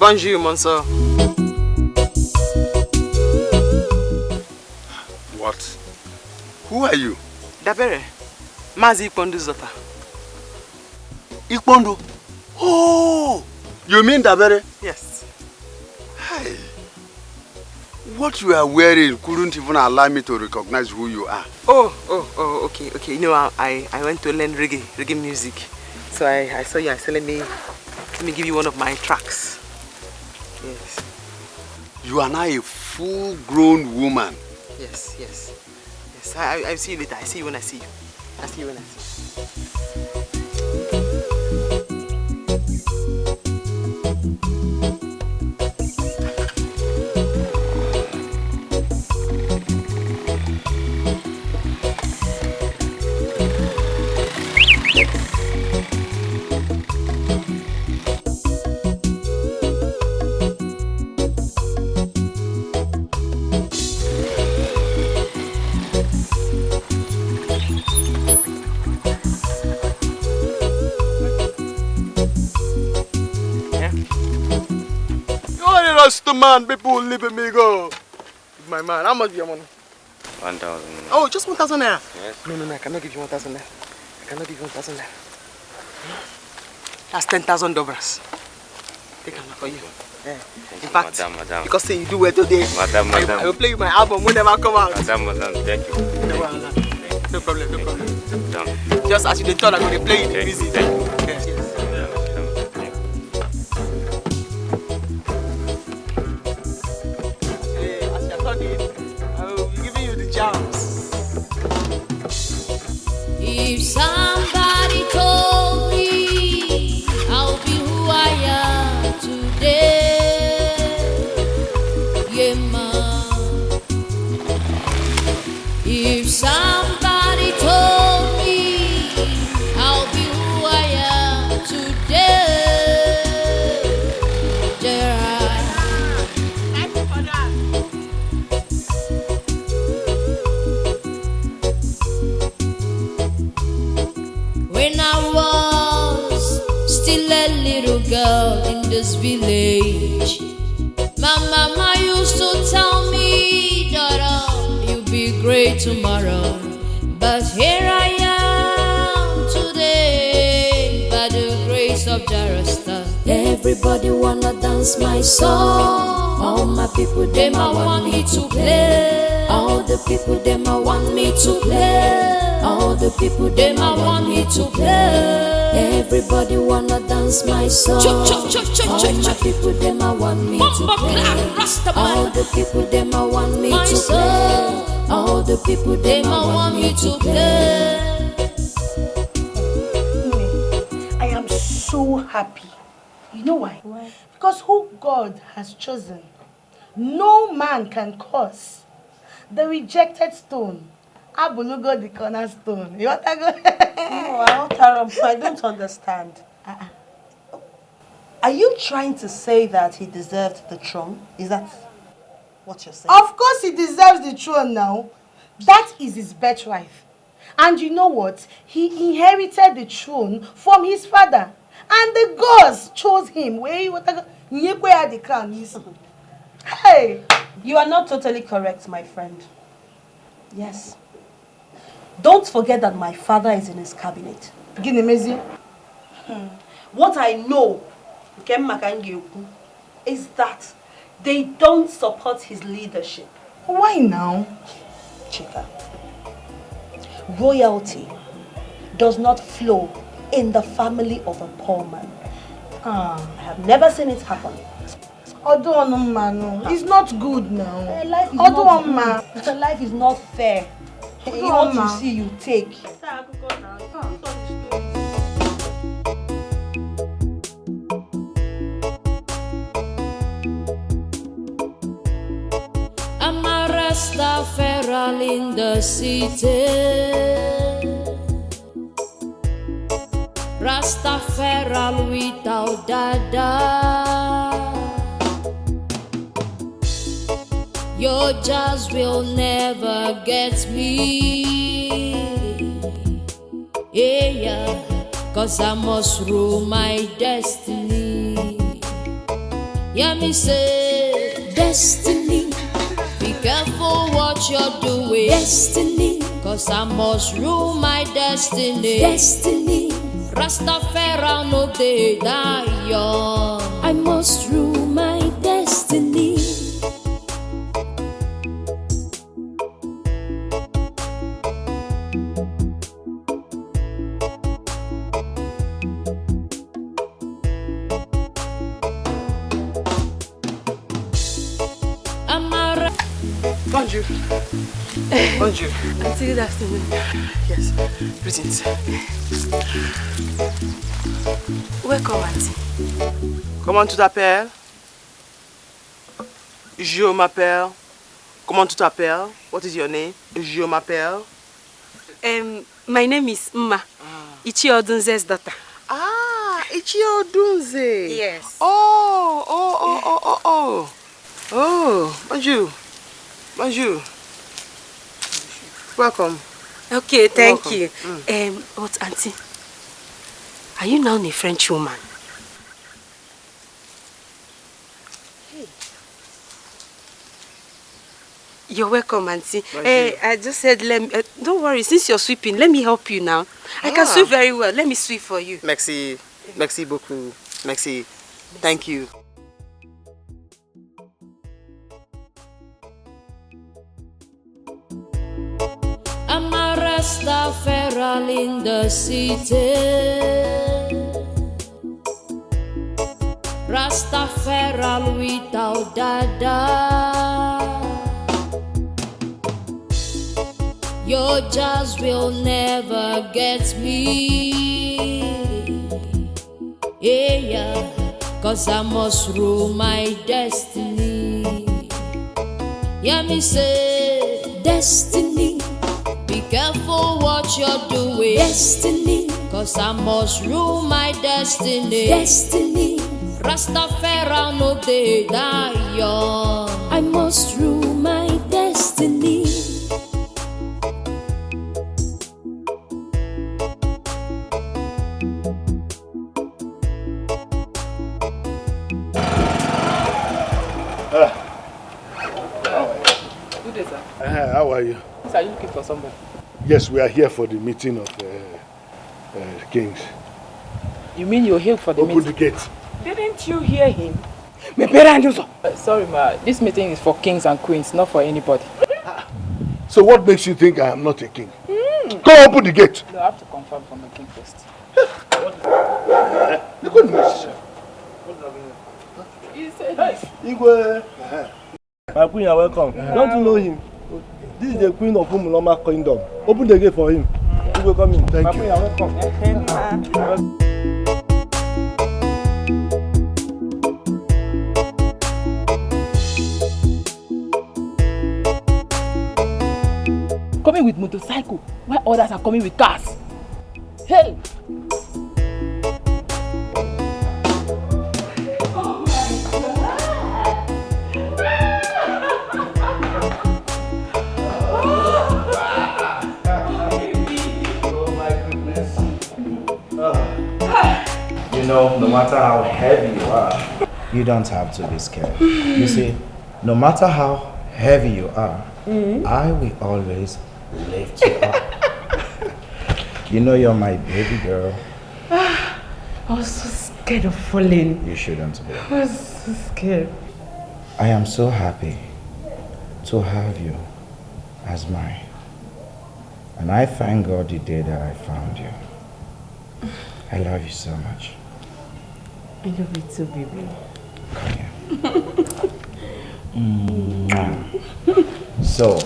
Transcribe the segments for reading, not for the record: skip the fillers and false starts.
Bonjour, monsieur. What? Who are you? Dabere. Mazi Ikpondo Zota. Ikpondo? Oh! You mean Dabere? Yes. Hey. What you are wearing couldn't even allow me to recognize who you are. Oh, okay. You know, I went to learn reggae music. So I saw you. I said, let me give you one of my tracks. Yes. You are now a full-grown woman. Yes. I'll see you later. I see you when I see you. I see you when I see you. The man, people leaving me go. My man, how much be your money? 1,000. Oh, just 1,000 naira? Yes. No, I cannot give you 1,000 naira. I cannot give you 1,000 naira. That's $10,000. Take them for you. Yeah. In fact, madam. because say you do well today, Madam. I will play you my album whenever I come out. Madam, thank you. No problem. Madam. Just as you did thought, I'm going to play you the Thank music. you. Thank you. Yes. As you're talking, I will be giving you the jams. If somebody told me I'll be who I am today, yeah, man. If somebody told me I'll be who I am today, Gerard. When I was still a little girl in this village, my mama used to tell me, daughter, you'll be great tomorrow. But here I am today, by the grace of Jarasta. Everybody wanna dance my song. All my people, them I want me to play. All the people, them I want me to play. All the people, them I want me to play. Everybody wanna dance my song. All my people, them I want me to play. All the people, them I want me to play. All the people, them I want me to play. I am so happy. You know why? Why? Because who God has chosen, no man can curse. The rejected stone. Abulugo the cornerstone. You want to go? I don't understand. Are you trying to say that he deserved the throne? Is that what you're saying? Of course he deserves the throne now. That is his birthright. And you know what? He inherited the throne from his father. And the gods chose him. Where you want to go? The crown. Hey! You are not totally correct, my friend. Yes. Don't forget that my father is in his cabinet. What I know is that they don't support his leadership. Why now? Chika, royalty does not flow in the family of a poor man. I have never seen it happen. It's not good now. Life is not good. Life is not fair. What you see, you take. I'm a Rastafari in the city. Rastafari without dada. Your jazz will never get me. Yeah, 'cause I must rule my destiny. Hear me say, destiny. Be careful what you're doing. Destiny. Cause I must rule my destiny. Destiny. Rastafari no dey die young. I must rule my destiny. Bonjour. Bonjour. Auntie, good afternoon. Yes, greetings. Welcome, Auntie. Comment tu t'appelles? Je m'appelle. Comment tu t'appelles? What is your name? Je m'appelle. My name is Mma. Ichie Odunze's daughter. Ah, Ichie Odunze. Yes. Oh, bonjour. Bonjour. Welcome. Okay, thank welcome. you. But Auntie, are you now a French woman? Hey. You're welcome, Auntie. I just said, don't worry, since you're sweeping, let me help you now. I can sweep very well. Let me sweep for you. Merci. Merci beaucoup. Merci. Thank you. I'm a Rastafari in the city. Rastafari without dada. Your jazz will never get me. Yeah, cause I must rule my destiny. Hear me say, destiny. Be careful what you're doing. Destiny. Cause I must rule my destiny. Destiny. Rastafari no dey die young. I must rule my destiny. Good day, sir. How are you? Sir, are you looking for somebody? Yes, we are here for the meeting of kings. You mean you're here for the Open meeting? the gate. Didn't you hear him? Sorry, ma. This meeting is for kings and queens, not for anybody. So what makes you think I am not a king? Go open the gate. No, I have to confirm from the king first. Look at me. He said this. Igwe. My queen, are welcome. Don't you know him? This is the queen of Umuloma Kingdom. Open the gate for him. Igwe, come in. Thank My you. queen, are welcome. Coming with motorcycle, while others are coming with cars. Hey! You know, no matter how heavy you are, you don't have to be scared. You see, no matter how heavy you are, I will always lift you up. You know you're my baby girl. I was so scared of falling. You shouldn't be. I was so scared. I am so happy to have you as mine. And I thank God the day that I found you. I love you so much. I love you too, baby. Come here. So,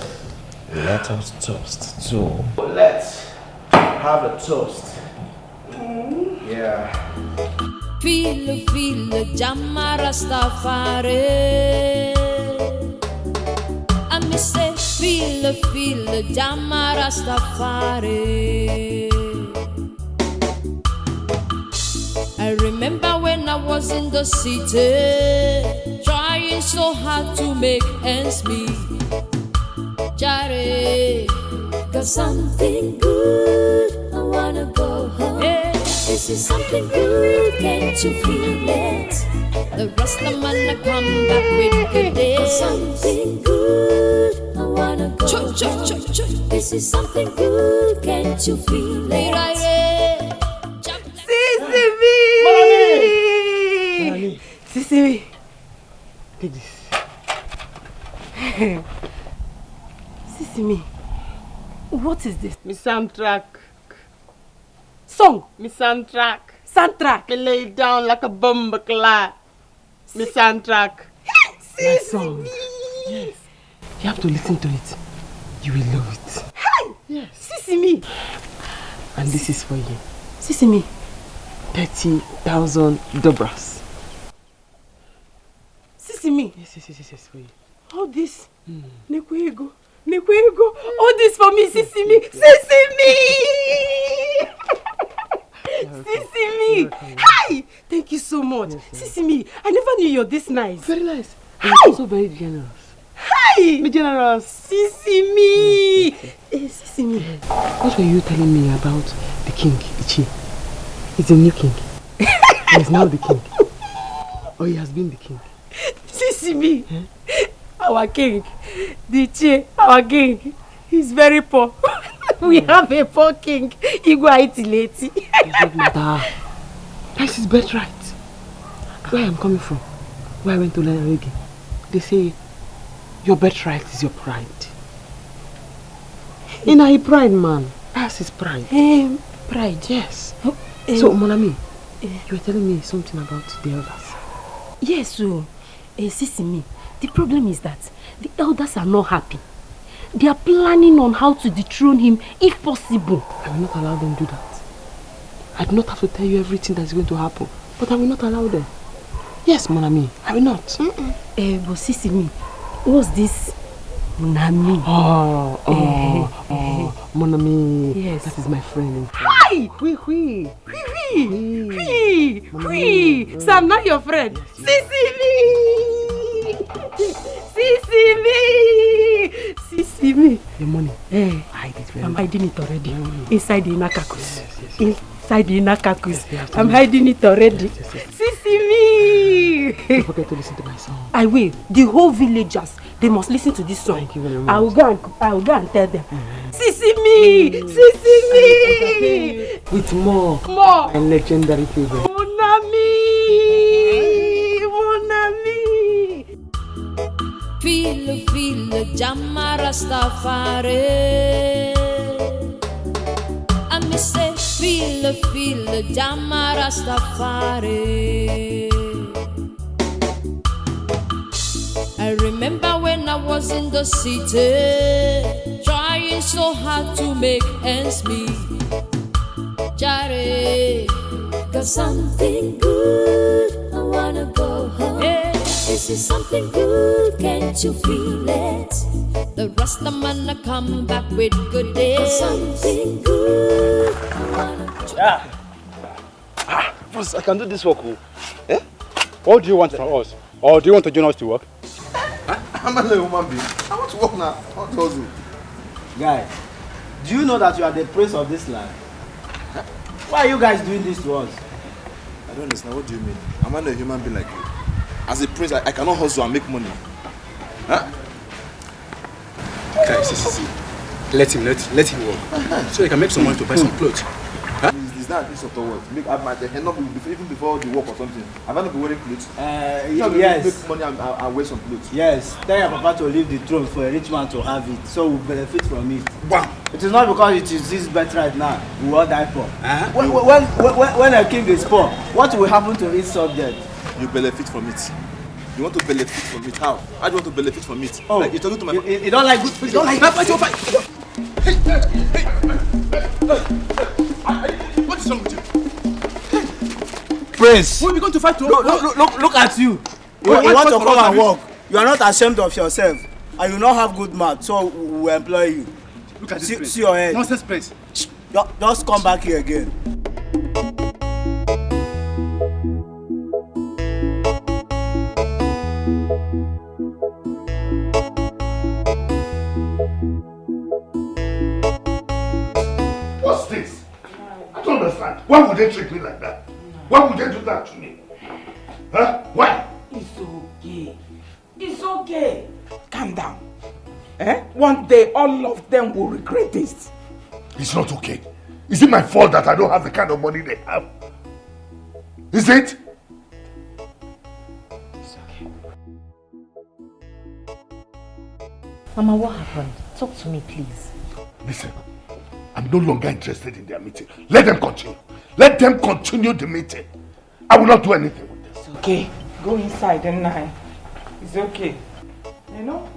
let us toast to... Let's have a toast. Yeah. Feel Jamma Rastafari. I me say feel Jamma Rastafari. I remember when I was in the city, trying so hard to make ends meet. Jare, got something good, I wanna go home. Hey. This is something good, can't you feel it? The rest of man come back with good days. Something good, I wanna go home. This is something good, can't you feel it? Sissimi! Sissimi! Take this. Sissimi, what is this? My soundtrack. Song? My soundtrack. Soundtrack? Me lay down like a bomb clad. My soundtrack. My song. Yes. You have to listen to it. You will love it. Hey! Yes. Sissimi! And this is for you. Sissimi. 30,000 dobras. Sissimi. Yes, for you. All this. Nekwego. All this for me, Sissimi. Sissimi! Sissimi! Hi! Thank you so much. Sissimi, I never knew you're this nice. Very nice. Hi! You're also very generous. Hi! Be generous. Sissimi! Sissimi. What were you telling me about the king, Ichi? He's a new king. He's now the king. Or he has been the king. Sissimi, our king, Ichi, our king, he's very poor. We have a poor king. Igwa itileti. That's his birthright. Where I'm coming from, where I went to learn reggae, they say your birthright is your pride. In a pride, man. That's his pride. Pride? Yes. So, mon ami, you were telling me something about the elders. Yes, so, Sissimi, the problem is that the elders are not happy. They are planning on how to dethrone him if possible. I will not allow them to do that. I do not have to tell you everything that is going to happen, but I will not allow them. Yes, mon ami, I will not. But Sissimi, what's this Monami? Mon ami. Yes. That is my friend. Hi! Oui. So I'm not your friend. Sissimi! Your money. Hide it very well. I'm hiding it already. Inside the inner carcass. Inside the inner carcass. I'm hiding it already. Sissimi! Don't forget to listen to my song. I will. The whole villagers, they must listen to this song. Thank you very much. I will go and tell them. Sissimi! With more. And legendary flavor. Mon ami! Feel, Jamara Stafare. I me say, feel, Jamara Stafare. I remember when I was in the city, trying so hard to make ends meet. Jare, got something good, I wanna go home. This is something good, can't you feel it? The rest of man come back with good days. Something good, I wanna go. Boss, I can do this work. Eh? What do you want from us? Or do you want to join us to work? I'm not a human being. I want to work now. I want to hustle. Guy, do you know that you are the prince of this land? Why are you guys doing this to us? I don't understand. What do you mean? I'm not a human being like you. As a prince, I cannot hustle and make money. Huh? Guys, see. Let him work. So he can make some money to buy some clothes. Huh? Is that this sort of work? Make my hair not even before the work or something. Have I not been wearing clothes? Yes. Make money and wear some clothes. Yes. Tell your papa to leave the throne for a rich man to have it, so we'll benefit from it. Wow. It is not because it is his birthright now. We all die poor. When a king is poor, what will happen to his subject? You benefit from it. You want to benefit from it? How? How do you want to benefit from it? Oh, like you're talking to my. You don't like good. You don't like. Hey! What is wrong with you? Prince. Who are we going to fight to? Look at you. You want to come and work. You are not ashamed of yourself, and you don't have good mouth, so we will employ you. Look at this. See your head. Nonsense, Prince. Just come back here again. What's this? I don't understand. Why would they treat me like that? Why would they do that to me? Huh? Why? It's okay. It's okay. Calm down. One day all of them will regret this. It's not okay. Is it my fault that I don't have the kind of money they have? Is it? It's okay. Mama, what happened? Talk to me, please. Listen, I'm no longer interested in their meeting. Let them continue. Let them continue the meeting. I will not do anything with this. It's okay. Go inside and now. It's okay. You know?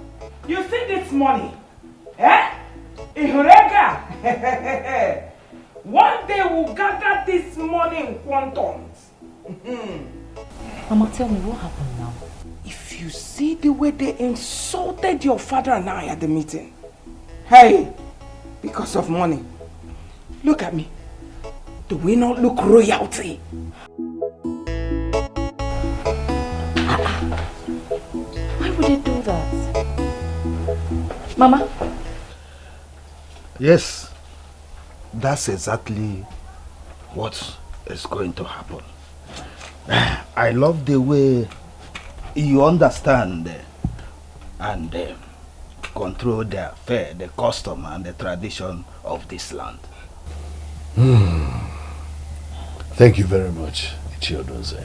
You see this money? Ihurega! One day we'll gather this money in quantums. Mama, tell me what happened now. If you see the way they insulted your father and I at the meeting, hey, because of money, look at me. Do we not look royalty? Why would they do that? Mama? Yes, that's exactly what is going to happen. I love the way you understand and control the affair, the custom and the tradition of this land. Thank you very much, Chiodoze.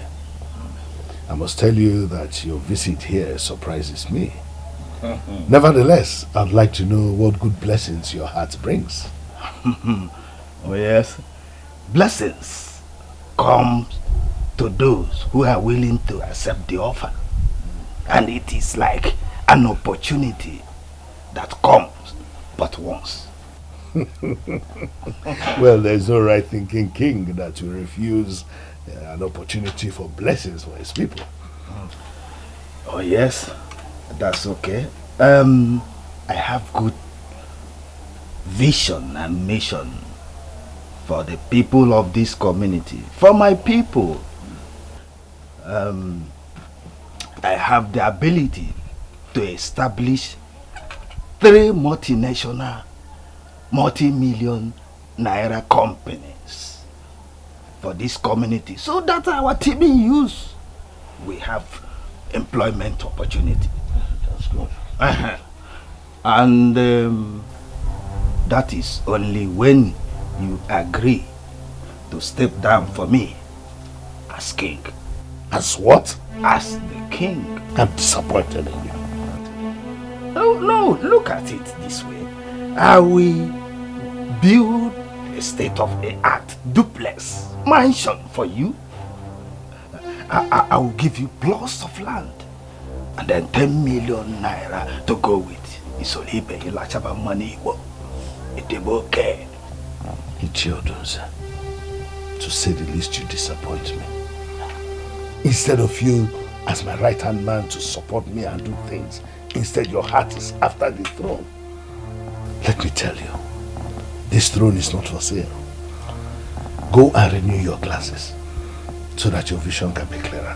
I must tell you that your visit here surprises me. Nevertheless, I'd like to know what good blessings your heart brings. Oh yes, blessings come to those who are willing to accept the offer. And it is like an opportunity that comes but once. Well, there's no right thinking king that will refuse an opportunity for blessings for his people. Oh yes, that's okay. I have good vision and mission for the people of this community, for my people. I have the ability to establish 3 multinational, multi-million naira companies for this community, so that our team in use, we have employment opportunity. That's good. And that is only when you agree to step down for me as king. As what? As the king. I'm disappointed in you. No, look at it this way. I will build a state-of-the-art duplex mansion for you. I will give you plots of land and then 10 million naira to go with. It's only pay like about money. It's okay. Ichiodoze, to say the least, you disappoint me. Instead of you as my right-hand man to support me and do things, instead your heart is after the throne. Let me tell you, this throne is not for sale. Go and renew your glasses so that your vision can be clearer.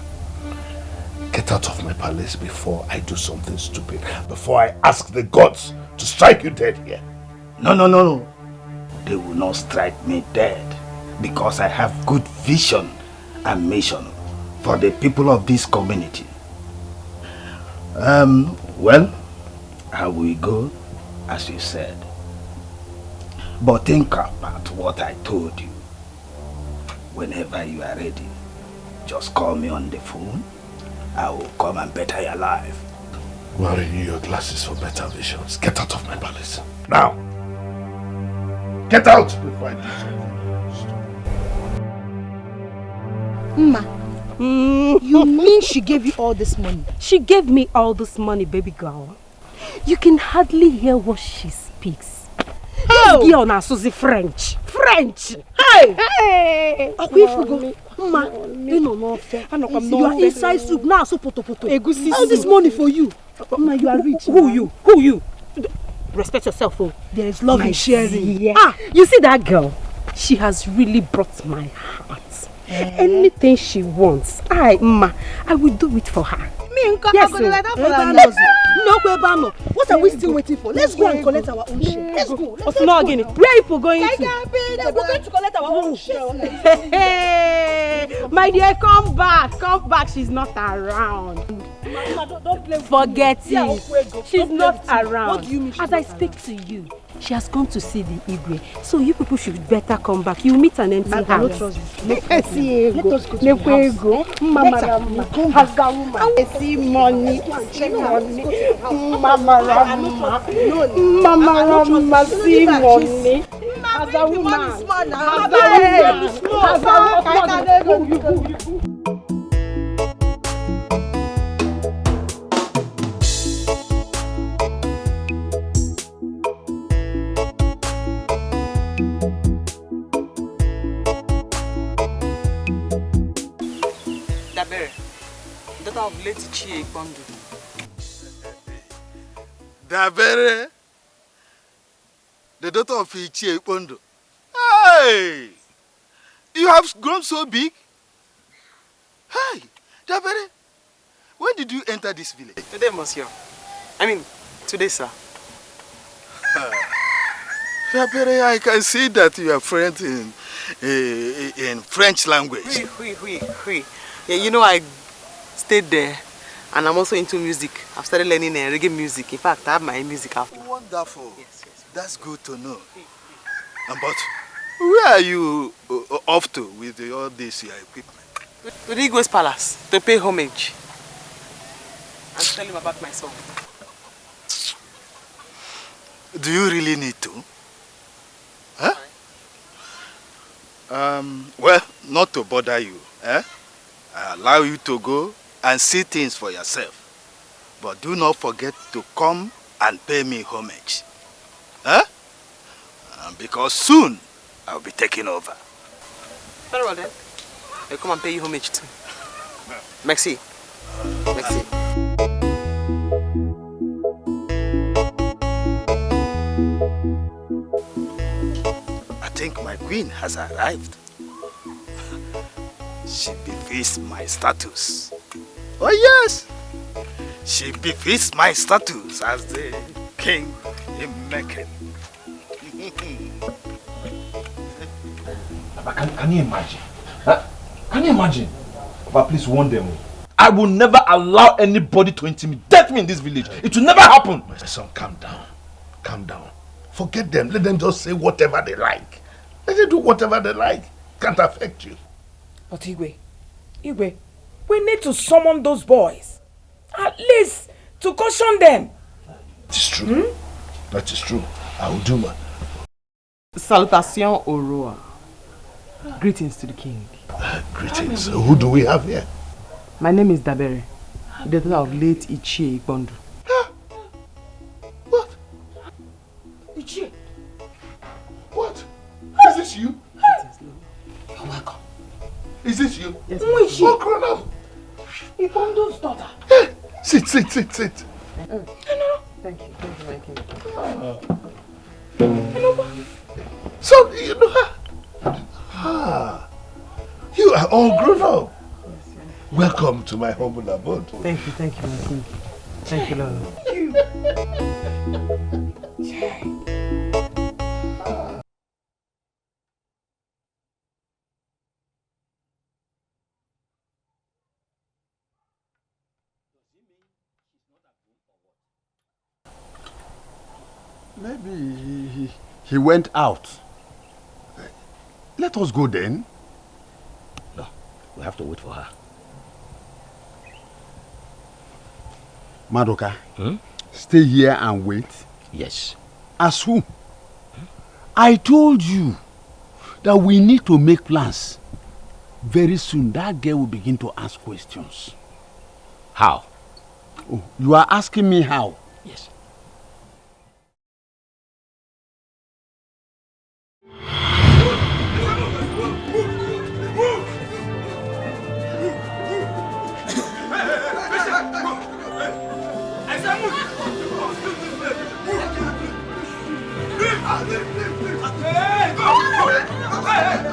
Get out of my palace before I do something stupid, before I ask the gods to strike you dead here. No. They will not strike me dead because I have good vision and mission for the people of this community. Well, I will go as you said. But think about what I told you. Whenever you are ready, just call me on the phone. I will come and better your life. Go and renew your glasses for better visions. Get out of my palace. Now! Get out before I do something. Ma, you mean she gave you all this money? She gave me all this money, baby girl. You can hardly hear what she speaks. This girl now Susie French. Hey! Ma, you know your inside soup now so poto. All this money for you. Ma, you are rich. Who you? Respect yourself, oh. There is love in sharing. Yeah. You see that girl? She has really brought my heart. Anything she wants, I will do it for her. Me, yes, like that for What are we still waiting for? Let's go and collect our own share. Let's go. Where are you going to? We're going to collect our own share. My dear, come back. Come back. She's not around. Mama, don't play. Forget it. She's not around. What do you mean? As I speak to you, she has gone to see the Igwe. So you people should better come back. You meet an empty house. Let us go to the house. Mama, I see money. Mama, see money. As a woman, daughter of late Chie Bondo. Dabere, the daughter of Chie Bondo. Hey! You have grown so big. Hey, Dabere, when did you enter this village? Today, monsieur. I mean, today, sir. Dabere, I can see that you are fluent in French language. Oui. Yeah, you know, I stayed there, and I'm also into music. I've started learning reggae music. In fact, I have my music out. Wonderful. Yes. That's good to know. But where are you off to with all this equipment? To the Igwe's palace to pay homage and tell him about my song. Do you really need to? Huh? Well, not to bother you. I allow you to go and see things for yourself. But do not forget to come and pay me homage. Huh? Because soon I'll be taking over. Very well then. I'll come and pay you homage too. Merci. Merci. I think my queen has arrived. She befits my status. Oh yes! She befits my status as the king in Mecca. Can you imagine? Huh? Can you imagine? But please warn them. I will never allow anybody to intimidate me in this village. It will never happen. My son, calm down. Calm down. Forget them. Let them just say whatever they like. Let them do whatever they like. Can't affect you. But Igwe, we need to summon those boys. At least to caution them. It is true. That is true. I will do my... Salutation au roi. Greetings to the king. Greetings. Who do we have here? My name is Dabere, the daughter of late Ichie Bondo. What? Ichie? What? Is this you? You're welcome. Is this you? Yes. Who is she? Oh, grown up. Ibondo's daughter. Sit. No. Thank you, my king. So, you know her? You are all grown up. Yes. Welcome to my humble abode. Thank you, my king. Thank you, Lord. Maybe he went out. Let us go then. No, we have to wait for her. Madoka, stay here and wait. Yes. As who? I told you that we need to make plans. Very soon that girl will begin to ask questions. How? Oh, you are asking me how? Yes.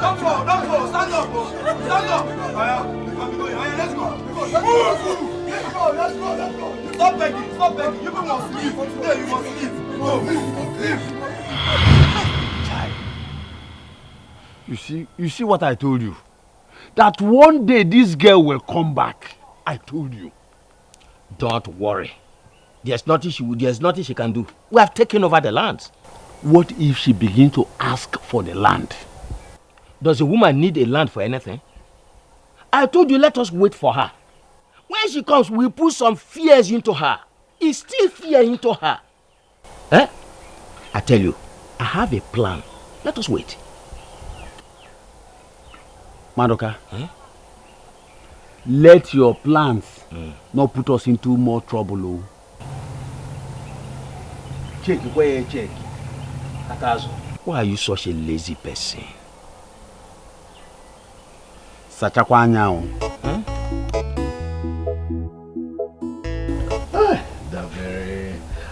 Don't fall, stand up. Let's go. Let's go. Stop begging. You must leave. For today, you must leave. You see what I told you? That one day this girl will come back. I told you. Don't worry. There's nothing she can do. We have taken over the land. What if she begins to ask for the land? Does a woman need a land for anything? I told you, let us wait for her. When she comes, we'll put some fears into her. It's still fear into her. Eh? I tell you, I have a plan. Let us wait. Madoka, let your plans not put us into more trouble. Oh. Check, check. Why are you such a lazy person?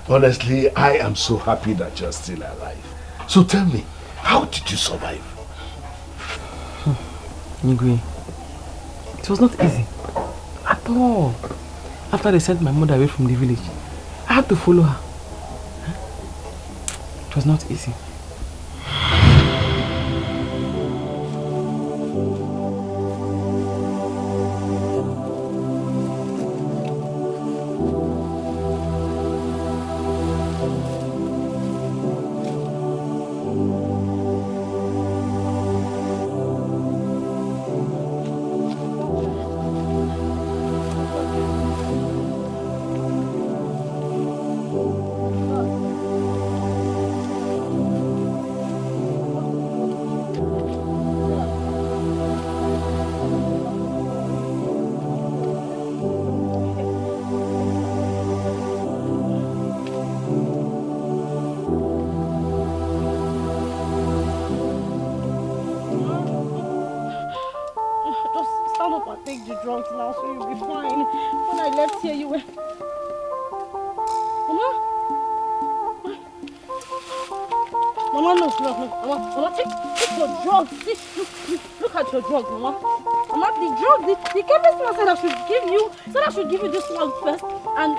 Honestly, I am so happy that you're still alive. So tell me, how did you survive? Nigui, it was not easy at all. After they sent my mother away from the village, I had to follow her. It was not easy. Give you this one first, and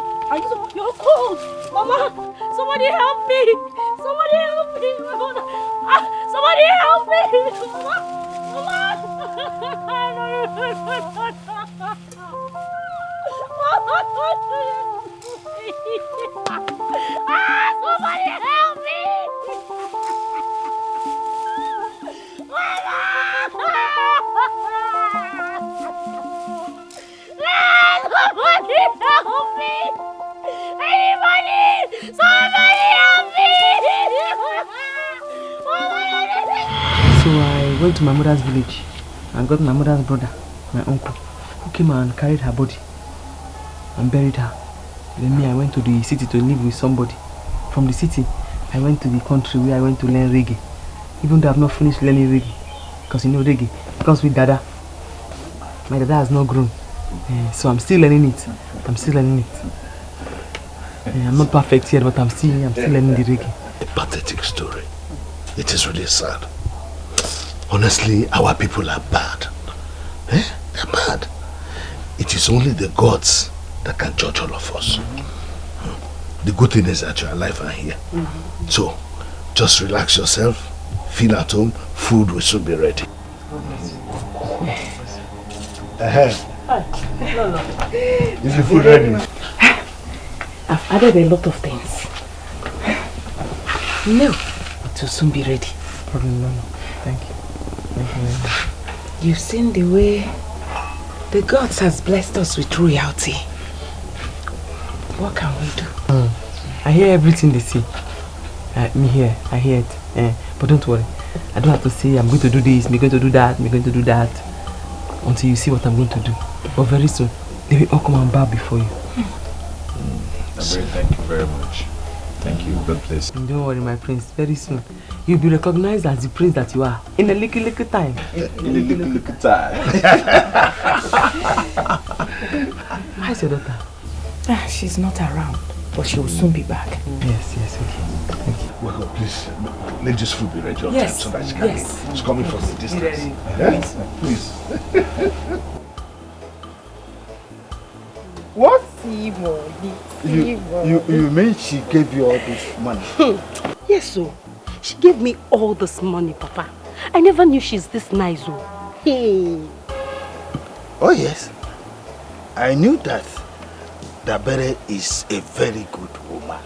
you're cold, Mama. Somebody help me! Somebody help me! Somebody help me! Mama! Somebody help me! Somebody help me! Anybody! Somebody help me! So I went to my mother's village and got my mother's brother, my uncle, who came and carried her body and buried her. Then me, I went to the city to live with somebody. From the city, I went to the country where I went to learn reggae. Even though I've not finished learning reggae. Because you know reggae comes with dada. My dada has not grown. So I'm still learning it. I'm not perfect yet, but I'm still learning the reggae. A pathetic story. It is really sad. Honestly, our people are bad. They're bad. It is only the gods that can judge all of us. The good thing is that you're alive and here. So, just relax yourself, feel at home, food will soon be ready. Is the food ready? I've added a lot of things. No, it will soon be ready. No. Thank you. Thank you very much. You've seen the way the gods has blessed us with royalty. What can we do? I hear everything they say. I hear it. But don't worry. I don't have to say I'm going to do this, I'm going to do that, I'm going to do that. Until you see what I'm going to do. But very soon, they will all come and bow before you. Thank you very much. Thank you. God bless you. Don't worry, my prince. Very soon, you'll be recognized as the prince that you are. In a little time. In a little time. How's your daughter? She's not around, but she will soon be back. Yes, okay. Thank you. Well, please, let this food be ready on yes. time so that she can eat. It's coming from the distance. Yes. Please. What? See money. You mean she gave you all this money? Yes, so she gave me all this money, Papa. I never knew she's this nice, oh. Hey. Oh yes, I knew that Dabere is a very good woman.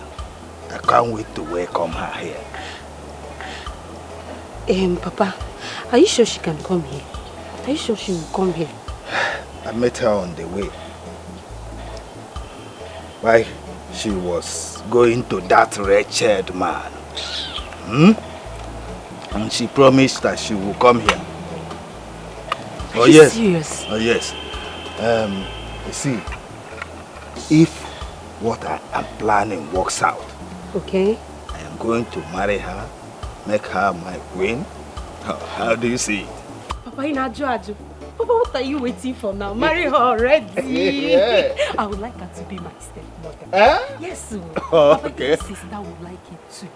I can't wait to welcome her here. Papa, are you sure she can come here? Are you sure she will come here? I met her on the way. Why, she was going to that wretched man. And she promised that she will come here. Are you serious? Oh yes. You see, if what I am planning works out, okay, I am going to marry her, make her my queen. How do you see it? Papa, Papa, what are you waiting for now? Marry her already. Yeah. I would like her to be my stepmother. Yes, sir. Oh, Papa, okay. your sister would like it too.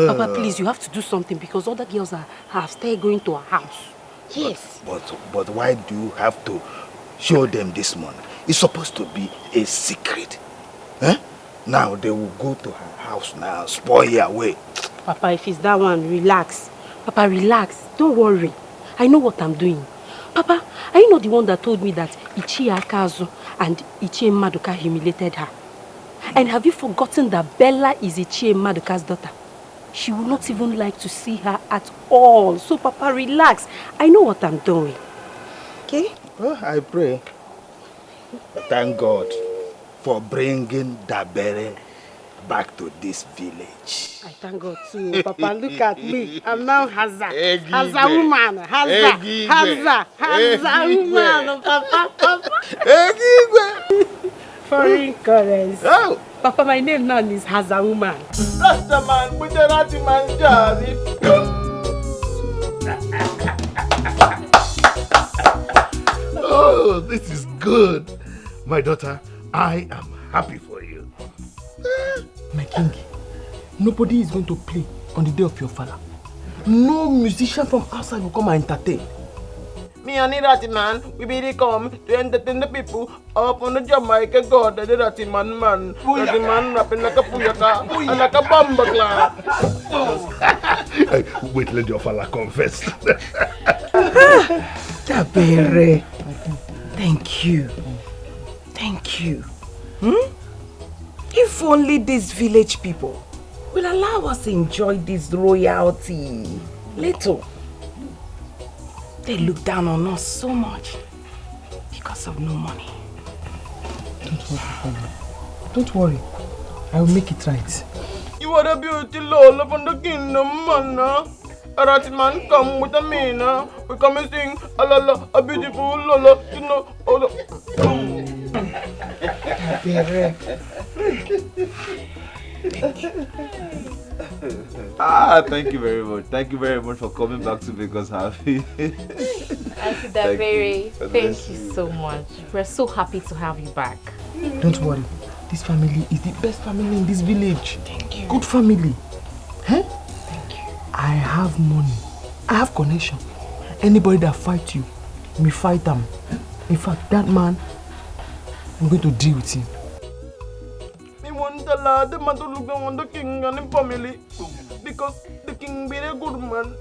Papa, please, you have to do something because other girls have started going to her house. Yes. But why do you have to show them this money? It's supposed to be a secret. Now they will go to her house now, spoil her way. Papa, if it's that one, relax. Papa, relax. Don't worry. I know what I'm doing. Papa, are you not the one that told me that Ichie Akazu and Ichie Maduka humiliated her? And have you forgotten that Bella is Ichie Maduka's daughter? She will not even like to see her at all. So, Papa, relax. I know what I'm doing. Okay? Well, I pray. Thank God for bringing Dabere back to this village. I thank God too. Papa, look at me. I'm now Haza. Haza woman. Haza woman. Papa. Foreign currency. Oh. Papa, my name now is Haza woman. That's the man with the ratty man's jazzy. Oh, this is good. My daughter, I am happy for you. My king, nobody is going to play on the day of your father. No musician from outside will come and entertain. Me and the ratty man, we be come to entertain the people up on the Jamaica God, the ratty man. Ratty man rapping like a puyaka and like a bomber clap. Wait, let your father confess. Dabere, thank you. Thank you. If only these village people will allow us to enjoy this royalty. Little. They look down on us so much because of no money. Don't worry, Father. Don't worry. I will make it right. You are a beauty Lola from the kingdom, man. A ratty man come with a mina. We come and sing a lala, a beautiful Lola, you know. Thank you very much. Thank you very much for coming back to make us happy. Thank you so much. We're so happy to have you back. Don't worry. This family is the best family in this village. Thank you. Good family. Huh? Thank you. I have money. I have connection. Anybody that fights you, me fight them. In fact, that man, I'm going to deal with him. The man to look down on the king and the family because the king be a good man.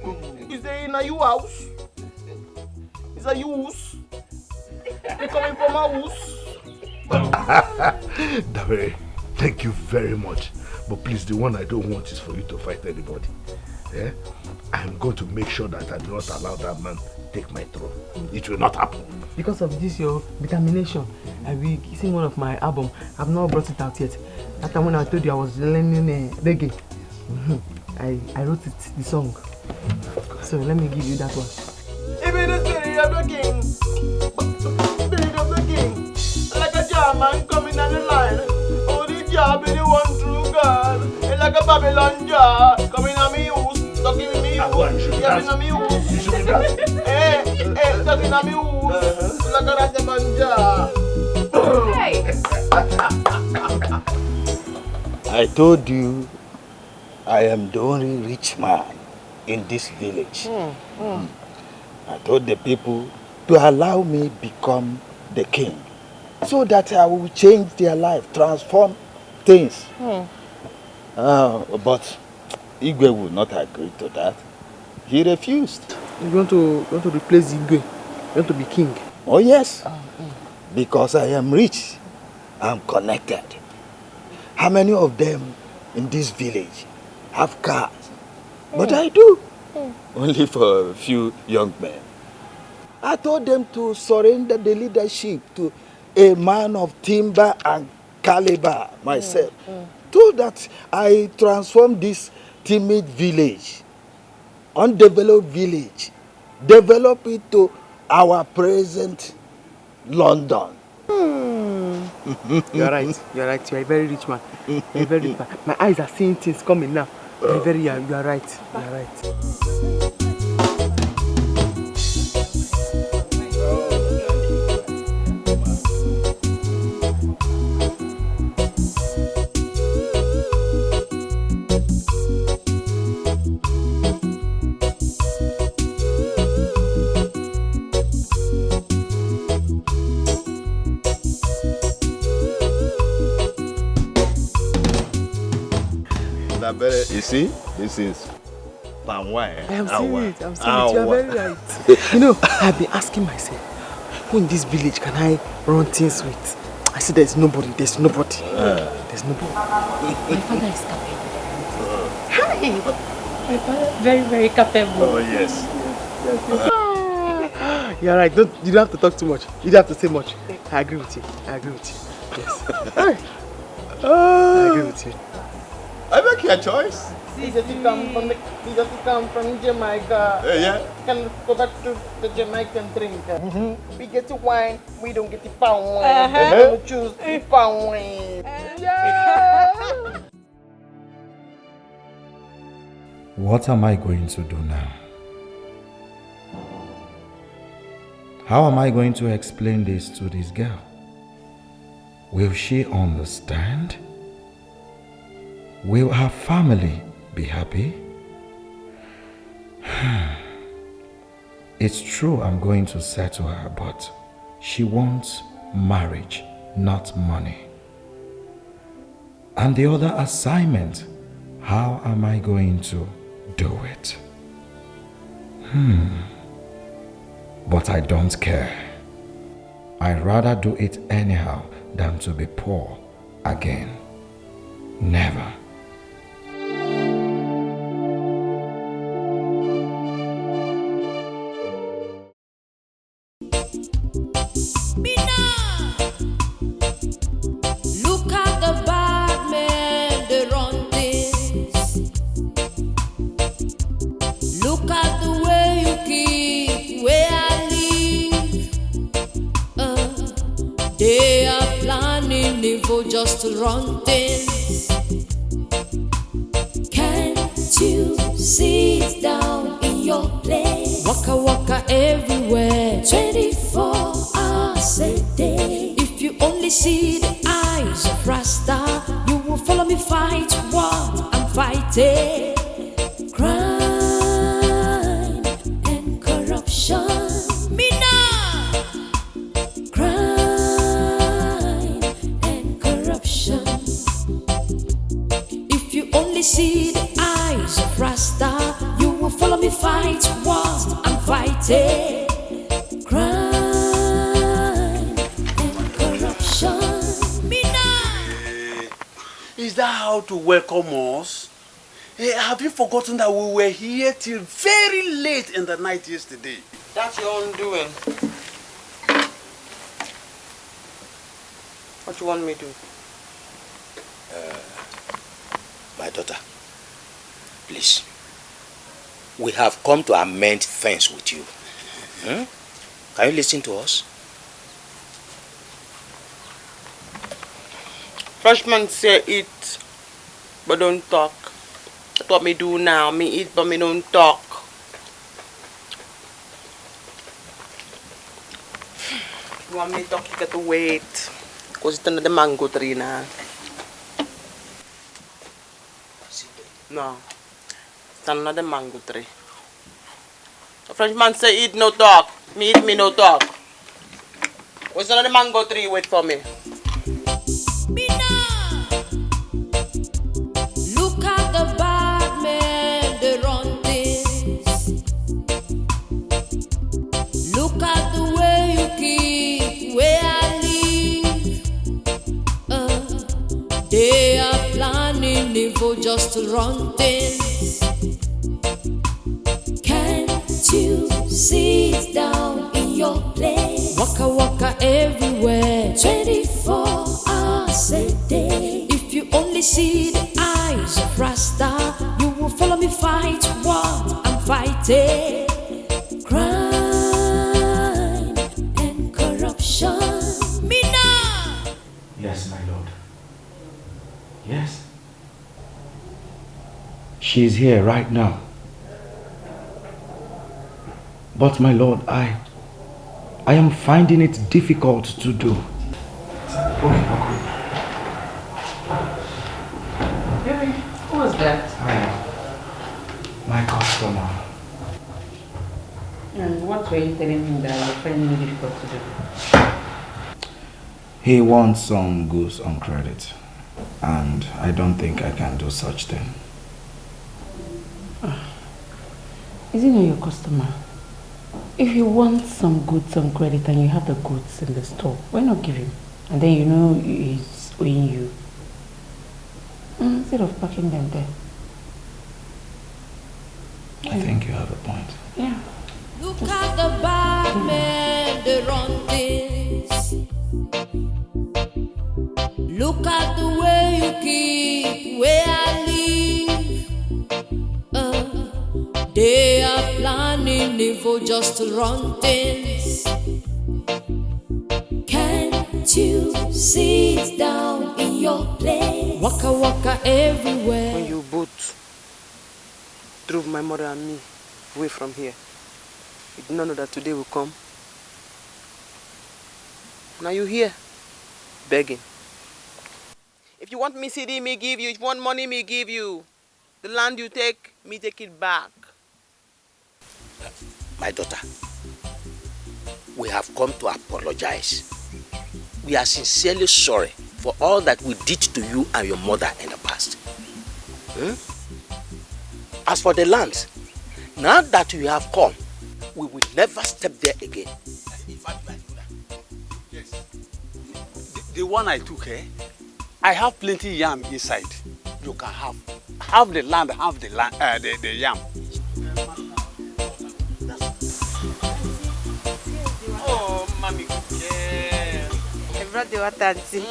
He's in a house. He's a use. He coming from a house. Dabere, thank you very much. But please, the one I don't want is for you to fight anybody. Yeah? I'm going to make sure that I do not allow that man take my throne. It will not happen. Because of this, your determination, I will sing one of my album. I've not brought it out yet. That time when I told you I was learning reggae, I wrote it, the song. So let me give you that one. Even the spirit of the king, spirit of the king, like a German coming on the line. Oh, the jar be the one true God, and like a Babylon jar coming on me house, talking me coming on me house. Hey, talking on me house, like a Rajaman jar. I told you I am the only rich man in this village. I told the people to allow me become the king. so that I will change their life, transform things. But Igwe would not agree to that. He refused. You want to replace Igwe? You want to be king? Oh yes, because I am rich, I'm connected. How many of them in this village have cars? But I do. Only for a few young men. I told them to surrender the leadership to a man of timber and caliber, myself. So that I transform this timid village, undeveloped village, develop it to our present London. You're right. You're right. You're a very rich man. You're a very rich man. My eyes are seeing things coming now. You are right. You are right. You see, this is palm wine. I am seeing it. I'm seeing it. You are very right. You know, I've been asking myself, who in this village can I run things with? I said there's nobody. There's nobody. There's nobody. My father is capable. Hi! My father very, very capable. Oh, yes. You're right. You don't have to talk too much. You don't have to say much. I agree with you. Yes. I agree with you. I make your choice. He just come from Jamaica. Yeah. Can go back to the Jamaican drink. We get the wine, we don't get the palm wine. We choose the palm wine. What am I going to do now? How am I going to explain this to this girl? Will she understand? Will her family be happy? It's true I'm going to settle her, but she wants marriage, not money. And the other assignment, how am I going to do it? But I don't care. I'd rather do it anyhow than to be poor again. Never. Look at the bad men, they run things. Look at the way you keep where I live. They are planning evil just to run things. Can't you sit down in your place? Waka waka everywhere, 24 hours a day. If you only see the eyes of Rasta, you will follow me fight what I'm fighting. Crime and corruption. Me now. Crime and corruption. If you only see the eyes of Rasta, you will follow me fight what I'm fighting. Crime and corruption. Me now. Is that how to welcome us? Have you forgotten that we were here till very late in the night yesterday? That's your own doing. What you want me to do? My daughter, please. We have come to amend things with you. Can you listen to us? Freshman say eat, but don't talk. That's what me do now. Me eat, but me don't talk. You want me to talk, you got to wait. Because it's under the mango tree now. No. It's under the mango tree. The Frenchman say eat, no talk. Me eat, me no talk. What's another mango tree? Wait for me. Look at the bad men, they run things. Look at the way you keep where I live. They are planning evil just to run things. Can't you sit down in your place? Waka waka everywhere, 24 hours a day. If you only see the eyes of Rasta, you will follow me fight what I'm fighting. Crime and corruption. Mina! Yes, my lord. Yes. She's here right now. But my lord, I am finding it difficult to do. Baby, who was that? My customer. And what were you telling him that you're finding it difficult to do? He wants some goods on credit. And I don't think I can do such thing. Is he not your customer? If you want some goods on credit and you have the goods in the store, why not give him? And then you know he's owing you. Instead of packing them there. I think you have a point. Yeah. Look at the bad men, they run things. Look at the way you keep where I live. They are planning evil just to run things. Can't you sit down in your place? Waka waka everywhere. When you both drove my mother and me away from here, you did not know that today will come. Now you here, begging. If you want me CD, me give you. If you want money, me give you. The land you take, me take it back. My daughter, we have come to apologize. We are sincerely sorry for all that we did to you and your mother in the past. As for the land, now that you have come, we will never step there again. Yes. The one I took, I have plenty yam inside. You can have the land, have the yam. Oh, mommy, yeah. I brought the water, auntie.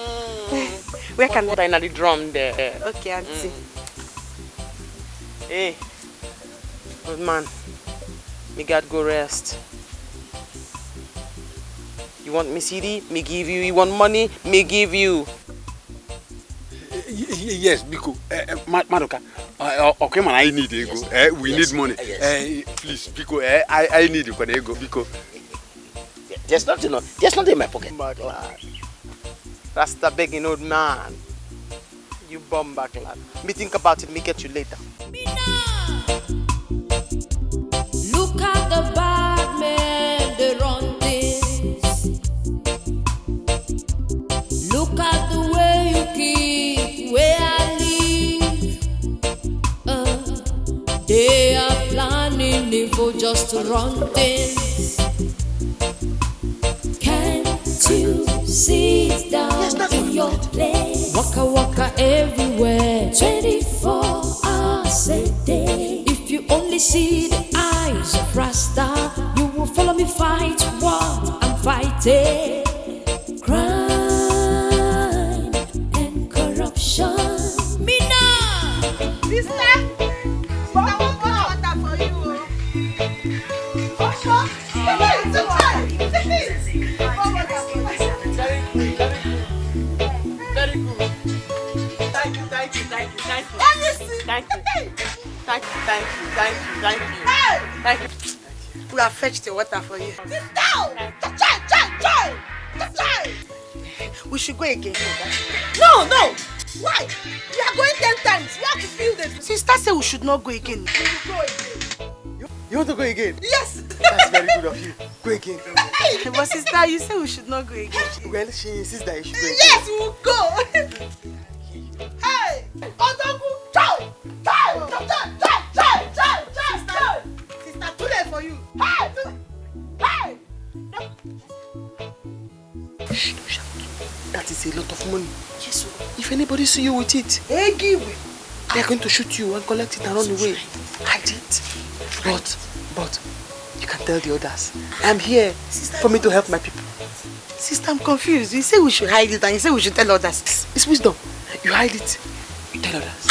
Where can I find the drum there? Okay, auntie. Hey, good man. Me got go rest. You want me CD? Me give you. You want money? Me give you. Yes, because Madoka, okay, man, I need ego. We need money. Please, because I need ego because there's nothing in my pocket. That's the begging old man. You bum back, lad. Me think about it. Me get you later. Look at the bad men, they run things. Look at the way you keep where I live. They are planning evil just to run things. Can't you sit down in your place? Waka waka everywhere, 24 hours a day. If you only see the eyes of Rasta, you will follow me fight what I'm fighting. Crime and corruption. Mina! Sister! Water for you. Very good. Thank you. We have fetched the water for you. Sit down! We should go again. No! Why? We are going 10 times. We have to feel this. Sister said we should not go again. We will go again. You want to go again? Yes! That's very good of you. Go again. But sister, you say we should not go again. Well, she insists that you should go again. Yes, we'll go! Hey! Otaku! Chai! Chai! Chai! Sister, too late for you! Hey! Hey! Shh, don't shout. That is a lot of money. Yes, sir. If anybody see you with it, they're going to shoot you and collect it and run away. Hide it. But, you can tell the others. I'm here for me to help my people. Sister, I'm confused. You say we should hide it and you say we should tell others. It's wisdom. You hide it, you tell others.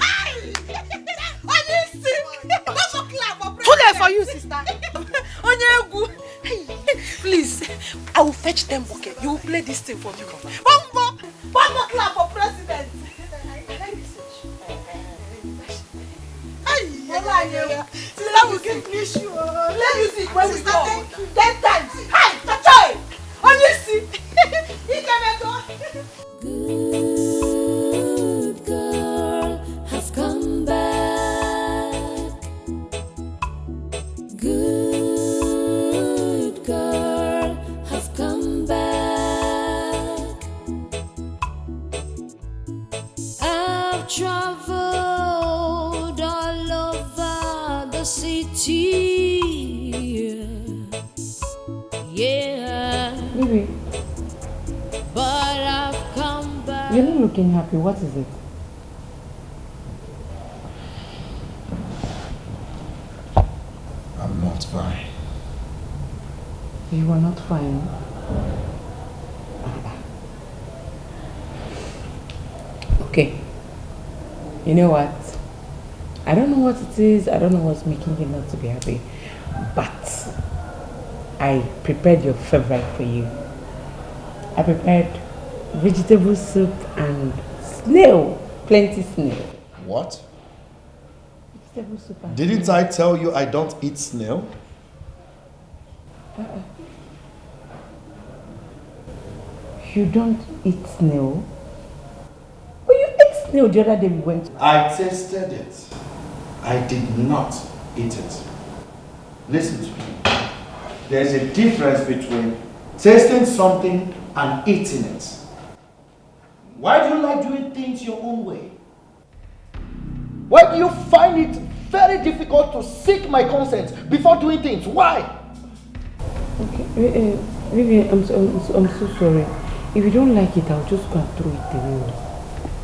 Too late for you, sister. Please, I will fetch them bucket. You will play this thing for me. Bumbo clap for president. Sister will give me shoe. Play music when we go. 10 times. Hi, Tachoy. On you see. He can go. Good girl have come back. Good girl have come back. I've traveled all over the city. Yeah. Baby, But I've come back. you're not looking happy. What is it? I'm not fine. You are not fine. Okay. You know what? I don't know what it is. I don't know what's making you not to be happy. But I prepared your favorite for you. I prepared vegetable soup and snail. Plenty snail. What? Vegetable soup and Didn't snail. I tell you I don't eat snail? You don't eat snail? But you ate snail the other day we went to. I tasted it. I did not eat it. Listen to me. There's a difference between tasting something and eating it. Why do you like doing things your own way? Why do you find it very difficult to seek my consent before doing things? Why? Okay, Vivian, I'm so sorry. If you don't like it, I'll just go and throw it away.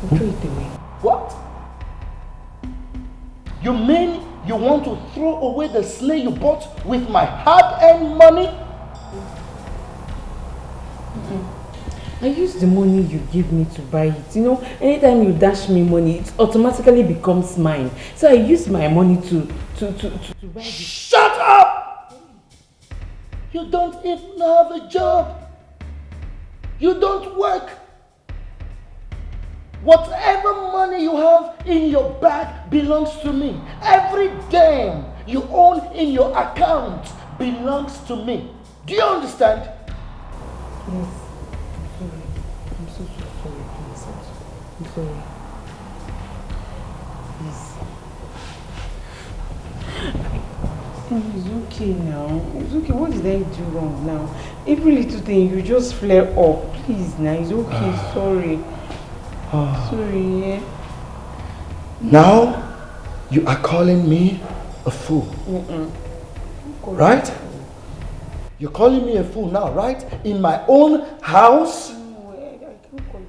I'll throw it away. What? You mean you want to throw away the snail you bought with my hard-earned money? I use the money you give me to buy it. You know, anytime you dash me money, it automatically becomes mine. So I use my money to buy it. Shut up! You don't even have a job. You don't work. Whatever money you have in your bag belongs to me. Every dime you own in your account belongs to me. Do you understand? Yes. I'm so sorry. Please. I'm sorry. Please. It's okay now. It's okay. What did I do wrong now? Every little thing you just flare up. Please now. It's okay. Sorry. Sorry, yeah. Now you are calling me a fool. Right? You're calling me a fool now, right? In my own house?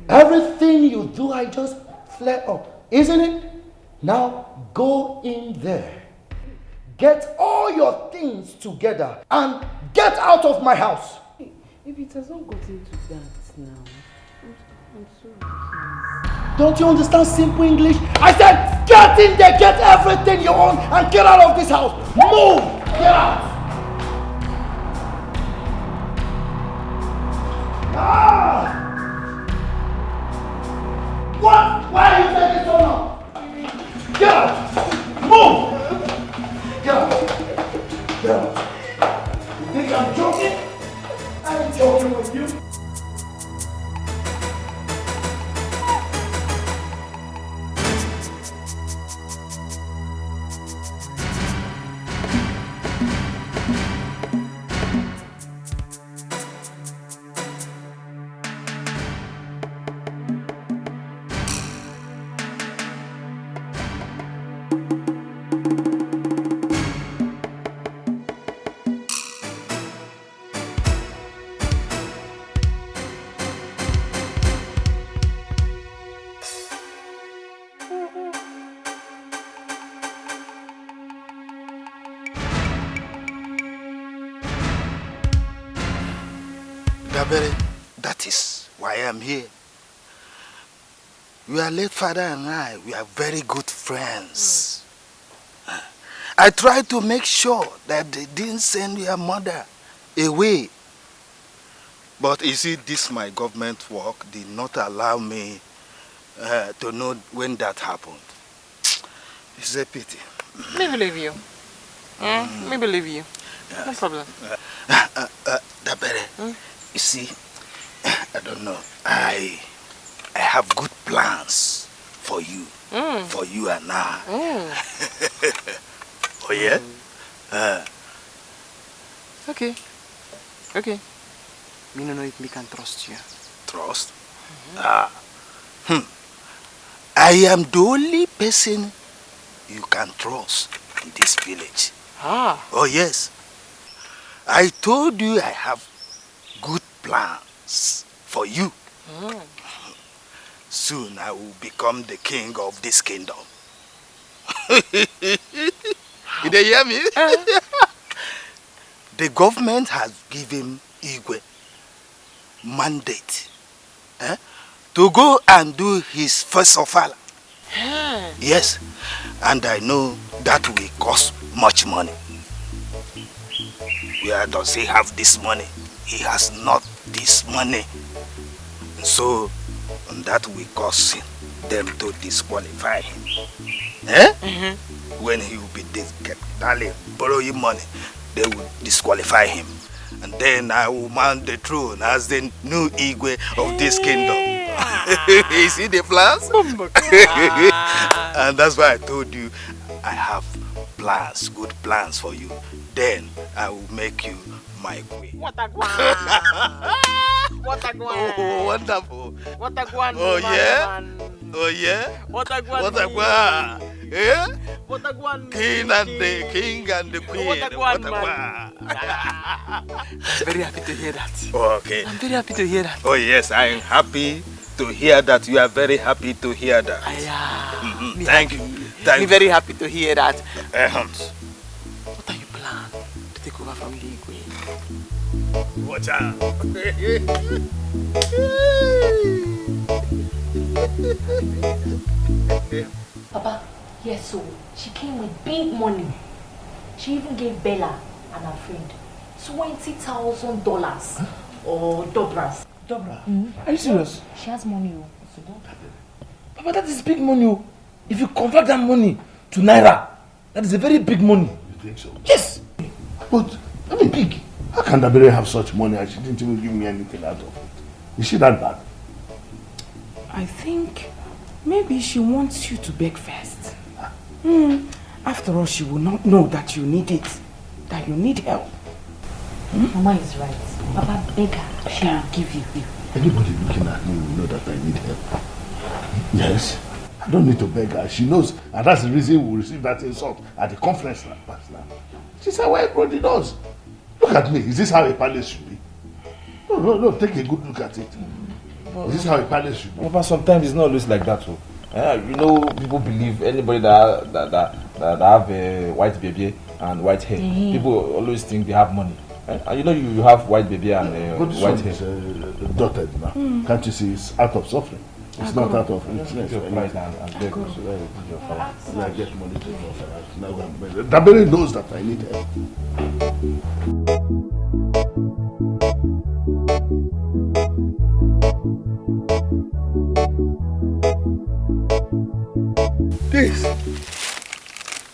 Everything you do, I just flare up. Isn't it? Now go in there. Get all your things together and get out of my house. If it has not gotten to that now, I'm sorry. Don't you understand simple English? I said get in there, get everything you own and get out of this house. Move! Get out! Ah! What? Why are you taking so long? Get out! Move! Get out! Get out! You think I'm joking? I ain't joking with you. Dabere, that is why I'm here. Your late father and I, we are very good friends. I tried to make sure that they didn't send your mother away. But you see, this my government work did not allow me to know when that happened. It's a pity. Me believe you. Me believe you. Yes. No problem. Dabere, you see, I don't know. I have good plans for you. For you and I. Oh yeah? Okay. Okay. Me no know if me can trust you. Trust? I am the only person you can trust in this village. Oh yes. I told you I have good plans for you. Soon I will become the king of this kingdom. Did you hear me? The government has given Igwe mandate to go and do his first ofala. Yes, and I know that will cost much money. Where does he have this money? He has not this money. So that will cause them to disqualify him. When he will be borrowing money, they will disqualify him. And then I will mount the throne as the new Igwe of this kingdom. You see the plans? And that's why I told you I have plans, good plans for you. Then I will make you my queen. What a guan! What a guan! Oh, wonderful! What a guan! Oh yeah! Oh yeah! What a guan! What a guan! Yeah? What a guan! King and the queen. What a guan! I'm very happy to hear that. Okay. I'm very happy to hear that. Oh yes, I am happy to hear that. You are very happy to hear that. Thank you. I'm very happy to hear that. What are you planning to take over from the Igwe? Watch out. Papa, yes, so she came with big money. She even gave Bella and her friend $20,000 or dobras. Dobra? Are you serious? She has money. Papa, that is big money. If you convert that money to Naira, that is a very big money. You think so? Yes. But, I mean, big. How can Dabere have such money and she didn't even give me anything out of it? Is she that bad? I think maybe she wants you to beg first. After all, she will not know that you need it, that you need help. Mama is right. Papa, beg her. She will give you. Anybody looking at me will know that I need help. Yes. I don't need to beg her. She knows, and that's the reason we receive that insult at the conference last night. She said, why everybody knows? Look at me. Is this how a palace should be? No. Take a good look at it. Is this how a palace should be? But sometimes it's not always like that. You know, people believe anybody that have a white baby and white hair, people always think they have money. And you know, you have white baby and white hair. Dotted now. Can't you see? It's out of suffering. It's not out of richness. I get money to Dabere knows that I need help. This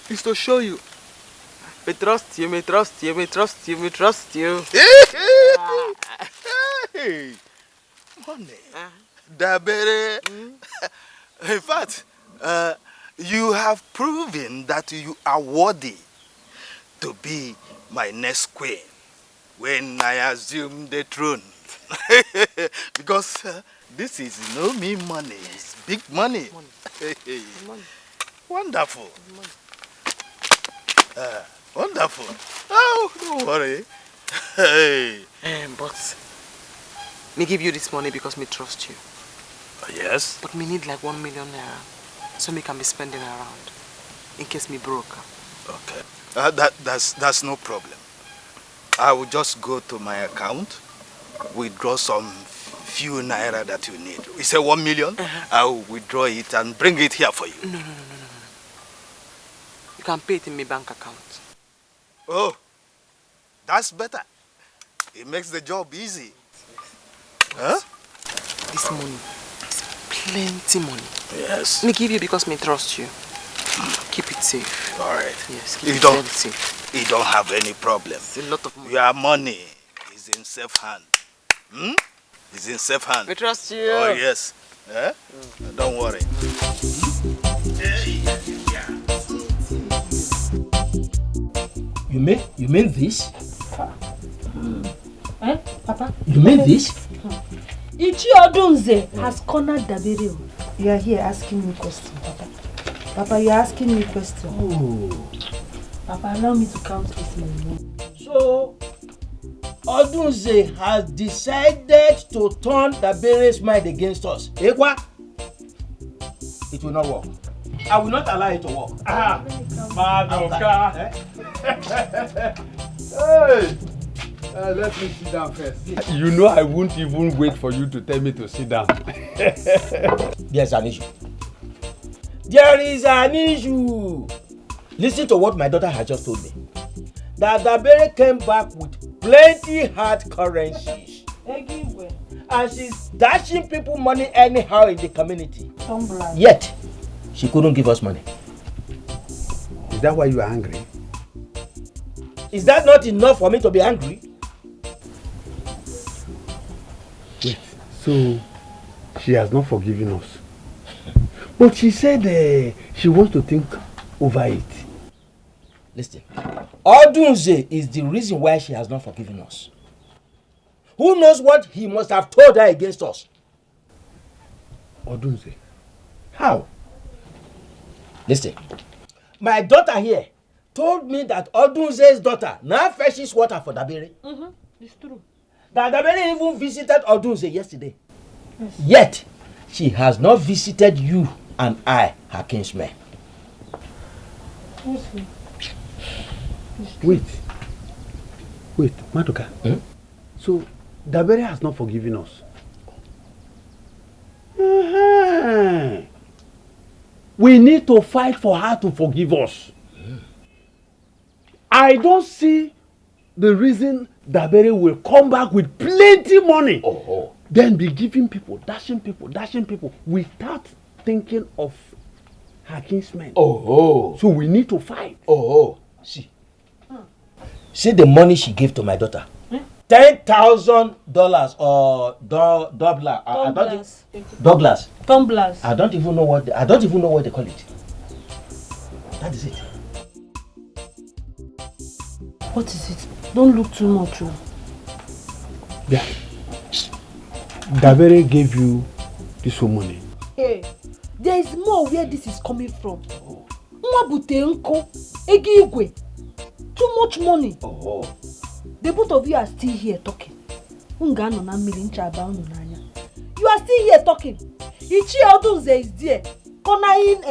is to show you. We trust you, we trust you, we trust you, we trust you. Hey, money. Dabere. In fact, you have proven that you are worthy to be my next queen when I assume the throne. Because this is no mean money, it's big money. Wonderful. Wonderful. Oh, don't worry. Hey. But me give you this money because me trust you. Yes? But me need like 1 million naira so me can be spending around in case me broke. Okay. That's no problem. I will just go to my account withdraw some few naira that you need. We say 1 million, I will withdraw it and bring it here for you. No. You can pay it in my bank account. Oh, that's better. It makes the job easy. Huh? This money is plenty money. Yes. Me give you because me trust you. Keep it safe. All right. Yes, keep You it don't, very safe. you don't have any problem. It's a lot of money. Your money is in safe hand. It's in safe hand. We trust you. Oh, yes. Eh? Don't worry. You mean this? Papa? You mean this? Ichi Odunze has cornered Dabiri. You are here asking me questions, Papa. Papa, you are asking me questions. Oh. Papa, allow me to count this money. So, Odunze has decided to turn Dabiri's mind against us. Ekwa? It will not work. I will not allow it to work. Madoka. Hey! Let me sit down first. You know I won't even wait for you to tell me to sit down. There's an issue. There is an issue. Listen to what my daughter has just told me. That Dabere came back with plenty hard currencies. And she's dashing people money anyhow in the community. Yet, she couldn't give us money. Is that why you are angry? Is that not enough for me to be angry? Wait, so she has not forgiven us. But she said she wants to think over it. Listen, Odunze is the reason why she has not forgiven us. Who knows what he must have told her against us? Odunze? How? Listen, my daughter here told me that Odunze's daughter now fetches water for Dabere. It's true. That Dabere even visited Odunze yesterday. Yes. Yet, she has not visited you and I, her kinsmen. Wait, Madoka. So, Dabere has not forgiven us. We need to fight for her to forgive us. I don't see the reason Dabere will come back with plenty money. Then be giving people, dashing people without thinking of her kinsmen. So we need to fight. See the money she gave to my daughter. $10,000 or Douglas. Tumblers. I don't even know what they call it. That is it. What is it? Don't look too much. Yeah. Dabere gave you this whole money. Hey, there is more where this is coming from. Too much money. The both of you are still here talking. You are still here talking. Ichi Odunze is there, cornering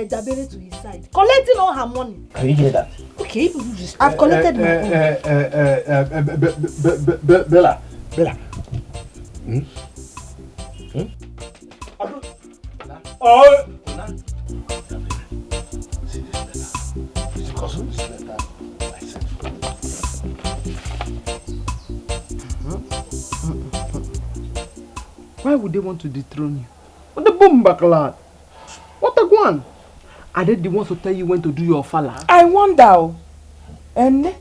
Dabere to his side, collecting all her money. Can you hear that? Okay, I've collected my own. Bella. Why would they want to dethrone you? What the boom backlad? What the one? Are they the ones to tell you when to do your fala? I wonder. And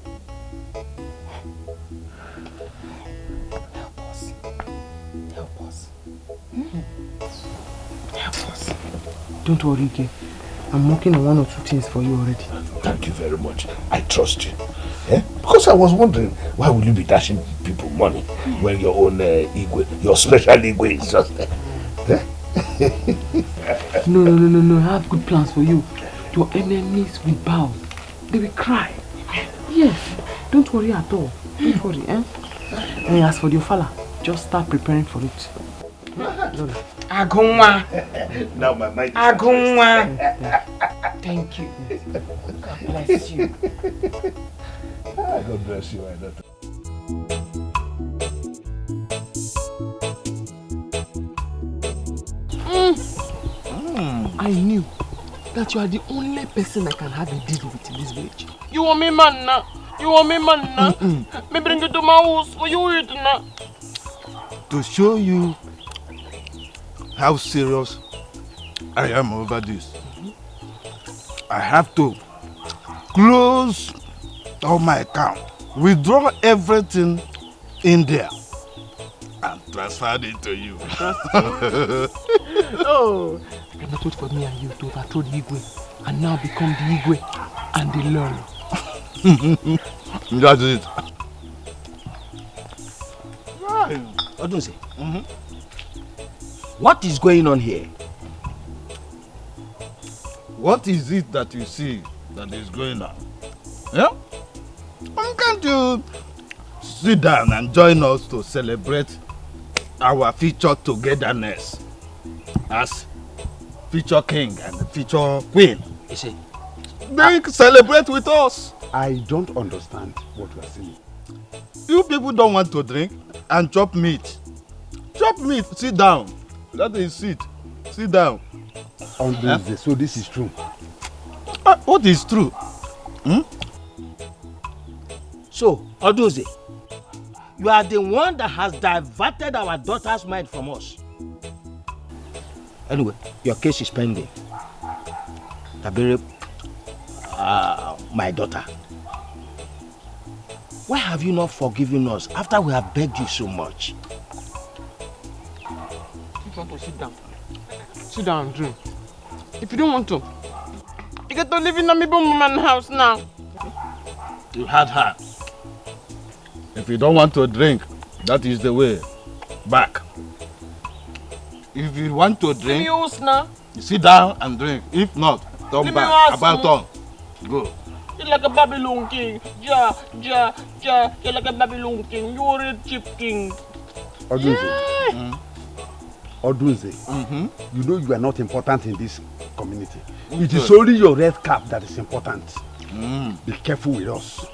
help us. Don't worry, Ike. I'm working on one or two things for you already. Thank you very much. I trust you. Because I was wondering, why will you be dashing people money when your own Igwe, your special Igwe is just there? No. I have good plans for you. Your enemies will bow. They will cry. Yes. Don't worry at all. Don't worry, And as for your fella, just start preparing for it. Agunwa. Now my mind is Agunwa. Thank you. God bless you. God bless you, my daughter. I knew that you are the only person I can have a deal with in this village. You want me man now? You want me man now? Me bring you to my house for you eat now. To show you how serious I am over this, I have to close all my account, withdraw everything in there, and transfer it to you. Oh, I cannot wait for me and you to overthrow the Igwe and now become the Igwe and the Lolo. That's it. Odunze, what is going on here? What is it that you see that is going on? Yeah? Can't you sit down and join us to celebrate our future togetherness as future king and future queen? You see, they celebrate with us. I don't understand what you are saying. You people don't want to drink and chop meat. Chop meat, sit down. That is sit. Sit down. So this is true. What is true? So, Odunze, you are the one that has diverted our daughter's mind from us. Anyway, your case is pending. Tabere, my daughter. Why have you not forgiven us after we have begged you so much? If you want to sit down and drink. If you don't want to, you get to live in a Mibo house now. You had her. If you don't want to drink, that is the way. Back. If you want to drink, you sit down and drink. If not, turn back. About turn. Go. You're like a Babylon king. You're like a Babylon king. You're a cheap king. Odunze. Odunze. You know you are not important in this community. It is only your red cap that is important. Be careful with us.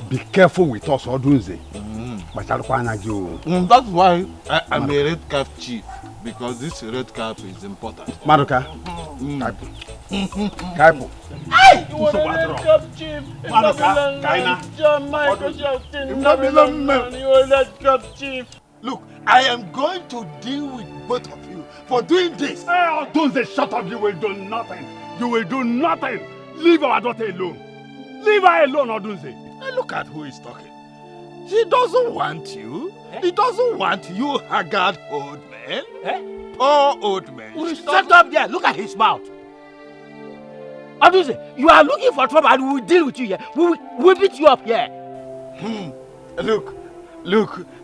Be careful with us, Odunze. That's why I'm a red cap chief. Because this red cap is important. Maruka. Kaipo. Hey! You want a red cap chief? Maruka. Kaina. You're a red cap chief. Look, I am going to deal with both of you for doing this. Hey, Odunze, shut up. You will do nothing. You will do nothing. Leave our daughter alone. Leave her alone, Odunze. Hey, look at who is talking. She doesn't want you. He doesn't want you, haggard old man. Poor old man. Shut up there. Look at his mouth. Odunze, you are looking for trouble and we will deal with you here. We will beat you up here. Look.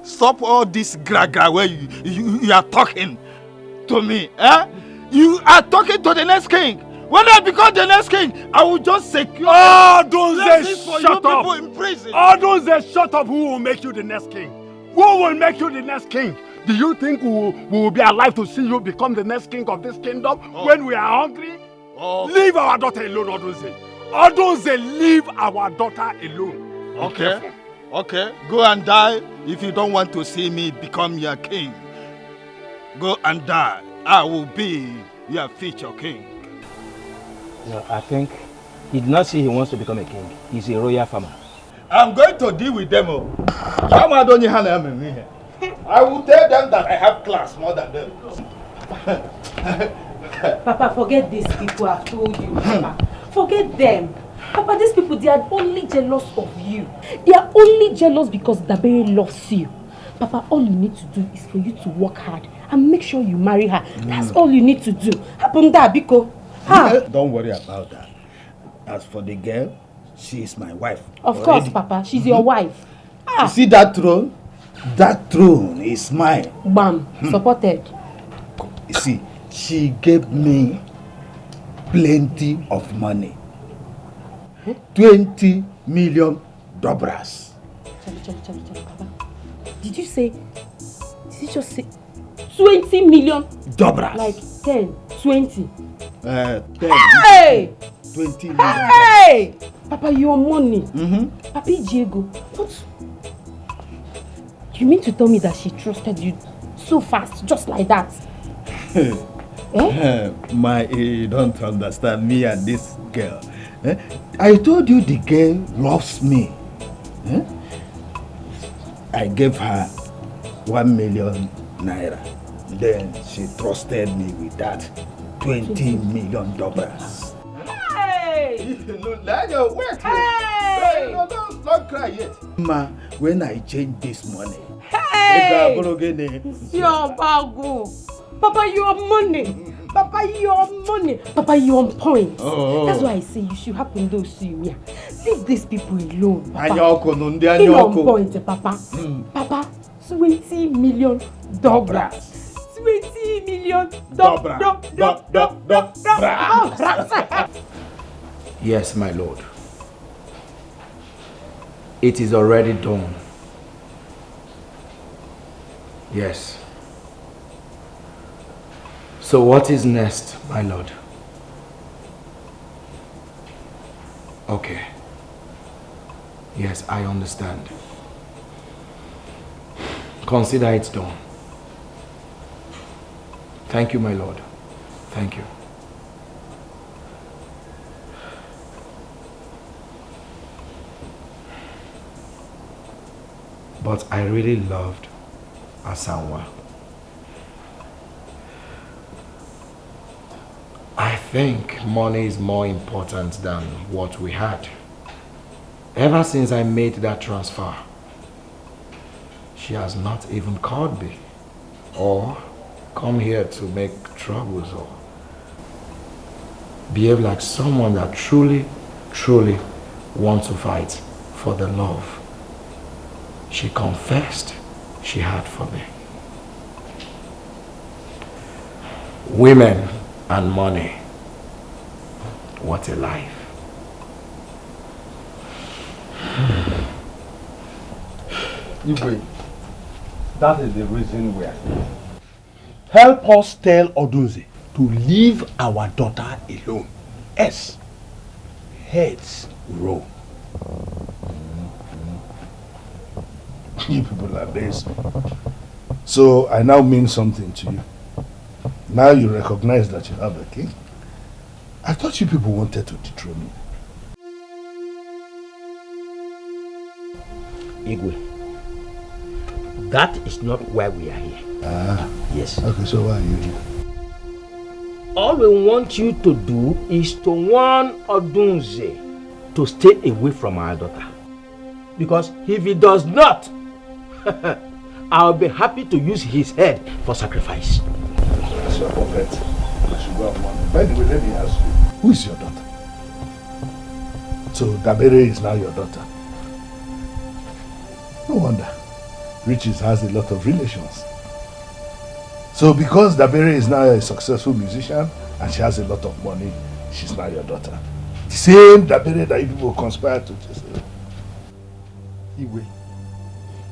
Stop all this gra-gra where you are talking to me. You are talking to the next king. When I become the next king, I will just secure Odunze, shut up. People in prison. Odunze, shut up. Who will make you the next king? Who will make you the next king? Do you think we will be alive to see you become the next king of this kingdom when we are hungry? Leave our daughter alone, Odunze. Odunze, leave our daughter alone. Okay. Go and die if you don't want to see me become your king. Go and die. I will be your future king. No, I think he did not say he wants to become a king. He's a royal farmer. I'm going to deal with them all. I will tell them that I have class more than them. Papa, forget these people I've told you, Papa. Forget them. Papa, these people, they are only jealous of you. They are only jealous because Dabere loves you. Papa, all you need to do is for you to work hard and make sure you marry her. That's all you need to do. Apunda, Biko. Don't worry about that. As for the girl, she is my wife. Of course, Papa. She's your wife. You see that throne? That throne is mine. Bam. Supported. You see, she gave me plenty of money. 20 million dobras. Papa. Did you just say 20 million? Dobras. Like 10, 20. 10. Hey! 20 million. Hey! Papa, your money. Papi Diego. What? You mean to tell me that she trusted you so fast, just like that? You don't understand me and this girl. I told you the girl loves me. I gave her 1 million naira. Then she trusted me with that $20 million. Hey! No, wait. Hey! No, don't cry yet. Ma, when I change this money, Hey! Your bago. Papa, your money. Papa, your money. Papa, you're on point. Oh. That's why I say you should happen those to you. Leave these people alone, Papa. Anyoko, You're on point, Papa. Papa, $20 million. $20 million. Yes, my lord. It is already done. Yes. So what is next, my lord? Okay. Yes, I understand. Consider it done. Thank you, my lord. Thank you. But I really loved Asanwa. I think money is more important than what we had. Ever since I made that transfer, she has not even called me or come here to make troubles or behave like someone that truly wants to fight for the love she confessed she had for me. Women and money. What a life. Igwe, that is the reason we are here. Help us tell Odunze to leave our daughter alone. Yes. Heads roll. You people are this. So I now mean something to you. Now you recognize that you have a king. I thought you people wanted to dethrone me. Igwe, that is not why we are here. Yes. Okay, so why are you here? All we want you to do is to warn Odunze to stay away from our daughter. Because if he does not, I'll be happy to use his head for sacrifice. That's your puppet. I should go have money. By the way, let me ask you, who is your daughter? So Dabere is now your daughter. No wonder. Riches has a lot of relations. So because Dabere is now a successful musician and she has a lot of money, she's now your daughter. The same Dabere that you people conspire to just... Igwe,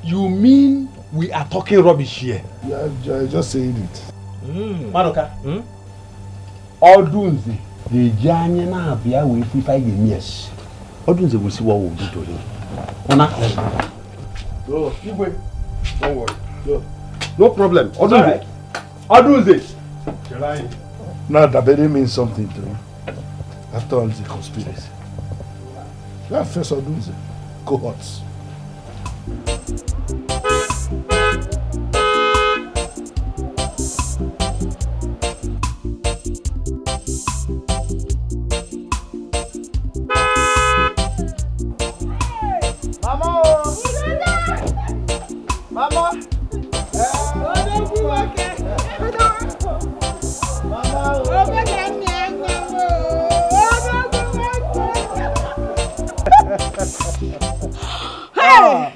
you mean we are talking rubbish here? Yeah, you're just saying it. Madoka, Odunze, the Janya na abia we FIFA years. Odunze will see what we'll do to him. Go, Igwe, don't worry. Go. No problem. Odunze. Odunze. Now Dabere means something to him. After all the conspiracy. Yeah, first Odunze. Cohorts.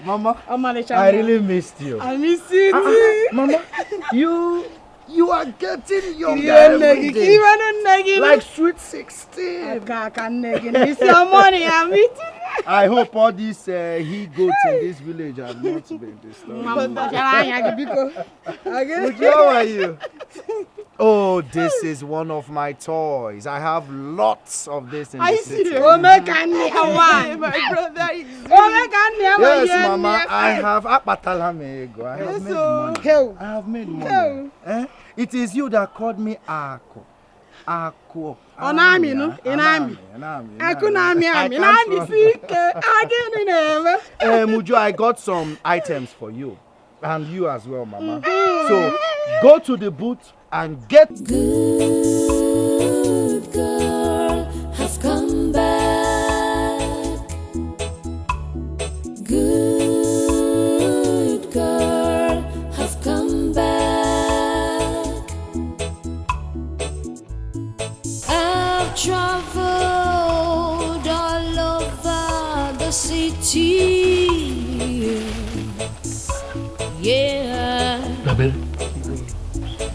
Mama, I really missed you. I miss you too. Mama, you are getting younger every day. Like sweet 16. It's your money, I'm eating. I hope all these he-goats in this village have not been disturbed. How are you? Oh, this is one of my toys. I have lots of this in the city. My brother is yes, Mama, I have made money. I have made money. It is you that called me Ako. Ako. Onami, no? Inami. Akunami, Inami, Mujo, I got some items for you. And you as well, Mama. So, go to the booth and get... Good girl have come back. Good girl have come back. I've traveled all over the city. Yeah, but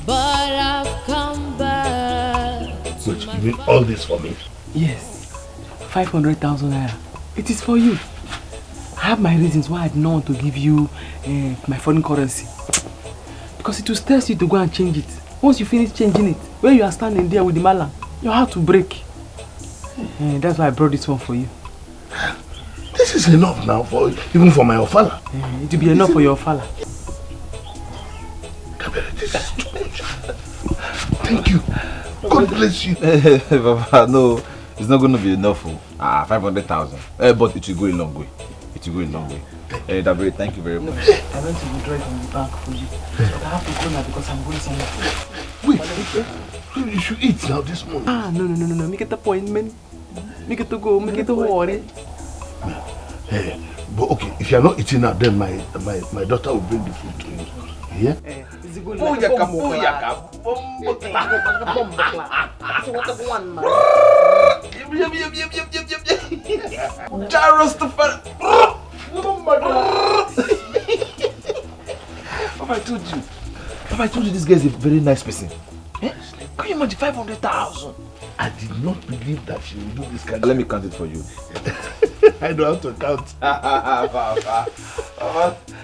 I've come back. Wait, you mean all this for me? Yes, 500,000 naira. It is for you. I have my reasons why I did not want to give you my foreign currency. Because it will stress you to go and change it. Once you finish changing it, when you are standing there with the malam, your heart will break. That's why I brought this one for you. This is enough now, even for my ofala. It will be enough for your ofala. This is too much. Thank you. God bless you. Papa, no, it's not going to be enough. 500,000. But it will go a long way. It will go a long way. Dabere, thank you very much. I went to withdraw it from the bank for you. But I have to go now because I'm going somewhere. Wait, you should eat now this morning. No. Make it appointment. Make it to go. Make it to worry. Hey, but okay, if you are not eating now, then my daughter will bring the food to you. Yeah? Papa, I told you this guy is a very nice person. Can you imagine 500,000? I did not believe that she would do this kind of... Let me count it for you. I know how to count. Papa,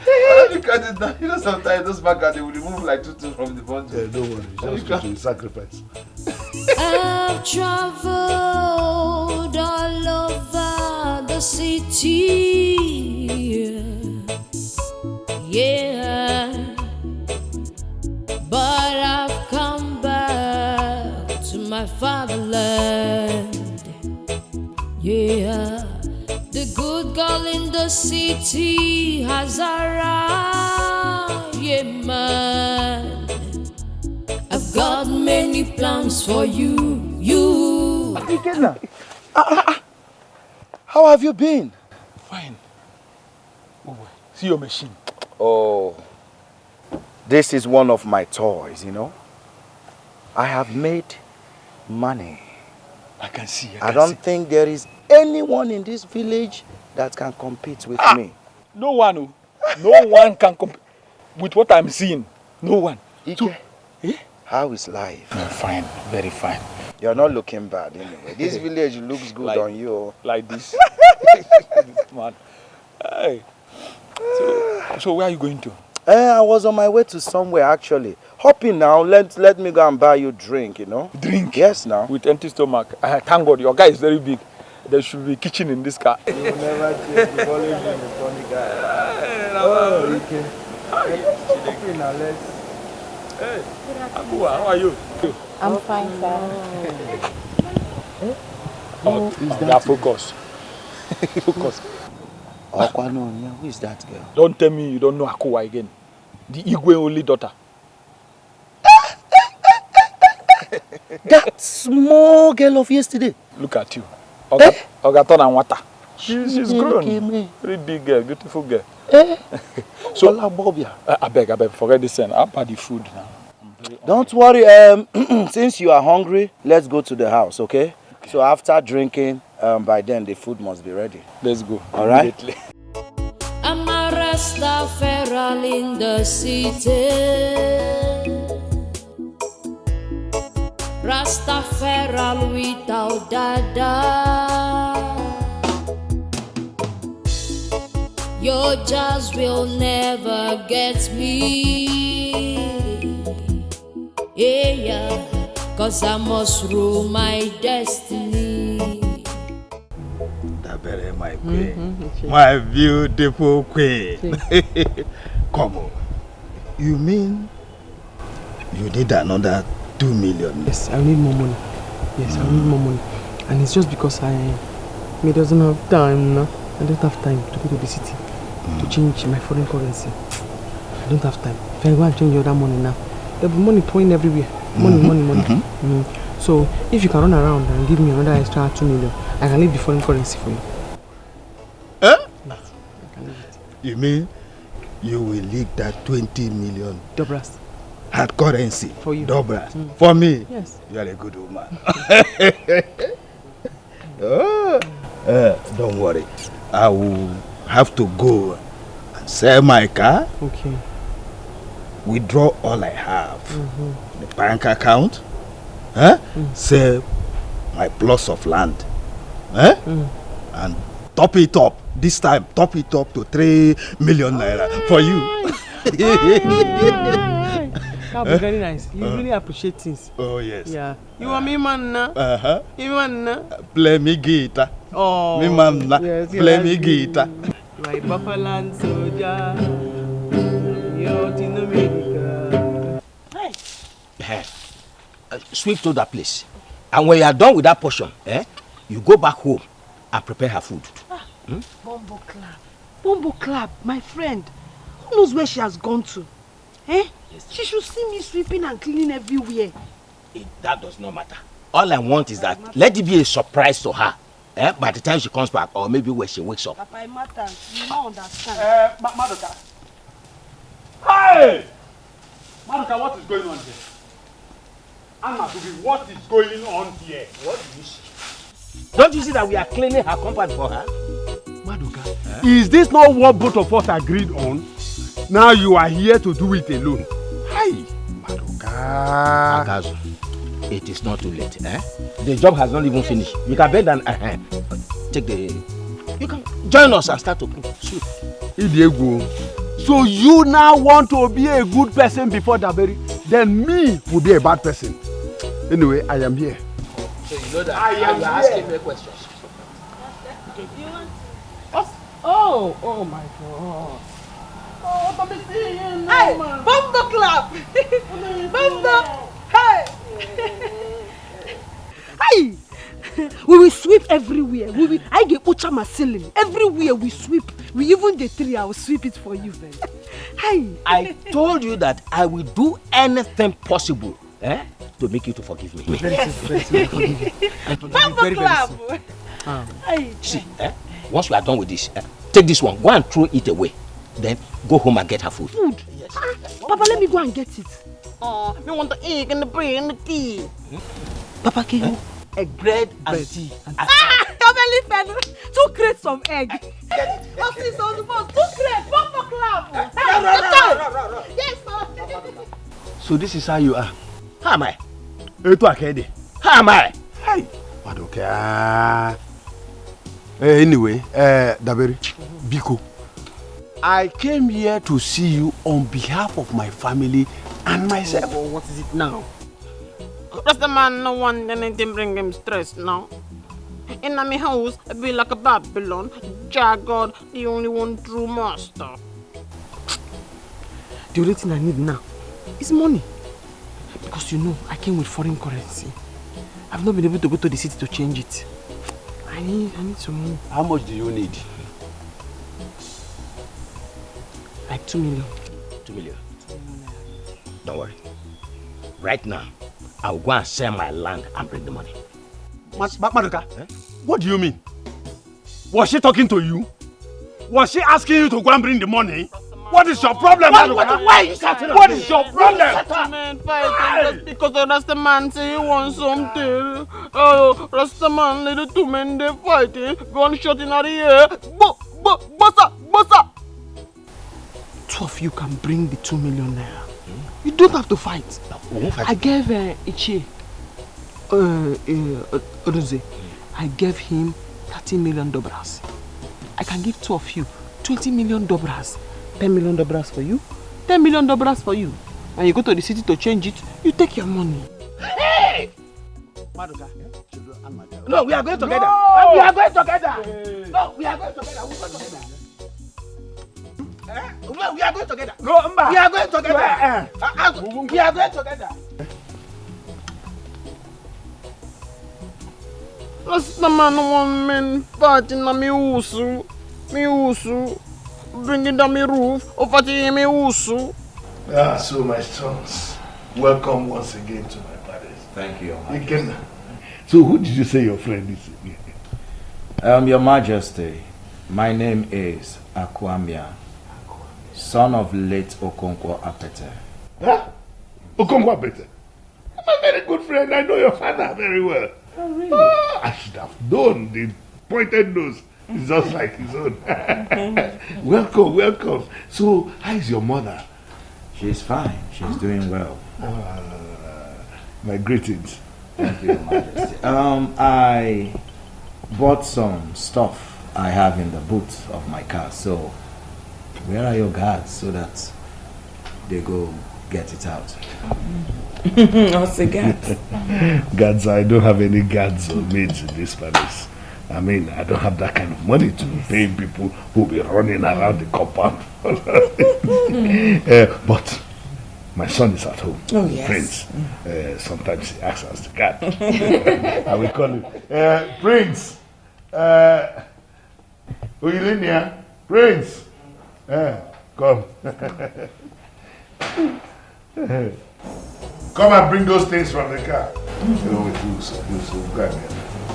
let me count it now. You know sometimes those baggers, they will remove like 2 from the bundle. Yeah, don't worry. Just to sacrifice. I've traveled all over the city. Yeah, but I've come back to my fatherland. Yeah, the good girl in the city has arrived. Yeah, man, I've got many plans for you. How have you been? Fine. Oh, see your machine. Oh, this is one of my toys, you know. I have made money. I can see. I don't think there is anyone in this village that can compete with me. No one. No one can compete with what I'm seeing. No one. Ike, how is life? Fine, very fine. You're not looking bad anyway. This village looks good on you. Like this. Man. Hey. So where are you going to? I was on my way to somewhere actually. Hop in now, let me go and buy you a drink, you know. Drink? Yes, now. With empty stomach. Thank God, your guy is very big. There should be a kitchen in this car. You will never change. You've always been a funny guy. Okay. Hop in now, let's... Hey, Abu, how are you? I'm fine, sir. Focus. Focus. Who is that girl? Don't tell me you don't know Akua again. The Igwe only daughter. That small girl of yesterday. Look at you. Ogaton and water. She's grown. Very big girl, beautiful girl. So, I beg, forget this and I'll buy the food now. Don't worry, since you are hungry, let's go to the house, okay? So after drinking, by then the food must be ready. Let's go. All right? I'm a Rastafari in the city. Rastafari without dada. Your jazz will never get me. Yeah, cause I must rule my destiny. Dabere, my queen. My beautiful queen. Come on. You mean You need another 2 million. Yes, I need more money. Yes, I need more money. And it's just because I doesn't have time now. I don't have time to go to the city to change my foreign currency. I don't have time. If I go and change the other money now, there'll be money pouring everywhere. Money. So if you can run around and give me another extra 2 million, I can leave the foreign currency for you. Huh? Yes, I can leave it. You mean you will leave that 20 million Dobras hard currency for you? Dobras for me? Yes. You are a good woman. Don't worry. I will have to go and sell my car. Okay. Withdraw all I have. The bank account. Sell my plots of land. And top it up. This time, top it up to 3 million naira for you. That'll be very nice. You really appreciate things. Oh, yes. Yeah. You are me man now. You man now. Play me guitar. Oh. Me man now. Yes, play me guitar. You are a buffalo soldier. You're in America. Hey. Sweep to that place. And when you are done with that portion, you go back home and prepare her food. Bombo Clap, my friend. Who knows where she has gone to? Yes. She should see me sweeping and cleaning everywhere. That does not matter. All I want is that let it be a surprise to her. By the time she comes back, or maybe when she wakes up. Papa, it matters. You don't understand. Madoka. Hey! Madoka, what is going on here? Anna, what is going on here? What do you see? Don't you see that we are cleaning her compound for her? Madoka, is this not what both of us agreed on? Now you are here to do it alone. Hi, Madoka. Akazu, it is not too late. The job has not even finished. You can bend and take the. You can join us and start to cook. Sweet. Idiego. So you now want to be a good person before Daberi? Then me will be a bad person. Anyway, I am here. So you know that you are asking me questions. Oh my God. Oh, let me see you now, Hey, man. Bombo Clap. Bombo. Hey. Hey. We will sweep everywhere. I get put my ceiling. Everywhere we sweep. We even the tree, I will sweep it for you. Hey. I told you that I will do anything possible to make you to forgive me. Bombo Clap. See, once we are done with this, take this one, go and throw it away. Then go home and get her food. Food? Yes. Papa, let me go and get it. Oh, we want the egg and the bread and the tea. Papa, can you? Egg, bread and tea. Come 2 crates of egg. Oh, see, so the boss, 2 crates, Bombo Clap. Yes, sir. So this is how you are. How am I? How am I? Hey, Madoka. Anyway, Daberi, Biko, I came here to see you on behalf of my family and myself. Oh, what is it now? That's the man no want anything bring him stress now. In my house, I be like a Babylon. Jah God, the only one true master. The only thing I need now is money. Because you know, I came with foreign currency. I've not been able to go to the city to change it. I need some money. How much do you need? Like 2 million. 2 million. Don't worry. Right now, I'll go and sell my land and bring the money. Madoka, what do you mean? Was she talking to you? Was she asking you to go and bring the money? What is your problem, Madoka? Why are you shouting? What is your problem? Man fighting just because the Rasta man say he wants something. Oh, Rasta man, let the 2 men they fighting. Gunshot in the air. Bossa. 2 of you can bring the 2 million naira. You don't have to fight. I gave Ichie, Odoze, I gave him $30 million. I can give 2 of you $20 million. $10 million for you, $10 million for you. And you go to the city to change it, you take your money. Hey! Madoka, no, we are going together. No! We are going together. No, we are going together. We are going together. We are going together. Go, Mba. We are going together. We are going together. Last man one man fighting na me usu. Bringing down me roof. Fighting me usu. So my sons, welcome once again to my palace. Thank you, Again. So who did you say your friend is? Your Majesty, my name is Akwamia, son of late Okonkwo Apete. Huh? Okonkwo Apete? I'm a very good friend. I know your father very well. Oh, really? I should have known. The pointed nose is just like his own. Welcome. So, how is your mother? She's fine. She's doing well. My greetings. Thank you, Your Majesty. I bought some stuff I have in the boot of my car. So, where are your guards so that they go get it out? What's the guards? Guards, I don't have any guards or maids in this palace. I mean, I don't have that kind of money to be paying people who be running around the compound. But my son is at home. Oh, yes. Prince. Sometimes he acts as the guard. I will call him. Prince. Uyilinia. Prince. Come. Come and bring those things from the car.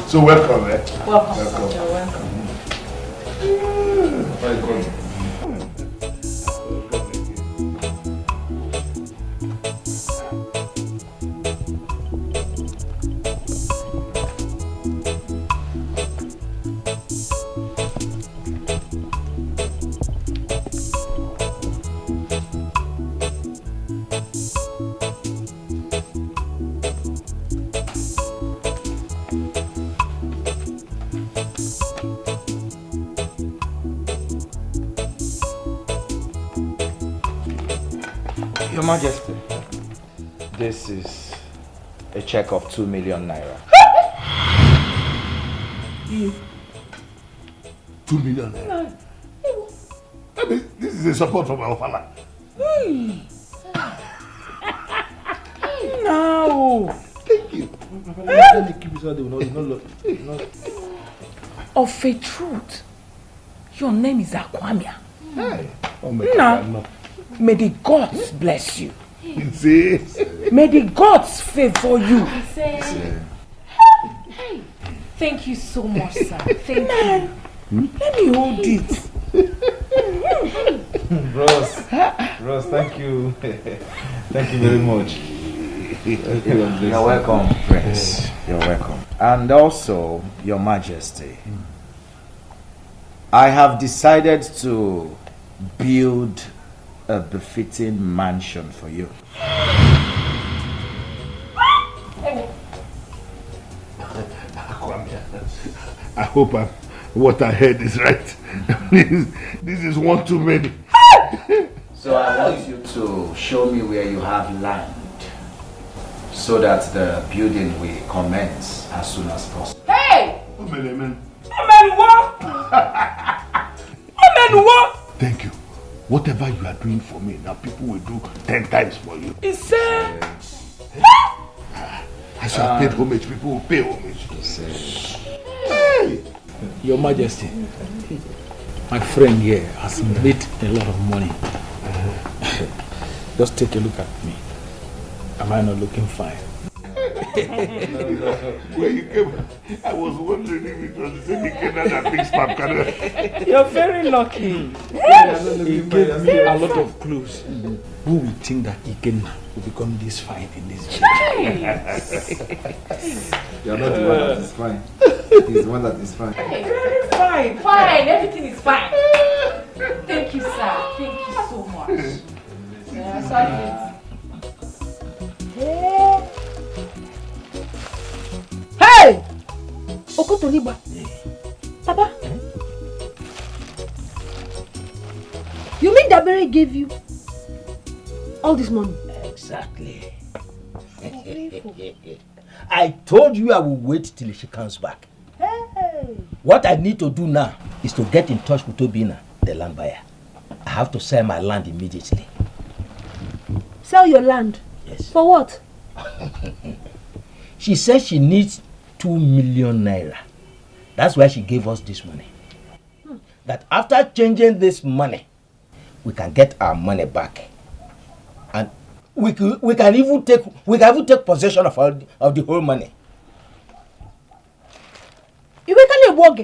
So welcome, Welcome. You're welcome. Your Majesty, this is a check of 2 million naira. 2 million naira. I mean, this is a support from our father. No. Thank you. Of a truth, your name is Akwamia. Hey. No. May the gods bless you. See? May the gods favor you. Hey, thank you so much, sir. Thank you. Let me hold it. Rose, thank you. Thank you very much. You're welcome, Prince. You're welcome. And also, Your Majesty, I have decided to build a befitting mansion for you. I hope what I heard is right. This is one too many. So I want you to show me where you have land so that the building will commence as soon as possible. Hey! Amen. Thank you. Whatever you are doing for me, now people will do 10 times for you. As you have paid homage, people will pay homage. Hey! Your Majesty, my friend here has made a lot of money. Just take a look at me. Am I not looking fine? When you came, I was wondering if it was the same Ikena that picks Papkana. You're very lucky. He gave me a lot of clues. Who would think that Ikena will become this fine in this village? You're not the one that is fine. He's the one that is fine. Very fine. Fine, everything is fine. Thank you, sir. Thank you so much. Hey! Okotoliba. Papa. You mean Dabere gave you all this money? Exactly. I told you I will wait till she comes back. Hey! What I need to do now is to get in touch with Obina, the land buyer. I have to sell my land immediately. Sell your land? Yes. For what? She said she needs 2 million naira. That's why she gave us this money. That after changing this money, we can get our money back. And we can even take possession of the whole money. You can't walk.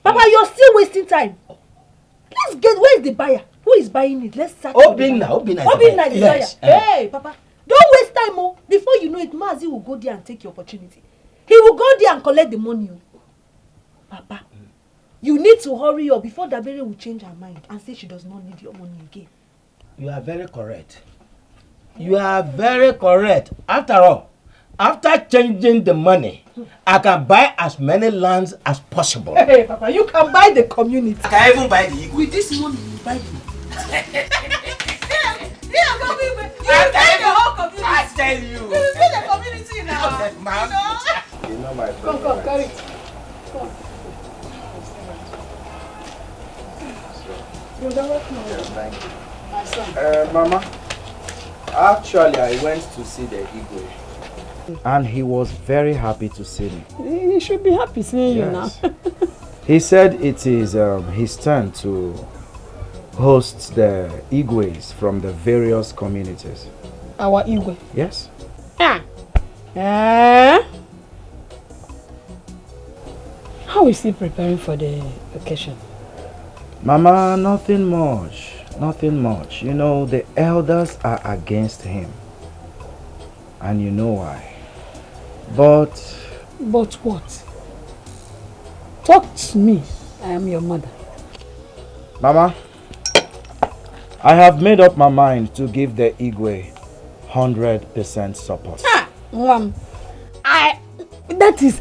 Papa, you're still wasting time. Let's get, where is the buyer? Who is buying it? Let's start. Obinna is the buyer. Yes. Hey, Papa, don't waste time, oh. Before you know it, Mazi will go there and take your opportunity. He will go there and collect the money. Papa, you need to hurry up before Dabere will change her mind and say she does not need your money again. You are very correct. You are very correct. After all, after changing the money, I can buy as many lands as possible. Hey, Papa, you can buy the community. I can even buy the Igwe. With this money, you buy the I tell you. You will be the community now. Okay, ma'am. You know my friend. Come, carry it. Come. Thank you. My son. Mama, actually I went to see the Igwe. And he was very happy to see me. He should be happy seeing you now. He said it is his turn to host the Igwes from the various communities. Our Igwe? Yes. How is he preparing for the occasion? Mama, nothing much. Nothing much. You know, the elders are against him. And you know why. But what? Talk to me. I am your mother. Mama, I have made up my mind to give the Igwe 100% support. Mom, that is,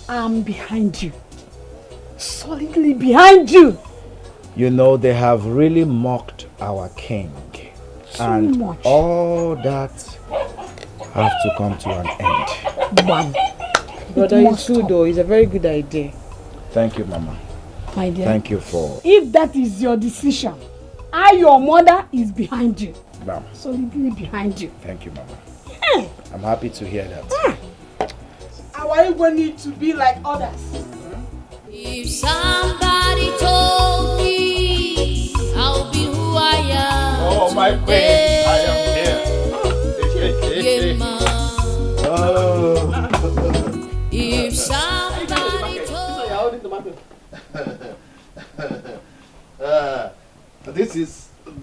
I'm behind you. Solidly behind you. You know, they have really mocked our king. And much. All that have to come to an end. Mom. Brother, it's good though. It's a very good idea. Thank you, Mama. My dear. Thank you for... If that is your decision, your mother is behind you. Ma'am. Solidly behind you. Thank you, Mama. I'm happy to hear that. Our Igwe need to be like others. If somebody told me I'll be who I am. Oh, my queen, I am here. If somebody told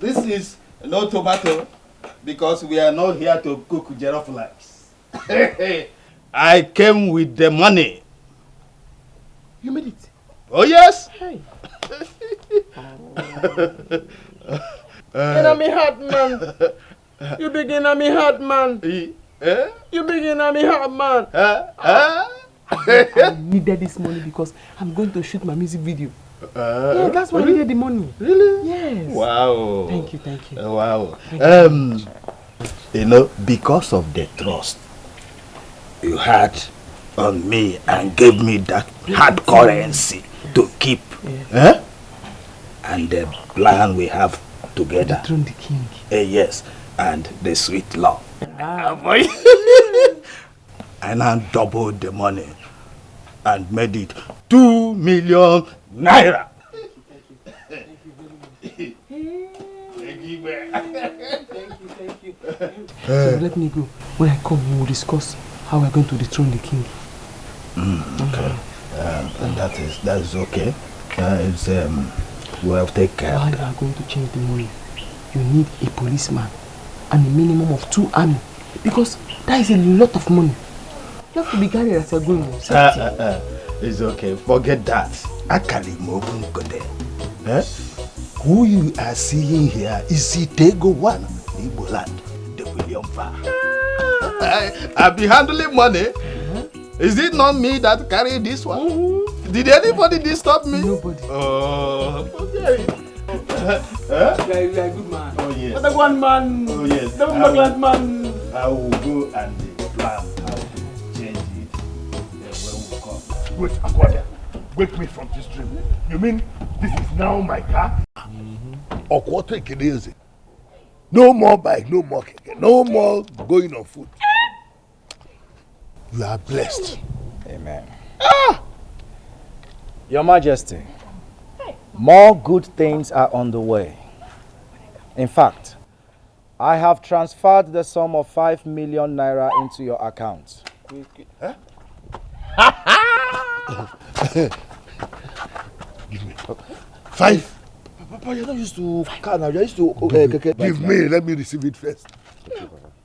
This is no tomato because we are not here to cook jollof rice. I came with the money. You made it? Oh yes. Hey. Me heart, man. You begin on me heart, man. You begin on me heart, man. I needed this money because I'm going to shoot my music video. Yeah, that's why I needed the money. Really? Yes. Wow. Thank you, thank you. Wow. Thank you know, because of the trust you had on me and gave me that hard currency to keep, and the plan we have together. Dethrone the king. Yes, and the sweet love. I now doubled the money and made it 2 million naira. Thank you. So let me go. When I come, we will discuss how we are going to dethrone the king. Okay. And that is okay. We'll take care. While you are going to change the money, you need a policeman and a minimum of 2 army because that is a lot of money. You have to be guided as you're going. It's okay. Forget that. Who you are seeing here is Itego One, Igbo land, the William Farm. I'll be handling money. Is it not me that carried this one? Did anybody disturb me? Nobody. Oh, okay. You are a good man. Oh, yes. What a one man. Oh, yes. The glad man. I will go and plan how to change it when we come. Wait, Aquadia. Wake me from this dream. You mean this is now my car? Okwoto Ekeneze. No more bike, no more keke, no more going on foot. You are blessed. Amen. Your Majesty, more good things are on the way. In fact, I have transferred the sum of 5 million naira into your account. Huh? Give me. 5. Papa, you're not used to car now. You're used to Give me, let me receive it first.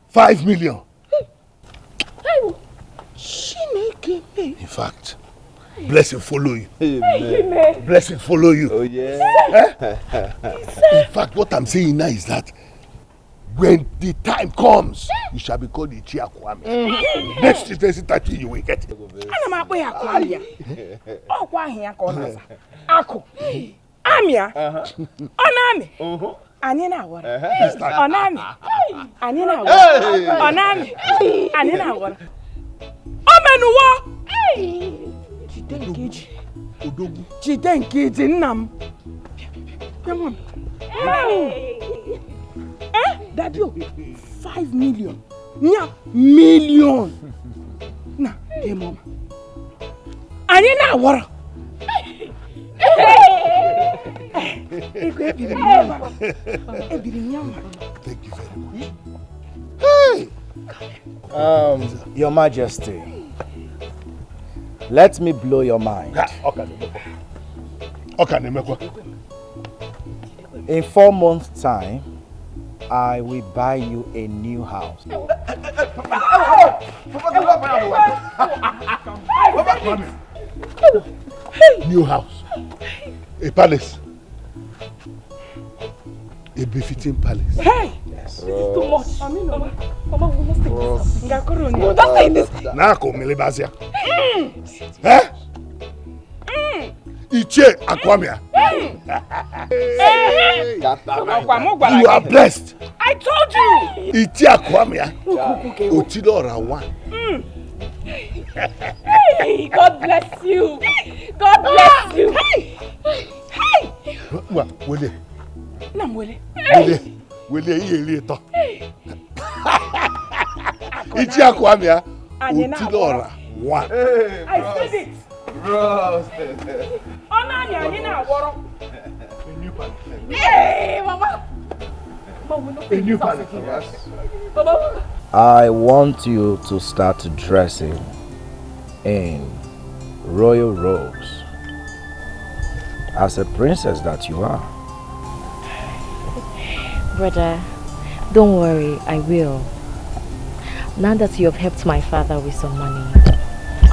5 million. In fact, blessing follow you. Amen. Blessing follow you. Oh yeah. In fact, what I'm saying now is that when the time comes, you shall be called the Chiakwame. Next 30 you will get it. Amia. Onami. Anina wara. Onami. Anina wara. Onami. Anina wara. Omenuwa. Chidenkeji. Odogu. Chidenkeji nnam. Come on. Daddy, 5 million. Nya million. Na, hey mama. Anina wara. Thank you very much. Hey! Your Majesty, let me blow your mind. In 4 months' time, I will buy you a new house. New house. A palace. A befitting palace. Hey! Yes. This is too much. Mama, we must take this. Don't say this. Nako Milibazia. Eh? Iche Akwamia. You are blessed. I told you. Iche Akwamia. Otidora 1. Hey, God bless you. God bless you. Hey! What? Wele. Nam wele. Wele iye to. Iche Akwamia. Otidora 1. I said it. Bro. Onani anina woro. A new palace. Hey, mama. A new palace. Mama. I want you to start dressing in royal robes as a princess that you are. Brother, don't worry, I will. Now that you have helped my father with some money,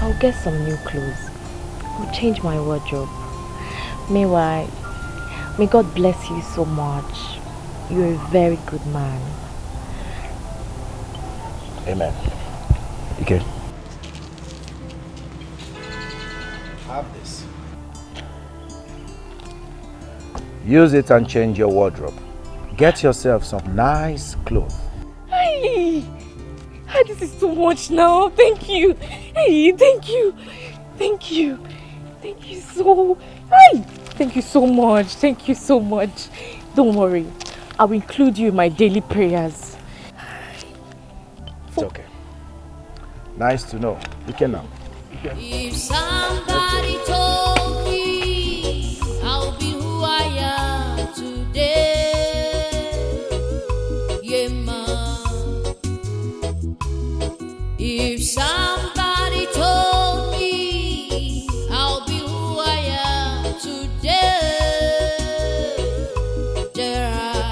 I'll get some new clothes. I'll change my wardrobe. Meanwhile, may God bless you so much. You're a very good man. Amen. Okay. Have this. Use it and change your wardrobe. Get yourself some nice clothes. Hey, this is too much now. Thank you. Hey, thank you. Thank you. Thank you so. Hey, thank you so much. Thank you so much. Don't worry. I will include you in my daily prayers. It's okay. Nice to know. You can now. If somebody told me I'll be who I am today, yeah, ma. If somebody told me I'll be who I am today, Gerard.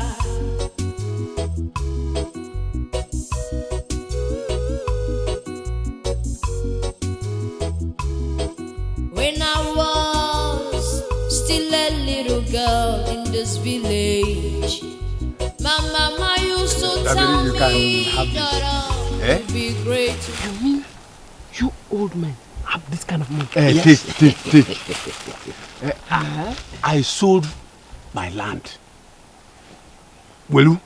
When I was still a little girl in this village, my mama used to tell me that I'll be great. You mean you old men have this kind of money? Yes. Take. I sold my land. Will you?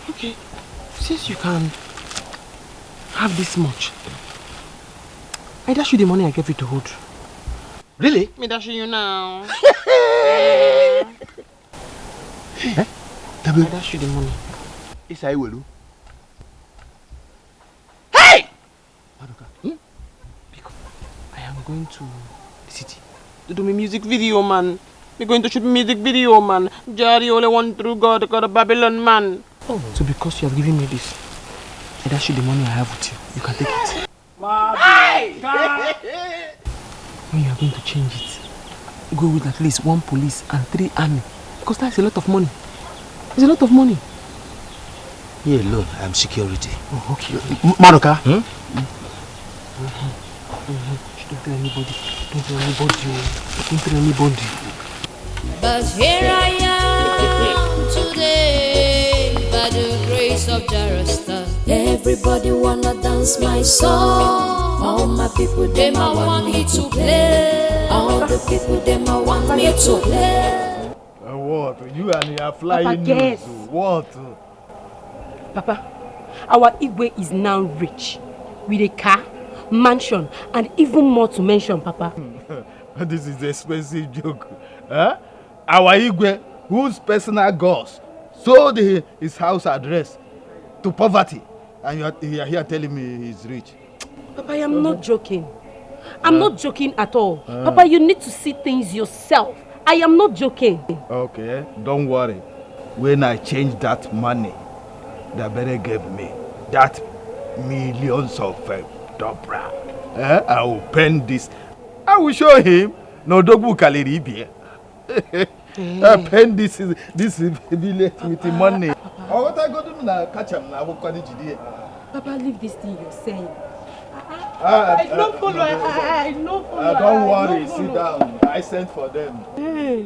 Okay, since you can have this much, I dash you the money I gave you to hold. Really? Me dash you now. Eh? Dabe. I dash you the money. It's I will. Hey! Madoka. Because I am going to the city to do my music video, man. We're going to shoot music video, man. Jari only one true God, God of Babylon, man. Oh. So because you have given me this, I dash you the money I have with you. You can take it. Hey! When you are going to change it, go with at least 1 police and 3 army. Because that's a lot of money. It's a lot of money. Me alone, I am security. Oh, okay. Madoka? Don't tell anybody. Don't tell anybody. Don't tell anybody. But here I am today, by the grace of Jarasta. Everybody wanna dance my song. All my people, them I want me to play. All the people, them I want me to play. What? You and your flying Papa, guess. What? Papa, our Igwe is now rich with a car, mansion, and even more to mention, Papa. This is an expensive joke. Huh? Our Igwe, whose personal gods sold his house address to poverty, and you are here telling me he's rich. Papa, I am not joking. I'm not joking at all. Papa, you need to see things yourself. I am not joking. Okay, don't worry. When I change that money that Bere gave me, that millions of dobra, I will pen this. I will show him. No dogbu kaliribi. I pen this village with the money. Oh, what I go do now? Catch him now. Papa, leave this thing you're saying. I don't follow. I don't follow. Don't worry. Sit down. I sent for them. Hey.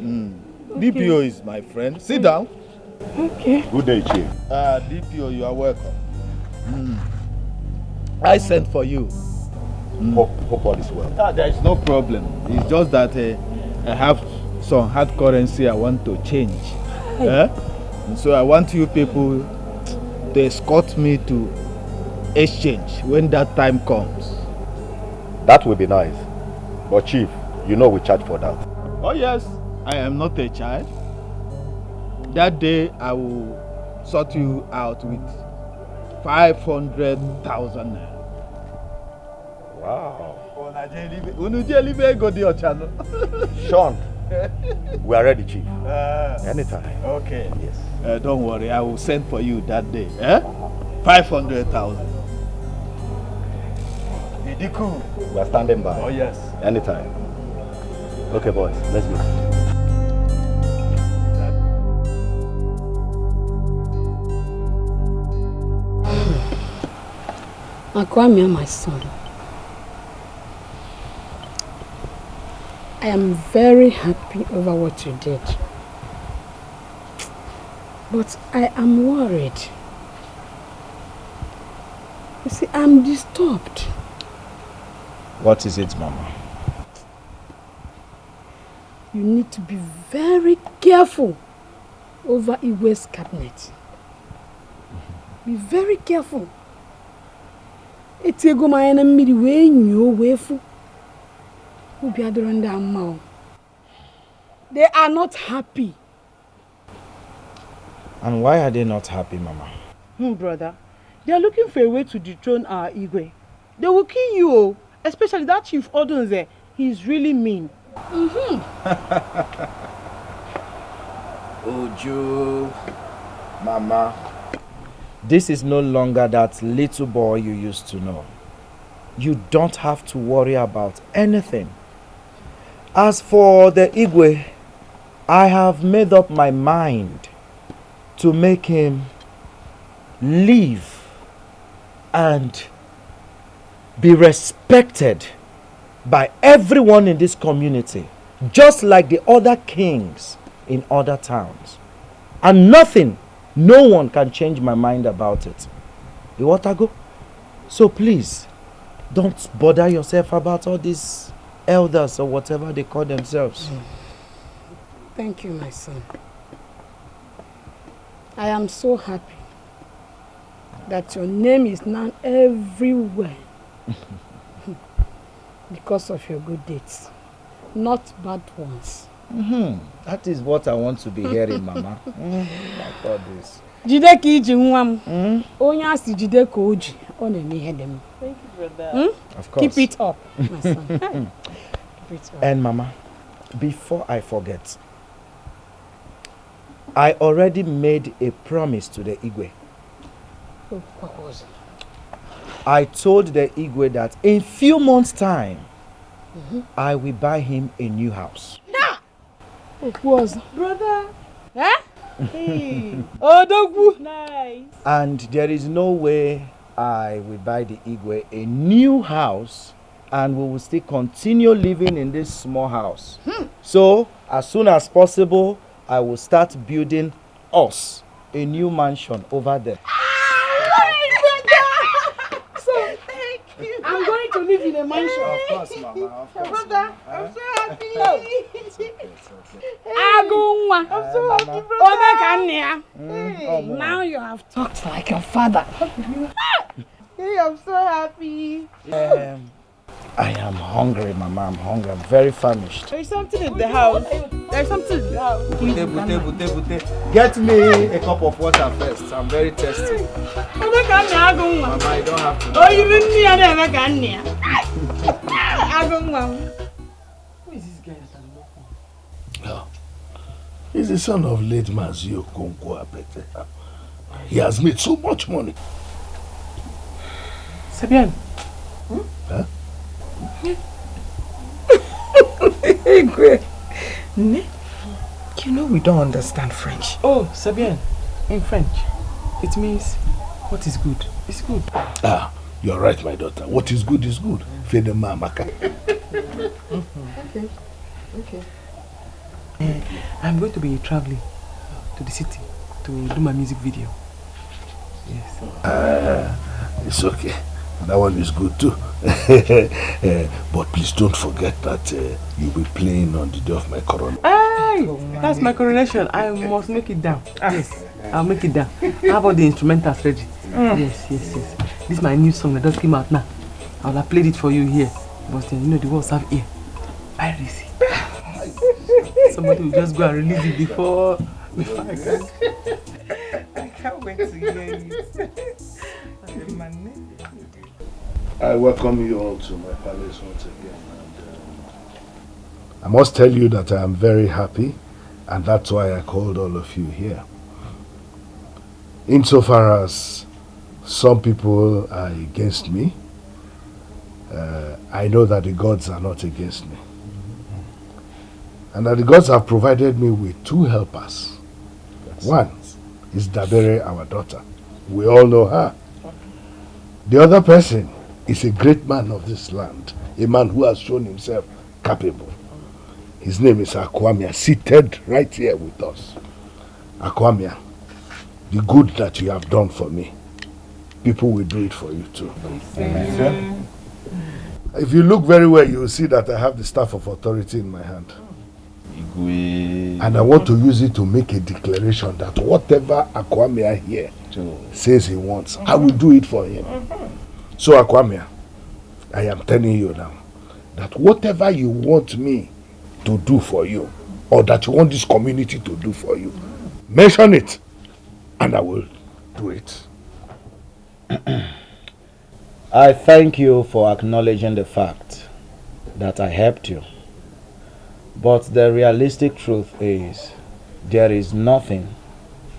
DPO is my friend. Sit down. Okay. Good day, Chief. DPO, you are welcome. I sent for you. Hope all is well. There is no problem. It's just that I have some hard currency I want to change. And so I want you people to escort me to exchange when that time comes. That will be nice. But Chief, you know we charge for that. Oh yes, I am not a child. That day I will sort you out with 500,000 naira. Wow. Sean, we are ready, Chief. Anytime. Okay. Yes. Don't worry, I will send for you that day. 500,000. We are standing by. Oh yes. Anytime. Okay, boys, let's go. Akwamia, my son, I am very happy over what you did. But I am worried. You see, I'm disturbed. What is it, Mama? You need to be very careful over Iwe's cabinet. Be very careful. It's a go my enemy the way you wafu. Who be around their mouth. They are not happy. And why are they not happy, Mama? Brother, they are looking for a way to dethrone our Igwe. They will kill you, especially that Chief Odunze. He's really mean. Ojo, Mama, this is no longer that little boy you used to know. You don't have to worry about anything. As for the Igwe, I have made up my mind to make him live and be respected by everyone in this community, just like the other kings in other towns. And nothing, no one can change my mind about it. You want to go? So please, don't bother yourself about all these elders or whatever they call themselves. Thank you, my son. I am so happy that your name is now everywhere because of your good deeds, not bad ones. That is what I want to be hearing, Mama. I thought this. Jide ka iji nwa m. Onye asị jide ka oji. Ọ na-eme ihe dị m. Thank you, brother. Of course. Keep it up, my son. Keep it up. And Mama, before I forget, I already made a promise to the Igwe. Oh, what was it? I told the Igwe that in few months' time, I will buy him a new house. What was brother? Eh? Hey. Oh, dogbu. Nice. And there is no way I will buy the Igwe a new house and we will still continue living in this small house. So, as soon as possible, I will start building us a new mansion over there. I'm going to live in a mansion. Of course, Mama. Of course. Brother, I'm so happy. It's okay. I'm so happy, brother. Now you have talked like your father. Hey, I'm so happy. I am hungry, Mama. I'm hungry. I'm very famished. There's something in the house. There's something in the house. Get me a cup of water first. I'm very thirsty. Mama, you don't have to. Oh, you mean me? I never can. Who is this guy that I'm looking? Oh, he's the son of late Mazio Konko Apete. He has made so much money. Sabian. Huh? You know we don't understand French. Oh, Sabian. In French, it means what is good is good. Ah, you're right, my daughter. What is good is good. Fede mamaka. Okay. I'm going to be traveling to the city to do my music video. Yes. It's okay. That one is good too. But please don't forget that you'll be playing on the day of my coronation. Hey, that's my coronation. I must make it down. Yes, I'll make it down. How about the instrumentals ready? Yes. This is my new song that just came out now. I'll have played it for you here. But you know the words have ear. Piracy. Somebody will just go and release it before I can. I can't wait to hear it. I welcome you all to my palace once again. And, I must tell you that I am very happy, and that's why I called all of you here. Insofar as some people are against me, I know that the gods are not against me. And that the gods have provided me with two helpers. One is Dabere, our daughter. We all know her. The other person is a great man of this land, a man who has shown himself capable. His name is Akwamia, seated right here with us. Akwamia, the good that you have done for me, people will do it for you too. Amen. If you look very well, you will see that I have the staff of authority in my hand. And I want to use it to make a declaration that whatever Akwamia here says he wants, I will do it for him. So Akwamia, I am telling you now that whatever you want me to do for you, or that you want this community to do for you, mention it and I will do it. I thank you for acknowledging the fact that I helped you. But the realistic truth is, there is nothing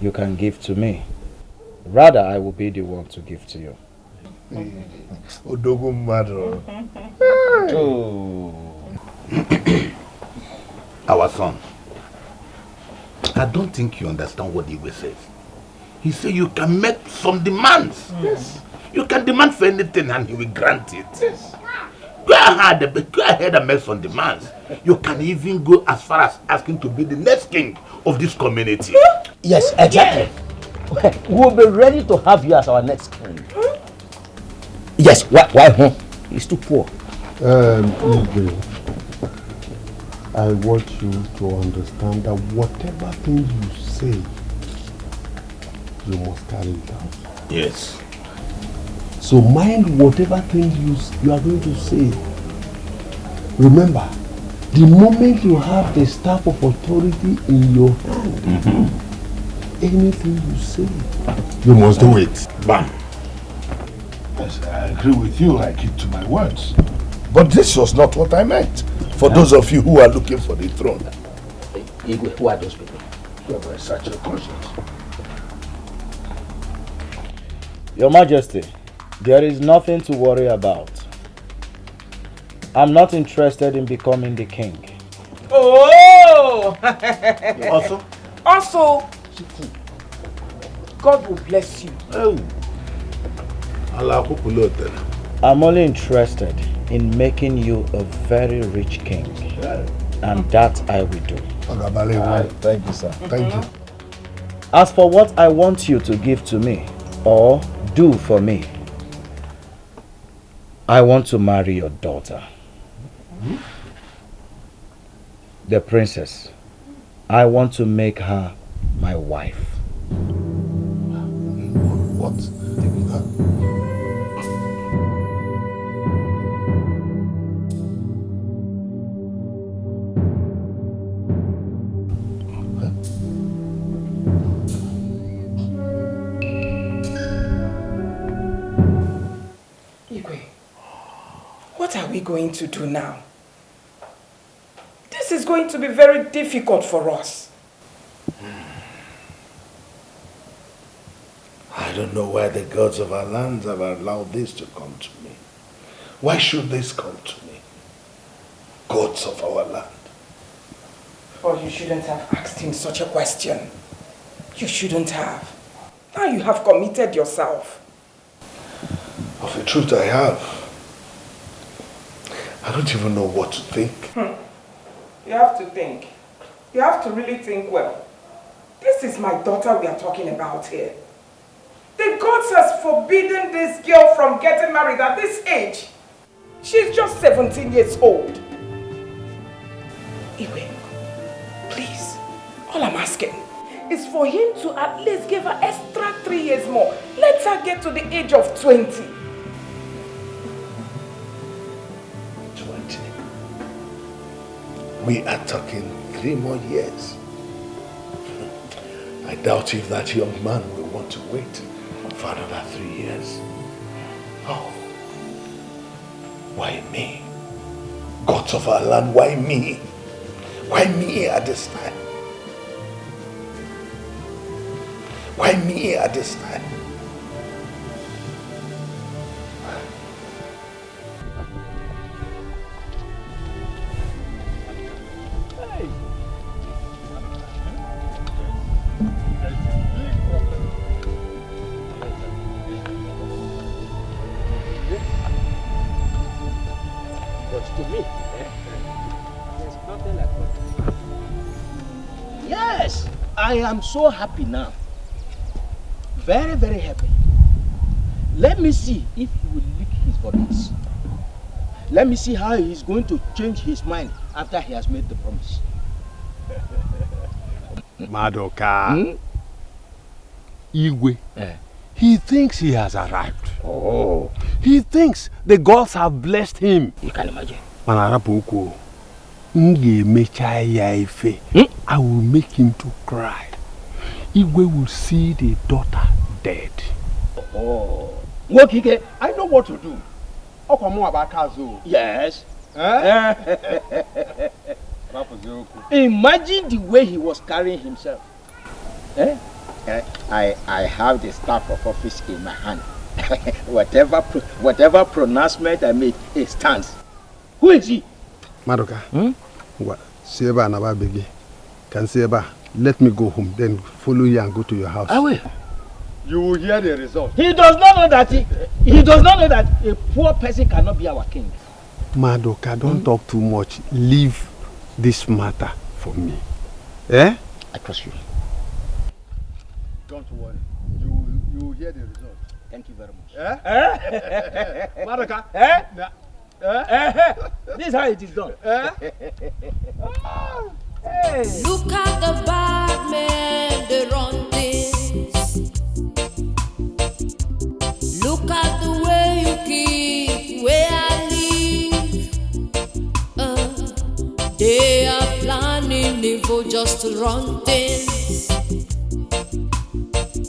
you can give to me. Rather, I will be the one to give to you. Our son, I don't think you understand what Igwe says. He said you can make some demands. Yes. You can demand for anything and he will grant it. Yes. Go ahead and make some demands. You can even go as far as asking to be the next king of this community. Yes, exactly. Yeah. We'll be ready to have you as our next king. Yes, why? He's too poor. I want you to understand that whatever thing you say, you must carry it out. Yes. So mind whatever thing you are going to say. Remember, The moment you have the staff of authority in your hand, anything you say, you must do it. Bam. Yes, I agree with you. I keep to my words. But this was not what I meant. For those of you who are looking for the throne. Igwe, who are those people? You have search your conscience. Your Majesty, there is nothing to worry about. I'm not interested in becoming the king. Oh! Also, God will bless you. Oh. I'm only interested in making you a very rich king. And that I will do. Thank you, sir. Thank you. As for what I want you to give to me, or do for me, I want to marry your daughter. The princess. I want to make her my wife. What? Igwe, what are we going to do now? This is going to be very difficult for us. I don't know why the gods of our land have allowed this to come to me. Why should this come to me? Gods of our land. But you shouldn't have asked him such a question. You shouldn't have. Now you have committed yourself. Of a truth I have. I don't even know what to think. You have to think. You have to really think well. This is my daughter we are talking about here. The gods has forbidden this girl from getting married at this age. She's just 17 years old. Iwe, please, all I'm asking is for him to at least give her extra 3 years more. Let her get to the age of 20. 20. We are talking 3 more years. I doubt if that young man will want to wait for another 3 years. Oh, why me? Gods of our land, why me? Why me at this time? Why me at this time? Yes, I am so happy now. Very, very happy. Let me see if he will lick his bodies. Let me see how he is going to change his mind after he has made the promise. Madoka. Igwe. He thinks he has arrived. Oh. He thinks the gods have blessed him. You can imagine. Manarapuko. I will make him to cry. Igwe will see the daughter dead. Oh. Wokike, I know what to do. Yes. Imagine the way he was carrying himself. I have the staff of office in my hand. whatever pronouncement I make, it stands. Who is he? Madoka. Seba and Ababegi. Can Seba let me go home, then follow you and go to your house. I will. You will hear the result. He does not know that he does not know that a poor person cannot be our king. Madoka, don't talk too much. Leave this matter for me. Eh? I trust you. Don't worry. You will hear the result. Thank you very much. Eh? Madoka. This is how it is done. Hey. Look at the bad men, they run this. Look at the way you keep where I live. They people just to run things.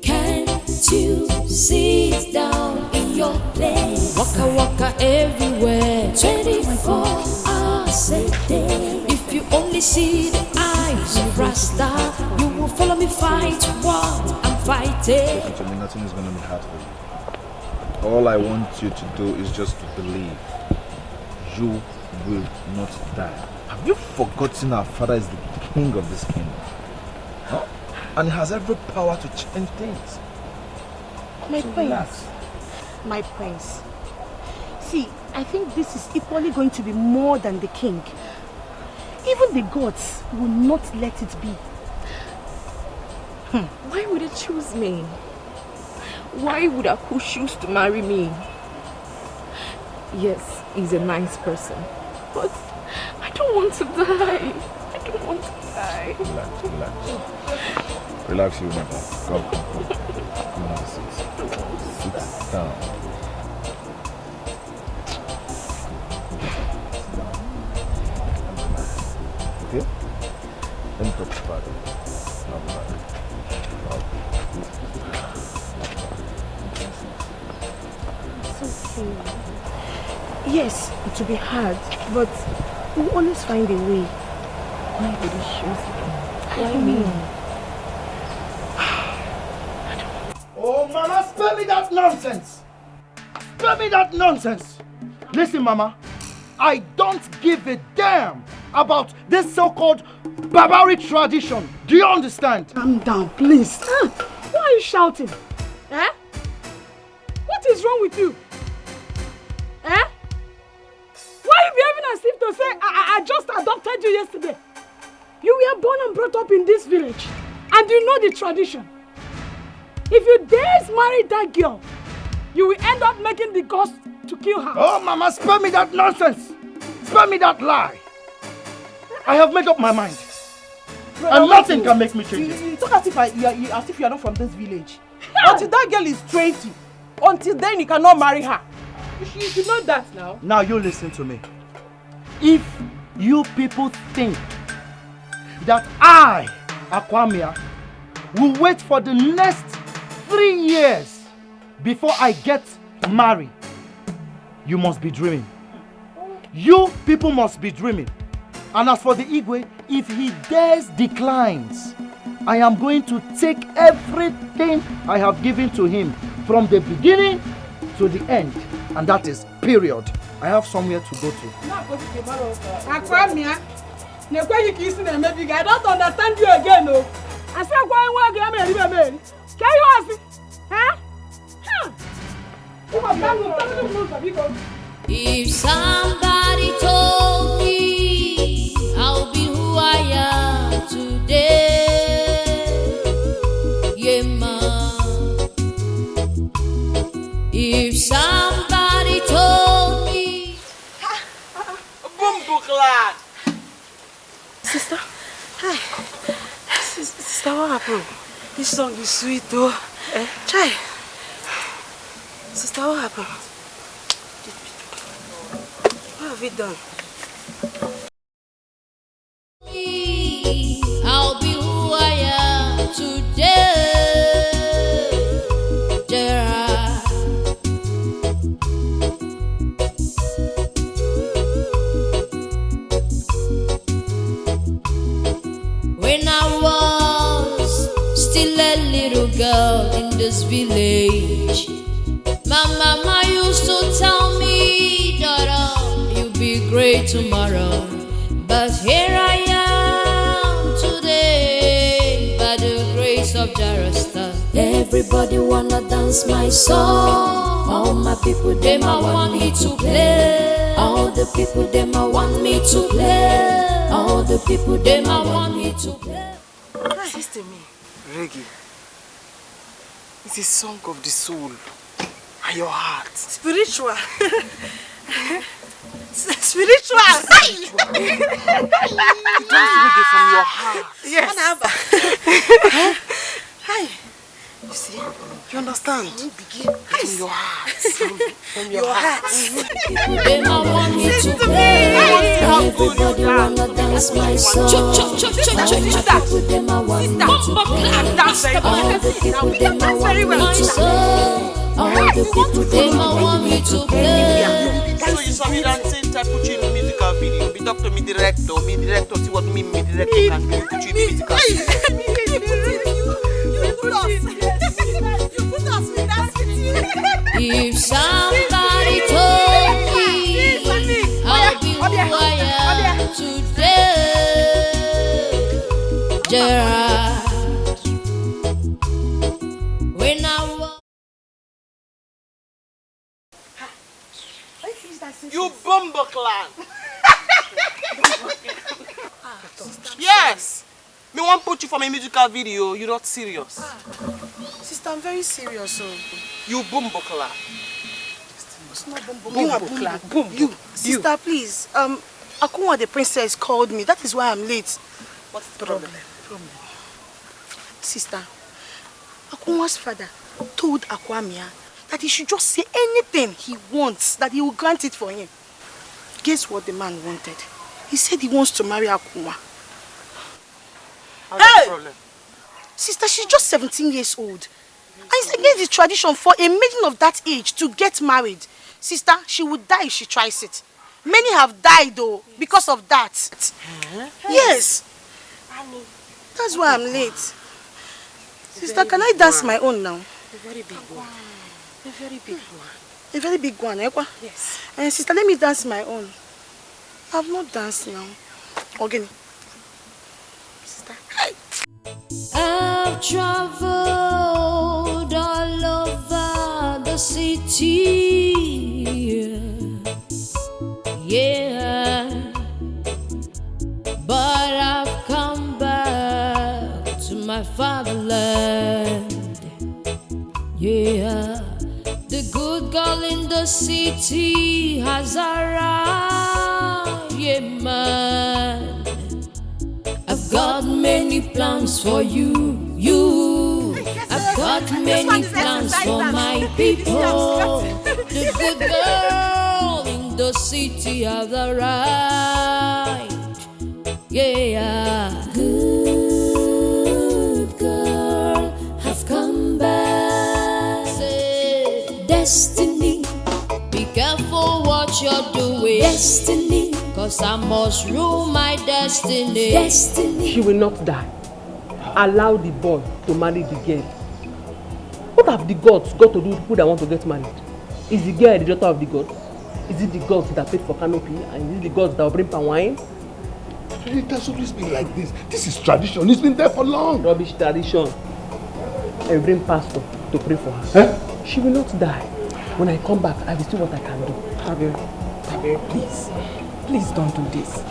Can't you sit down in your place? Waka waka everywhere, 24 hours a day. If you only see the eyes of Rasta, you will follow me fight what I'm fighting. Listen to me, nothing is going to be hard for you. All I want you to do is just to believe. You will not die. Have you forgotten our father is the king of this kingdom? Huh? And he has every power to change things. My prince. My prince. See, I think this is equally going to be more than the king. Even the gods will not let it be. Why would he choose me? Why would Aku choose to marry me? Yes, he's a nice person, but I don't want to die. I don't want to die. Relax, relax. Relax, you remember. Go, go, go. Come on, sit down. Okay? Let me talk about it. Yes, it will be hard, but we'll always find a way. Why would he choose me? Why me? Oh, Mama, spare me that nonsense! Spare me that nonsense! Listen, Mama, I don't give a damn about this so-called barbaric tradition. Do you understand? Calm down, please. Why are you shouting? Eh? What is wrong with you? Eh? Why are you behaving as if to say, I just adopted you yesterday? You were born and brought up in this village, and you know the tradition. If you dare marry that girl, you will end up making the ghost to kill her. Oh, Mama, spare me that nonsense! Spare me that lie! I have made up my mind. And nothing can make me change it. You talk as if you are not from this village. Until that girl is 20, until then you cannot marry her. You should know that now. Now you listen to me. If you people think that I, Akwamia, will wait for the next 3 years before I get married, you must be dreaming. You people must be dreaming. And as for the Igwe, if he dares declines, I am going to take everything I have given to him from the beginning to the end. And that is period. I have somewhere to go to. Akwamia, I don't understand you again, no. I said, can you ask me? Huh? If somebody told me I'll be who I am today, yeah, man. If somebody told me, Sister, hi. Sister, what happened? This song is sweet, though. Eh? Try. Sister, what happened? What have you done? I'll be who I am today. When I was still a little girl in this village, my mama used to tell me, daughter, you'll be great tomorrow. But here I am today, by the grace of Jarasta. Everybody wanna dance my song. All my people, them I want me to play. All the people, them I want me to play. All the people, them I want me to play. Sister me. Reggae. It's a song of the soul and your heart. Spiritual. Spiritual. You dance reggae from your heart. Yes. Hi. You see, You understand? From your heart. From your heart. They might want me to play. Everybody wanna dance my song. All the people they might want me to play. All the people they might want me to song. All the people they might want me to play. So you saw me dancing, I put you in a musical video. Be talk to me director, see what me director can do. Put you in musical video. If somebody told me I'll be who I am today, Gerard, when I was... You bumble clan. Yes. Me want put you for my musical video. You're not serious. Sister, I'm very serious. So. You bumble clan. It's not bumble. You. Sister, please. Akunwa the princess called me. That is why I'm late. What's the problem? Sister, Akunwa's father told Akwamia that he should just say anything he wants, that he will grant it for him. Guess what the man wanted? He said he wants to marry Akunwa. How's the problem? Sister, she's just 17 years old. And it's against the tradition for a maiden of that age to get married. Sister, she would die if she tries it. Many have died though because of that. Yes. That's why I'm late. Sister, can I dance my own now? A very big one. A very big one. A very big one, eh? Yes. Sister, let me dance my own. I've not danced now. Ogini. Sister, hi. I've traveled all over the city, yeah, but I've come back to my fatherland, yeah. The good girl in the city has arrived, yeah, man. I've got many plans for you. I've got many plans for my people. The good girl in the city has arrived. Yeah. Good girl have come back. Say, destiny, be careful what you're doing. Destiny. Cause I must rule my destiny. She will not die. Allow the boy to marry the girl. What have the gods got to do with people that want to get married? Is the girl the daughter of the gods? Is it the gods that paid for canopy? And is it the gods that will bring palm wine? It has always been like this. This is tradition. It's been there for long. Rubbish tradition. And bring pastor to pray for her. Huh? She will not die. When I come back, I will see what I can do. Tabir, please. Please don't do this.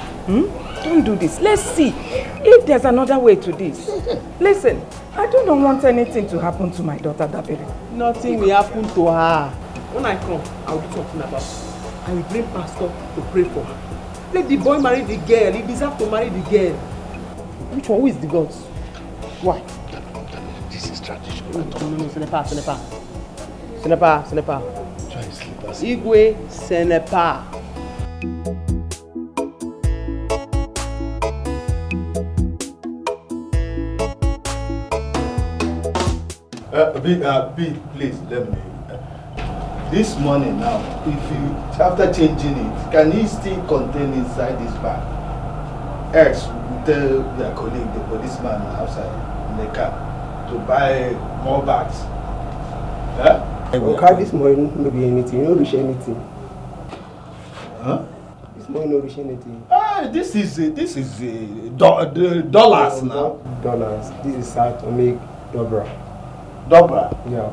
Don't do this. Let's see if there's another way to this. Listen, I do not want anything to happen to my daughter, Dabiri. Nothing will happen to her. When I come, I'll do something about it. I will bring pastor to pray for her. Let the boy marry the girl. He deserves to marry the girl. Which one? Who is the gods? Why? This is tradition. No, ce n'est pas. Ce n'est pas. Try and sleep as Igwe, ce n'est pas. B, please let me. This money now, if you after changing it, can it still contain inside this bag? Else, tell your colleague, the policeman outside in the car, to buy more bags. Huh? Okay, this money no be anything. You no reach anything. Huh? This money no reach anything. This is dollars now. Dollars. This is how to make dobra. Dobra. Yeah.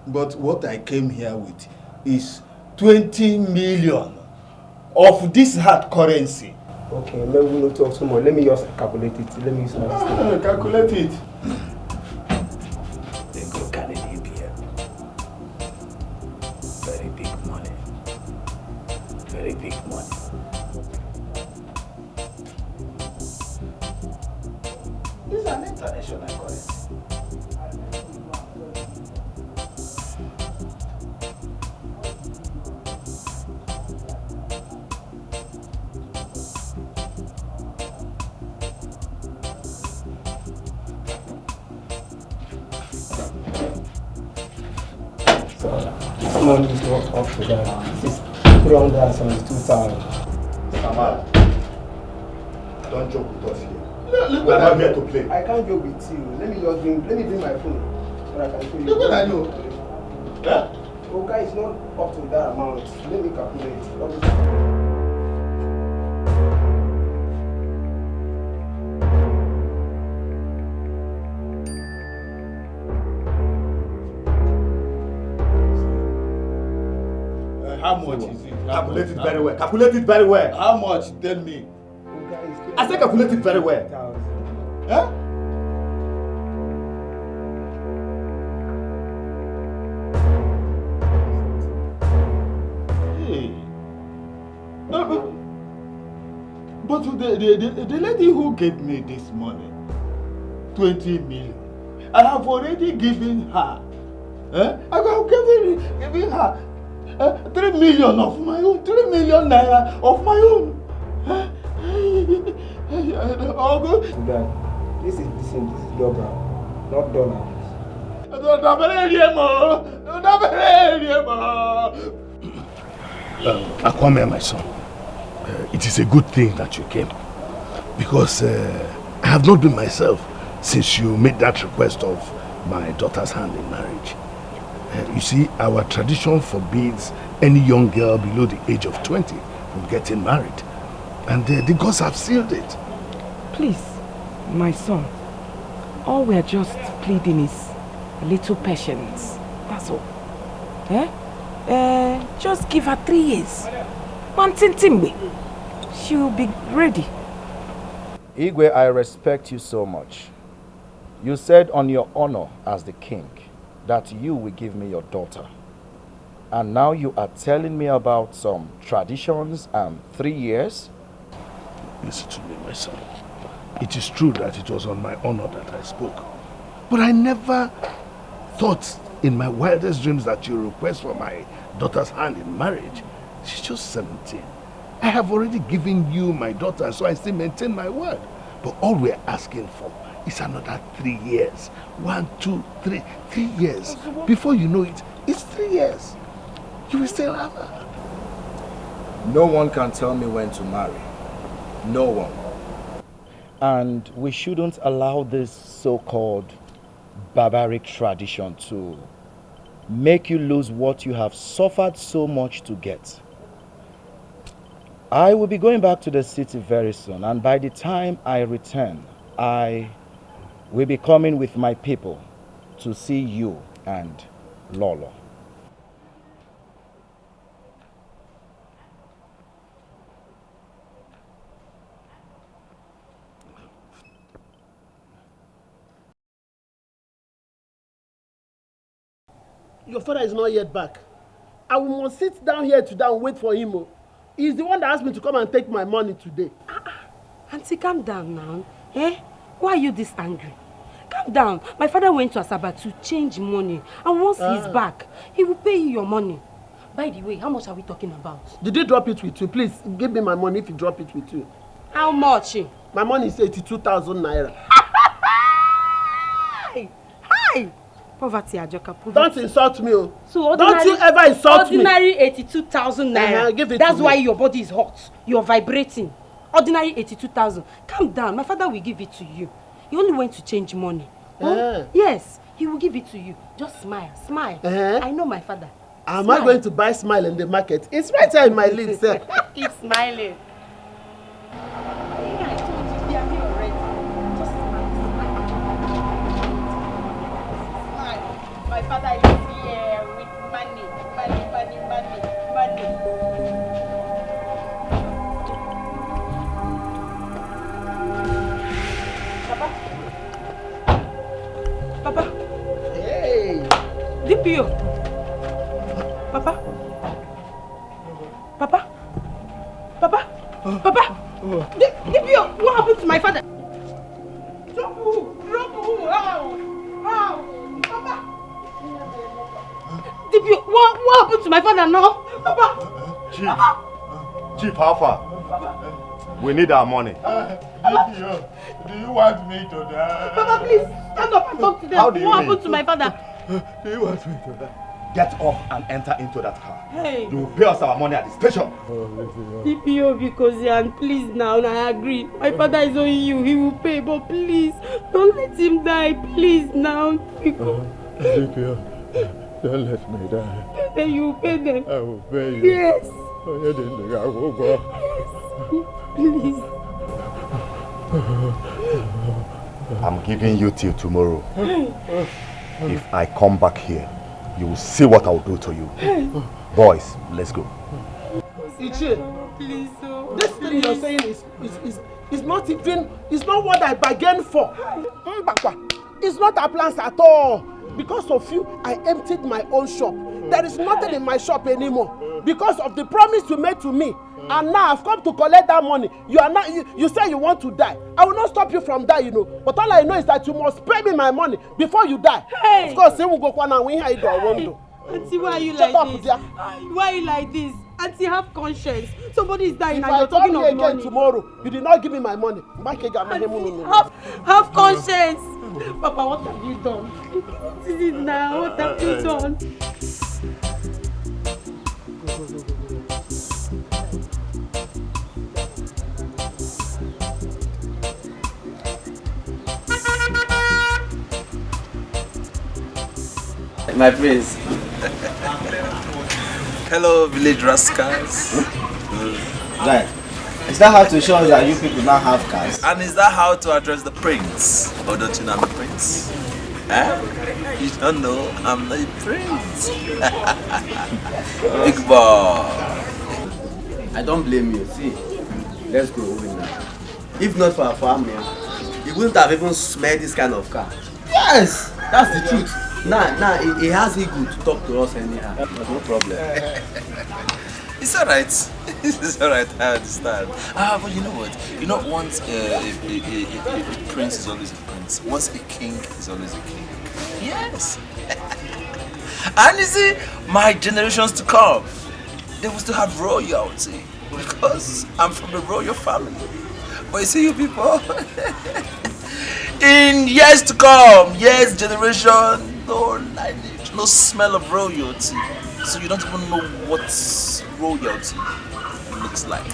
But what I came here with is 20 million of this hard currency. Okay, maybe we not talk so much. Let me just calculate it. Let me use my system. Calculate it. They go Canadian here. Very big money. Very big money. This is an international currency. money is not up to that. This is 372,000. Kamal, don't joke with us here. We are not here to play. I can't joke with you. Let me bring my phone so I can show you. Look what I know. Yeah? Okay, it's not up to that amount. Let me calculate. How much is it? Calculate it very well. Calculate it very well. How much? Tell me. I say calculate it very well. Huh? Hey. But the lady who gave me this money, 20 million, I have already given her. I have given her 3 million of my own, 3 million naira of my own. Dad, this is dollar, not dollars. Akwame, my son, it is a good thing that you came, because I have not been myself since you made that request of my daughter's hand in marriage. You see, our tradition forbids any young girl below the age of 20 from getting married. And the gods have sealed it. Please, my son, all we are just pleading is a little patience. That's all. Just give her 3 years. She will be ready. Igwe, I respect you so much. You said on your honor as the king that you will give me your daughter. And now you are telling me about some traditions and 3 years? Listen to me, my son. It is true that it was on my honor that I spoke. But I never thought in my wildest dreams that you request for my daughter's hand in marriage. She's just 17. I have already given you my daughter, so I still maintain my word. But all we're asking for is another 3 years. 1, 2, 3 years. Before you know it, it's 3 years. You will still have her. No one can tell me when to marry. No one. And we shouldn't allow this so-called barbaric tradition to make you lose what you have suffered so much to get. I will be going back to the city very soon, and by the time I return, I will be coming with my people to see you and Lolo. Your father is not yet back. I must sit down here today and wait for him. He's the one that asked me to come and take my money today. Auntie, calm down now. Why are you this angry? Calm down. My father went to Asaba to change money. And once he's back, he will pay you your money. By the way, how much are we talking about? Did he drop it with you? Please, give me my money if he drop it with you. How much? My money is 82,000 naira. Hi! Poverty, Ajoka. Poverty. Don't insult me. So don't you ever insult me. Ordinary 82,000 naira. Give it That's to why me. your body is hot. You're vibrating. Ordinary 82,000. Calm down. My father will give it to you. He only went to change money. Yes, he will give it to you. Just smile. Smile. I know my father. Am I going to buy smile in the market? It's right here in my lips. Keep smiling. My father is here with money. Papa. Hey. DPO. Papa. DPO, what happened to my father? Drop who? How? Papa. DPO, what happened to my father now? Papa. Chief, how far? We need our money. Do you want me to die? Papa, please stand up and talk to them. How do you what mean? happened to my father? Do you want me to die? get up and enter into that car. Hey. You will pay us our money at the station. DPO, because and please now, I agree. My father is owing you, he will pay, but please, don't let him die, please now. Because... DPO, don't let me die. Then you will pay them. I will pay you. Yes. Please. I'm giving you till tomorrow. If I come back here, you will see what I will do to you. Boys, let's go. Please, this thing you're saying is not even, it's not what I bargained for. It's not a plan at all. Because of you, I emptied my own shop. There is nothing in my shop anymore. Because of the promise you made to me. And now I've come to collect that money. You say you want to die. I will not stop you from that, But all I know is that you must pay me my money before you die. Hey! Of course, we go and we hide our window. Auntie, why are you like this? Why are you like this? Auntie, have conscience. Somebody is dying and you're talking of money. Tomorrow, you did not give me my money. Auntie, have conscience. Papa, what have you done? What is it now? What have you done? My prince. Hello, village rascals. Right. Is that how to show us that you people now have cars? And is that how to address the prince? Or don't you know I'm a prince? Eh? You don't know I'm the prince. Big boy. I don't blame you. See, let's go over now. If not for our family, you wouldn't have even smelled this kind of car. Yes, that's the truth. Nah, it has ego to talk to us anyhow. No problem. It's alright. It's alright, I understand. But you know what? Once a prince is always a prince. Once a king is always a king. Yes. And you see, my generations to come, they will still have royalty. Because I'm from the royal family. But you see, you people, in years to come, yes, generation, no lineage, no smell of royalty. So you don't even know what royalty looks like.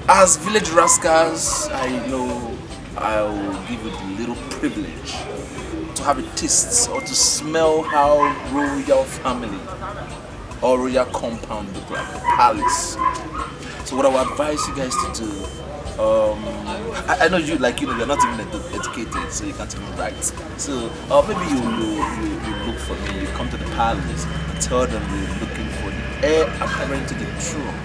As village rascals, I know I will give you the little privilege to have a taste or to smell how royal family or royal compound look like, a palace. So what I would advise you guys to do, I know you're not even educated, so you can't even write. So maybe you look for me, you come to the palace and tell them you're looking for the heir apparent to the throne.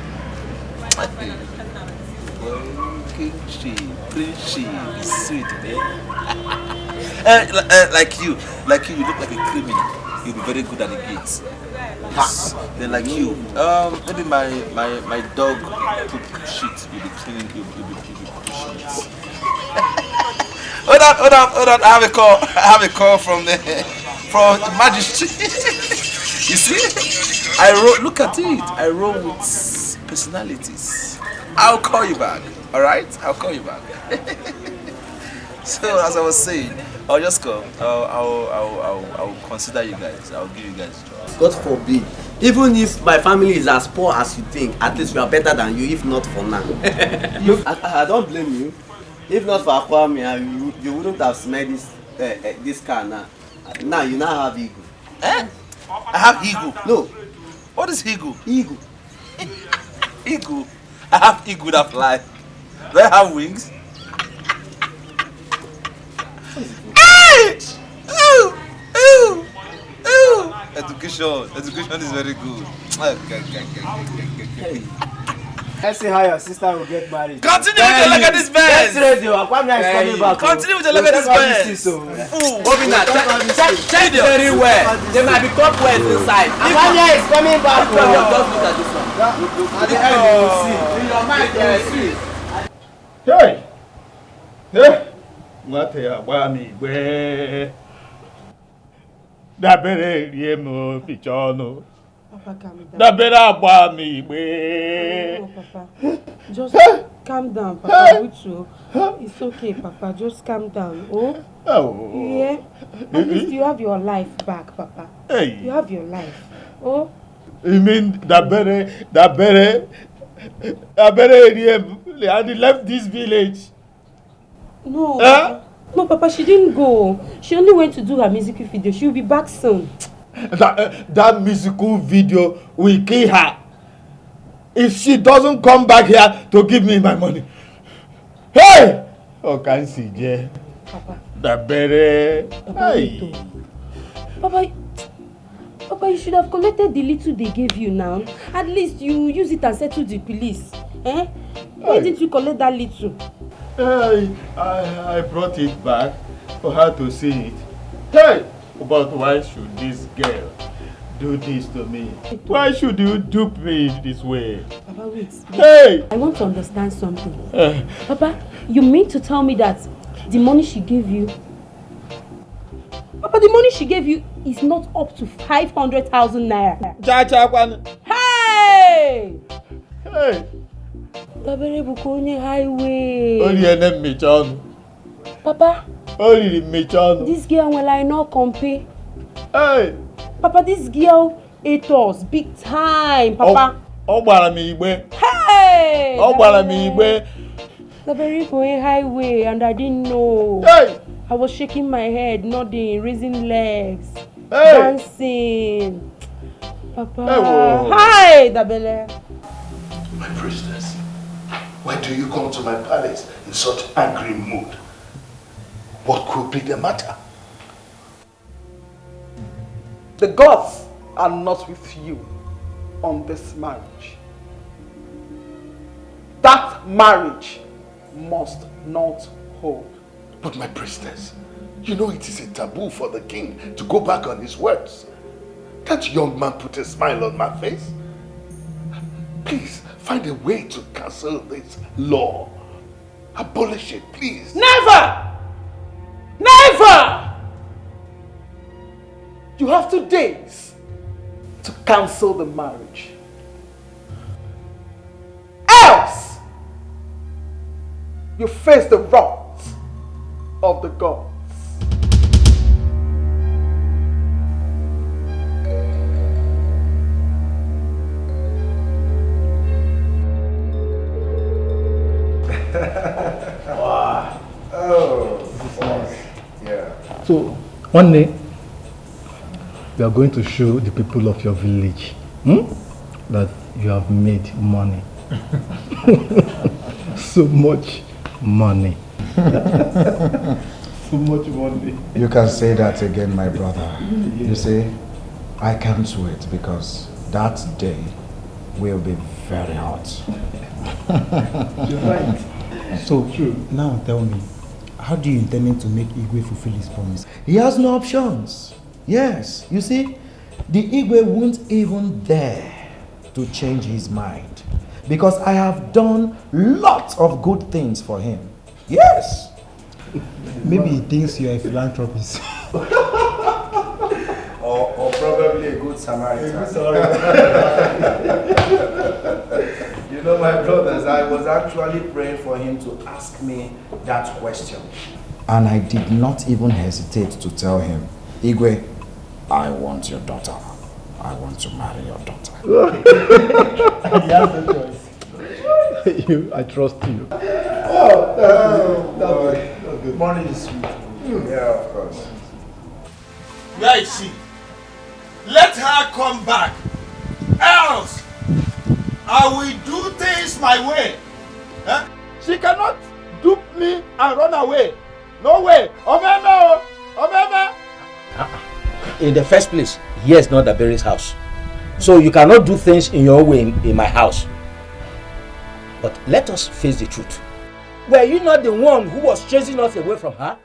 Kingship, princeship, sweet, man. Like you look like a criminal. You'll be very good at the gates. Yes. Then like you, maybe my dog poop shit, you'll be cleaning, you'll be pushing it. Hold on, I have a call from the magistrate. You see? Look at it. I roll with personalities. I'll call you back. Alright? I'll call you back. So as I was saying, I'll just come. I'll consider you guys. I'll give you guys a job. God forbid. Even if my family is as poor as you think, at least we are better than you, if not for now. I don't blame you. If not for Aquami, you wouldn't have smelled this car now. Now you now have ego. Eh? I have ego? No. What is ego? Ego. Ego? I have ego that fly. Do I have wings? Hey! Ooh! Ooh! Ooh! Education is very good. Let's see how your sister will get married. Continue with your look at this bed. Get ready, Aquamia is coming back. Continue with your look at this bed. Obina, check very well. There might be cobwebs inside. Aquamia is coming back. Just look at this one. At the end, you will see. In your mind, you will see. Hey! What are you Dabere riemo pichono. Papa, calm down. Dabere abami igbe. No, Papa. Just calm down, Papa. It's okay, Papa. Just calm down. Oh? Yeah. At least you have your life back, Papa. Hey. You have your life. Oh? You mean that better and he left this village? No. No, Papa, she didn't go. She only went to do her musical video. She'll be back soon. That musical video will kill her if she doesn't come back here to give me my money. Hey! Oh, can't see, Jay. Papa. That better. Hey. Papa, you should have collected the little they gave you now. At least you use it and settle the police. Eh? Why didn't you collect that little? I brought it back for her to see it. Hey! But why should this girl do this to me? Why should you dupe me this way? Papa, wait. Hey! I want to understand something. Papa, you mean to tell me that the money she gave you... Papa, the money she gave you is not up to 500,000 naira. Hey! Hey! Dabere bukonye highway. Only an mechon. Papa. Only mechon. This girl will I not compare. Hey. Papa, this girl ate us big time, Papa. Hey. Dabere bukonye highway, and I didn't know. Hey. I was shaking my head, nodding, raising legs, hey. Dancing. Papa. Hey, hi, Dabele. My priestess, why do you come to my palace in such angry mood? What could be the matter? The gods are not with you on this marriage. That marriage must not hold. But my priestess, you know it is a taboo for the king to go back on his words. Can't young man put a smile on my face? Please, find a way to cancel this law. Abolish it, please. Never! Never! You have 2 days to cancel the marriage. Else, you face the wrath of the gods. Wow. Oh, this is nice. Yeah. So, one day, we are going to show the people of your village that you have made money. So much money. So much money. You can say that again, my brother. You see, I can't wait because that day will be very hot. You're right. So, now tell me, how do you intend to make Igwe fulfill his promise? He has no options. Yes, you see, the Igwe won't even dare to change his mind because I have done lots of good things for him. Yes. Maybe he thinks you're a philanthropist. or probably a good Samaritan. You know, my brothers, I was actually praying for him to ask me that question. And I did not even hesitate to tell him, Igwe, I want your daughter. I want to marry your daughter. He has no choice. I trust you. That's good. Money is sweet. Yeah, of course. Where is she? Let her come back. Else, I will do things my way. Huh? She cannot dupe me and run away. No way. Omeme. In the first place, here is not Dabere's house. So you cannot do things in your way in my house. But let us face the truth. Were you not the one who was chasing us away from her?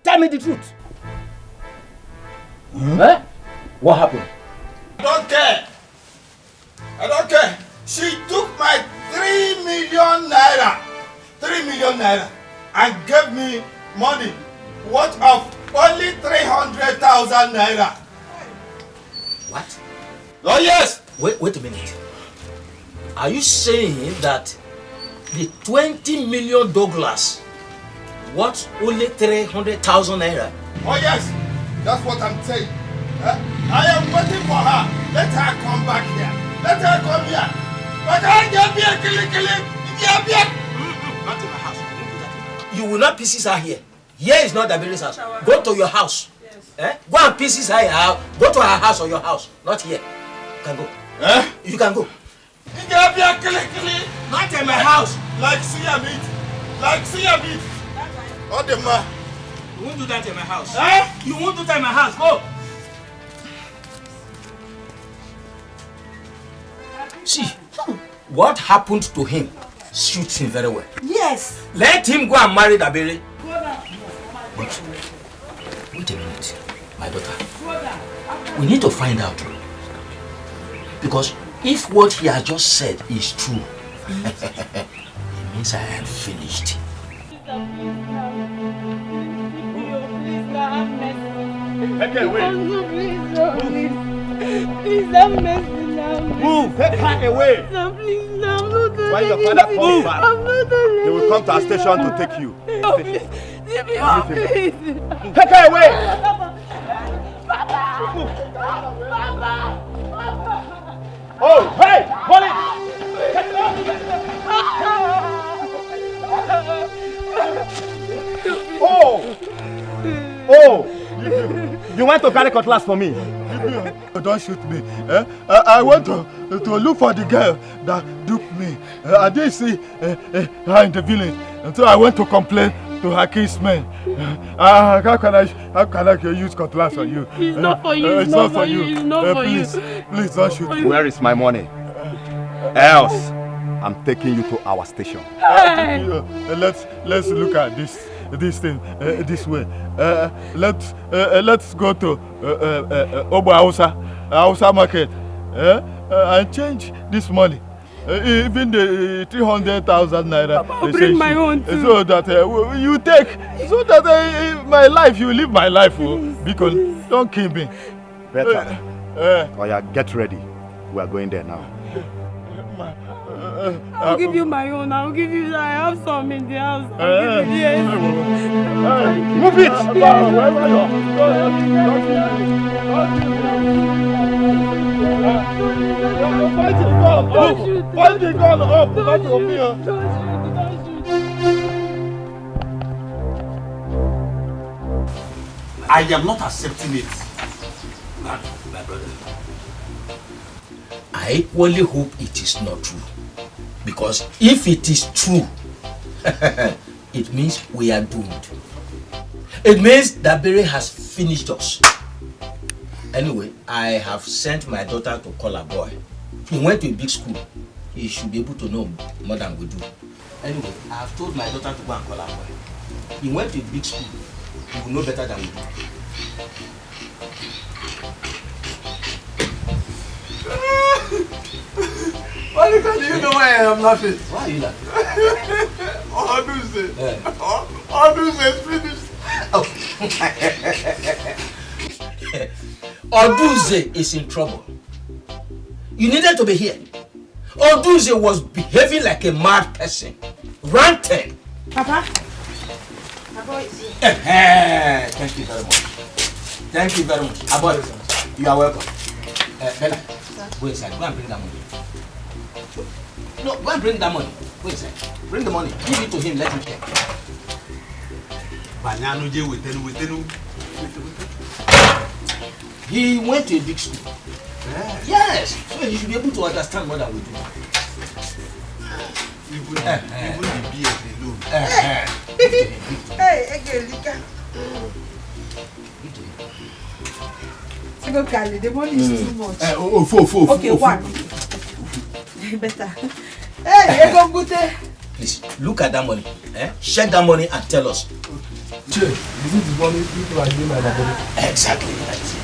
Tell me the truth. Huh? What happened? I don't care. I don't care. She took my 3 million naira. 3 million naira. And gave me money worth of only 300,000 naira. What? Oh yes! Wait a minute. Are you saying that the 20 million Douglas worth only 300,000 naira? Oh yes! That's what I'm saying. I am waiting for her. Let her come back here. Let her come here. But I get here, kill. Not in my house. You will not pieces her here. Here is not Dabere's house. Go to your house. Yes. Go and pieces her house. Go to her house or your house. Not here. You can go. You can go. Not in my house. Like see a meat. What the man? You won't do that in my house. You won't do that in my house. Go. See, what happened to him suits him very well. Yes. Let him go and marry Dabere. But wait a minute, my daughter. We need to find out. Because if what he has just said is true, it means I am finished. Okay, wait. Please have mercy now. Move, take her away. No, please, no, I'm not doing When your anything. father comes back, I'm not doing they will come to our station to take you. No, please. Leave me alone, please. Take her away. Papa. Oh, hey, hold it. Oh, you want to carry cutlass for me? Don't shoot me. I want to look for the girl that duped me. I didn't see her in the village, and so I went to complain to her kinsmen. How can I use cutlass on you? It's not for you. It's not for you. It's not for you. Please don't shoot me. Where is my money? Else, I'm taking you to our station. Let's look at this thing this way. Let's go to Obo Hausa market and change this money. Even the 300,000 naira. I'll bring my own too. So that you take, so that my life, you live my life, because don't kill me. Better. Oh yeah, get ready. We are going there now. I'll give you my own. I'll give you. I have some in the house. I'll give you. Yes. Move it. Wherever you Find the gun up. Not of me. I am not accepting it. My brother, I equally hope it is not true. Because if it is true, it means we are doomed. It means that Dabere has finished us. Anyway, I have sent my daughter to call a boy. He went to a big school. He should be able to know more than we do. Anyway, I have told my daughter to go and call a boy. He went to a big school. He will know better than we do. Why do you know why I am laughing? Why are you laughing? Oduze is finished. Oduze is in trouble. You needed to be here. Oduze was behaving like a mad person. Ranting. Papa? Thank you very much. Thank you very much. Aboy, you are welcome. Bella, go inside. Go and bring that money. No, go and bring that money. Go inside. Bring the money. Give it to him. Let him check. He went to a big school. Yes, so he should be able to understand more than we do. Even the BS alone. Hey, Lika. Go Kali, the money is too much. Okay, one. Better. Hey, go Gute. Please, look at that money. Check that money and tell us. Che, this is the money people are giving my daughter. Exactly, that is it.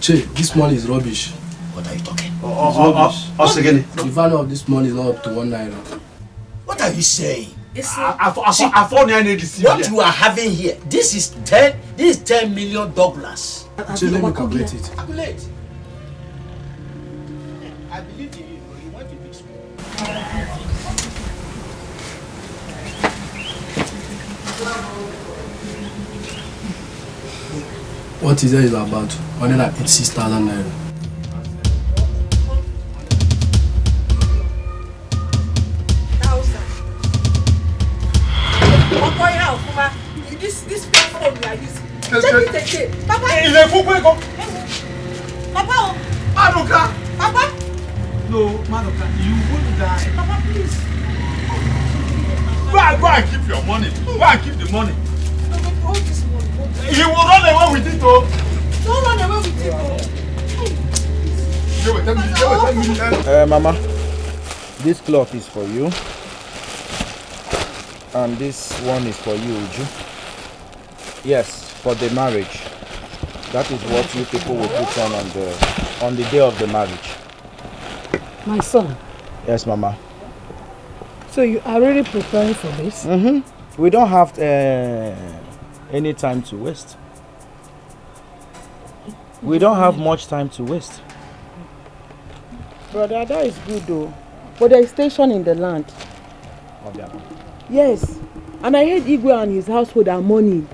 Che, this money is rubbish. What are you talking? Us again. The value of this money is not up to 1 naira. What are you saying? What you are having here, this is $10 million. Che, let me calculate it. Calculate. I believe in you, but you went to big school. What is it about? 186,000 naira. This phone we are using. Take it. Papa. Il est fou, quoi? Papa. Madoka. Papa. No, Madoka, you won't die. Papa, please. Go and keep your money. Go and keep the money. Hold this money. He will run away with it, oh. Don't run away with it, oh. Mama, this cloth is for you. And this one is for you, Uju. Yes, for the marriage. That is what you people will put on the day of the marriage. My son. Yes, Mama. So you are really preparing for this? Mm-hmm. We don't have any time to waste. We don't have much time to waste. Brother, that is good though. But there is station in the land. Yes. And I heard Igwe and his household are money.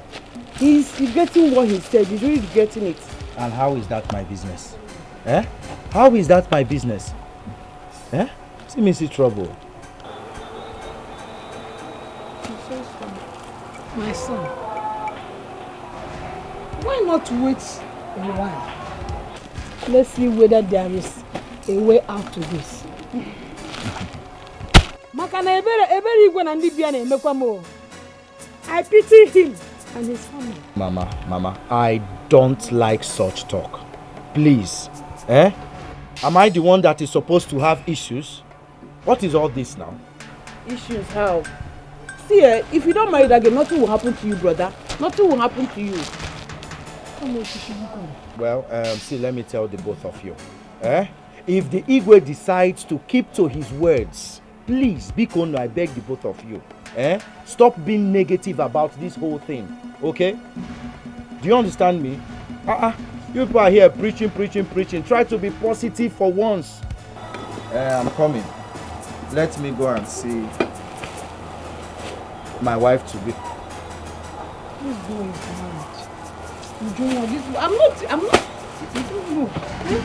He's getting what he said. He's really getting it. And how is that my business? Eh? How is that my business? Eh? See me see trouble. My son, why not wait a while? Let's see whether there is a way out to this. I pity him and his family. Mama, I don't like such talk. Please. Eh? Am I the one that is supposed to have issues? What is all this now? Issues how? See, if you don't marry that girl, nothing will happen to you, brother. Nothing will happen to you. Well, see, let me tell the both of you. Eh? If the Igwe decides to keep to his words, please, Bikono, I beg the both of you. Eh? Stop being negative about this whole thing. Okay? Do you understand me? You people are here preaching. Try to be positive for once. I'm coming. Let me go and see my wife to be. Who's going to marriage? You don't know this. I'm not. You don't know. Eh?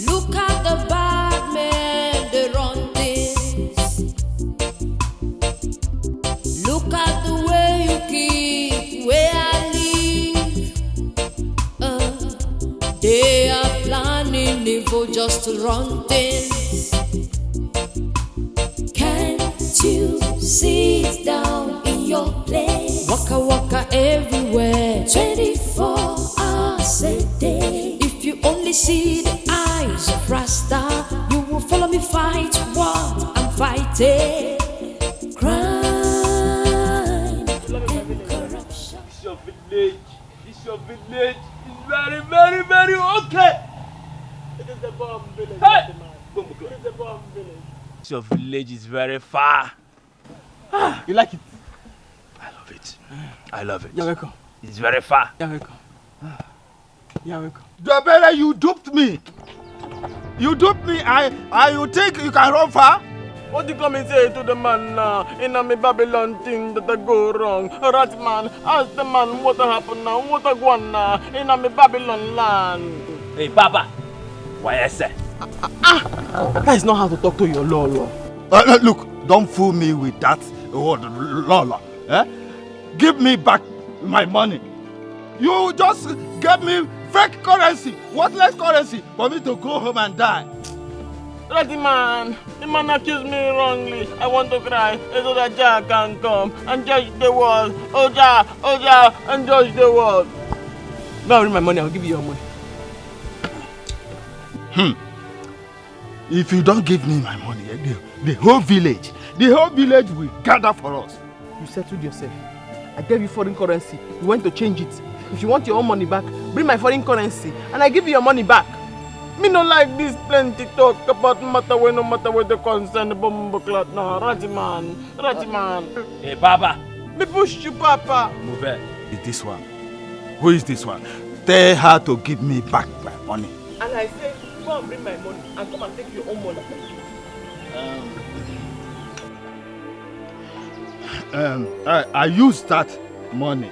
Look at the bad men, they run things. Look at the way you keep where I live. They are planning evil just to run things. Can't you sit down in your place? Waka everywhere, 24 hours a day. If you only see the eyes of Rasta, you will follow me fight what I'm fighting. Crime and corruption. This your village is very okay. It is the bomb village. Hey! It is the bomb village. Your village is very far. You like it? I love it. You're welcome. It's very far. You're welcome. You're welcome. Dabere, you duped me. You think you can run far? What do you come and say to the man now? In a Babylon thing that I go wrong. Right man, ask the man what happened now, what I go now in a Babylon land. Hey Papa, why I say? That is not how to talk to your Lolo. Look, don't fool me with that word, Lola. Eh? Give me back my money. You just gave me fake currency, worthless currency, for me to go home and die. The man accused me wrongly. I want to cry so that Jah can come and judge the world. Oh Jah, and judge the world. Now bring my money, I'll give you your money. If you don't give me my money, the whole village will gather for us. You settled yourself. I gave you foreign currency. You went to change it. If you want your own money back, bring my foreign currency and I give you your money back. Me no like this plenty talk about matter where no matter where the concern the bomb clot now. Ratty man. Hey Papa. Me push you, Papa. Move it. Is this one? Who is this one? Tell her to give me back my money. And I say, go and bring my money and come and take your own money. I used that money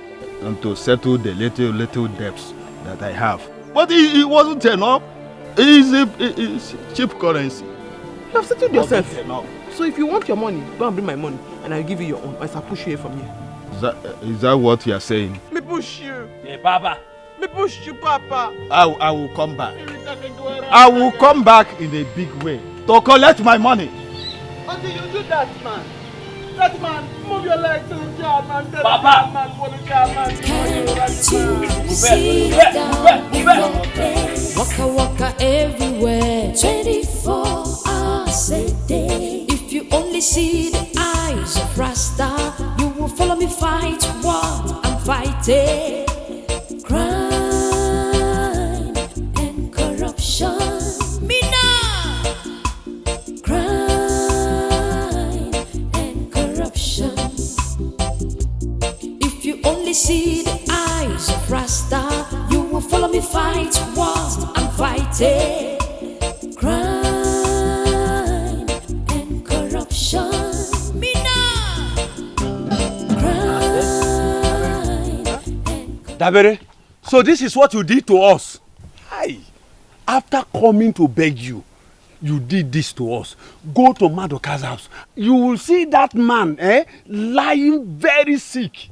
to settle the little debts that I have. But it wasn't enough. It's cheap currency. You have settled yourself. So if you want your money, go and bring my money and I'll give you your own. Or I'll push you from here. Is that what you are saying? Me push you. Hey, Papa. Me push you, Papa. I will come back. I will come back in a big way to collect my money. Until you do that, man. That man, move your leg to the jar, man. Papa. Man, for the jar, man. Waka waka everywhere, 24 hours a day. If you only see the eyes of Rasta, you will follow me fight what I'm fighting. Crime and corruption. Mina! Crime and corruption. If you only see the eyes of Rasta, you will follow me fight what I'm fighting. Crime and corruption. Dabere, so this is what you did to us. Hi. After coming to beg you, you did this to us. Go to Madoka's house. You will see that man lying very sick.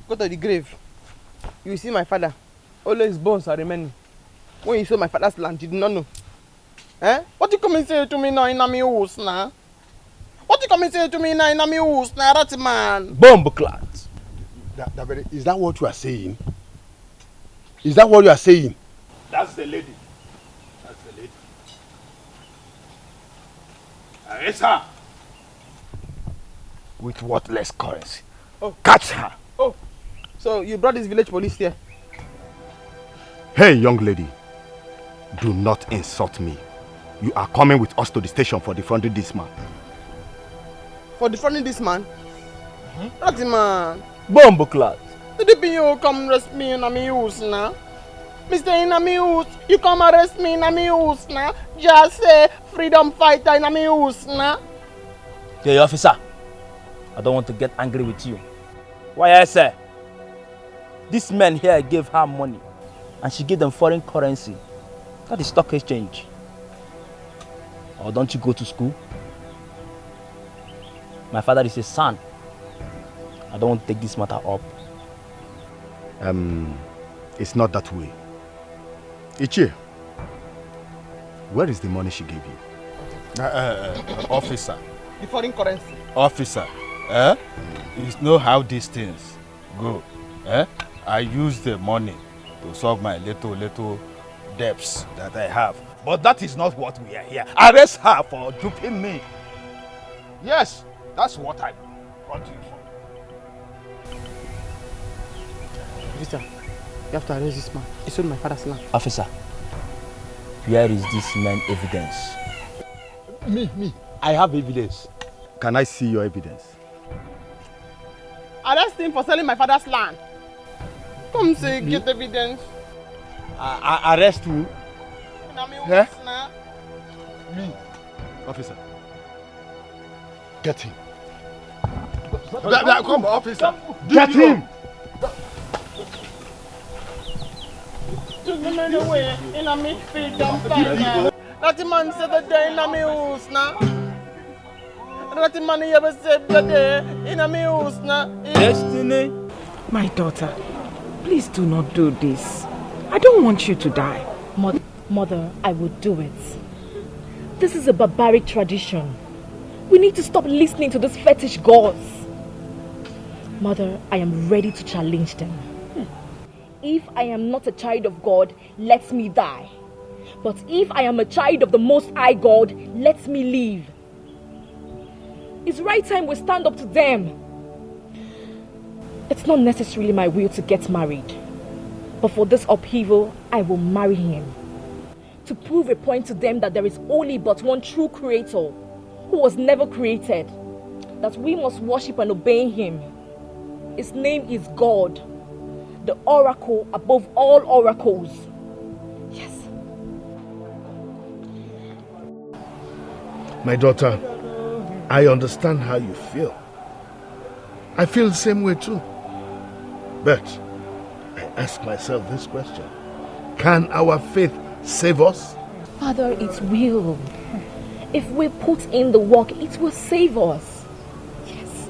Go to the grave. You will see my father. All his bones are remaining. When you saw my father's land, you did not know. What you come and say to me now in my house now? What you come and say to me now in my house now, that man? Bomb clat. Dabere, is that what you are saying? Is that what you are saying? That's the lady. That's the lady. Arrest her. With worthless currency. Oh. Catch her. Oh, so you brought this village police here? Hey, young lady. Do not insult me. You are coming with us to the station for defrauding this man. For defrauding this man? That's the man. Bomboclat. Did you come arrest me in my house now? Mr. in my house, you come arrest me in my house now? Just say freedom fighter in my house now? Hey, officer. I don't want to get angry with you. Why I say? This man here gave her money and she gave them foreign currency. That is stock exchange. Or don't you go to school? My father is a son. I don't want to take this matter up. It's not that way. Ichie, where is the money she gave you? Officer. The foreign currency. Officer, you know how these things go. I use the money to solve my little debts that I have. But that is not what we are here. Arrest her for duping me. Yes, that's what I brought you for. Officer, you have to arrest this man. He sold my father's land. Officer, where is this man evidence? Me. I have evidence. Can I see your evidence? Arrest him for selling my father's land. Come say, get evidence. Arrest who? Me. Officer. Get him. Come, officer. Get him. That man said the day in my house now. That man ever said the day in my house now. Destiny. My daughter, please do not do this. I don't want you to die. Mother, I will do it. This is a barbaric tradition. We need to stop listening to these fetish gods. Mother, I am ready to challenge them. If I am not a child of God, let me die. But if I am a child of the Most High God, let me live. It's right time we stand up to them. It's not necessarily my will to get married. But for this upheaval, I will marry him. To prove a point to them that there is only but one true creator, who was never created. That we must worship and obey him. His name is God, the oracle above all oracles. Yes. My daughter, I understand how you feel. I feel the same way too. But I ask myself this question. Can our faith save us? Father, it will. If we put in the work, it will save us. Yes.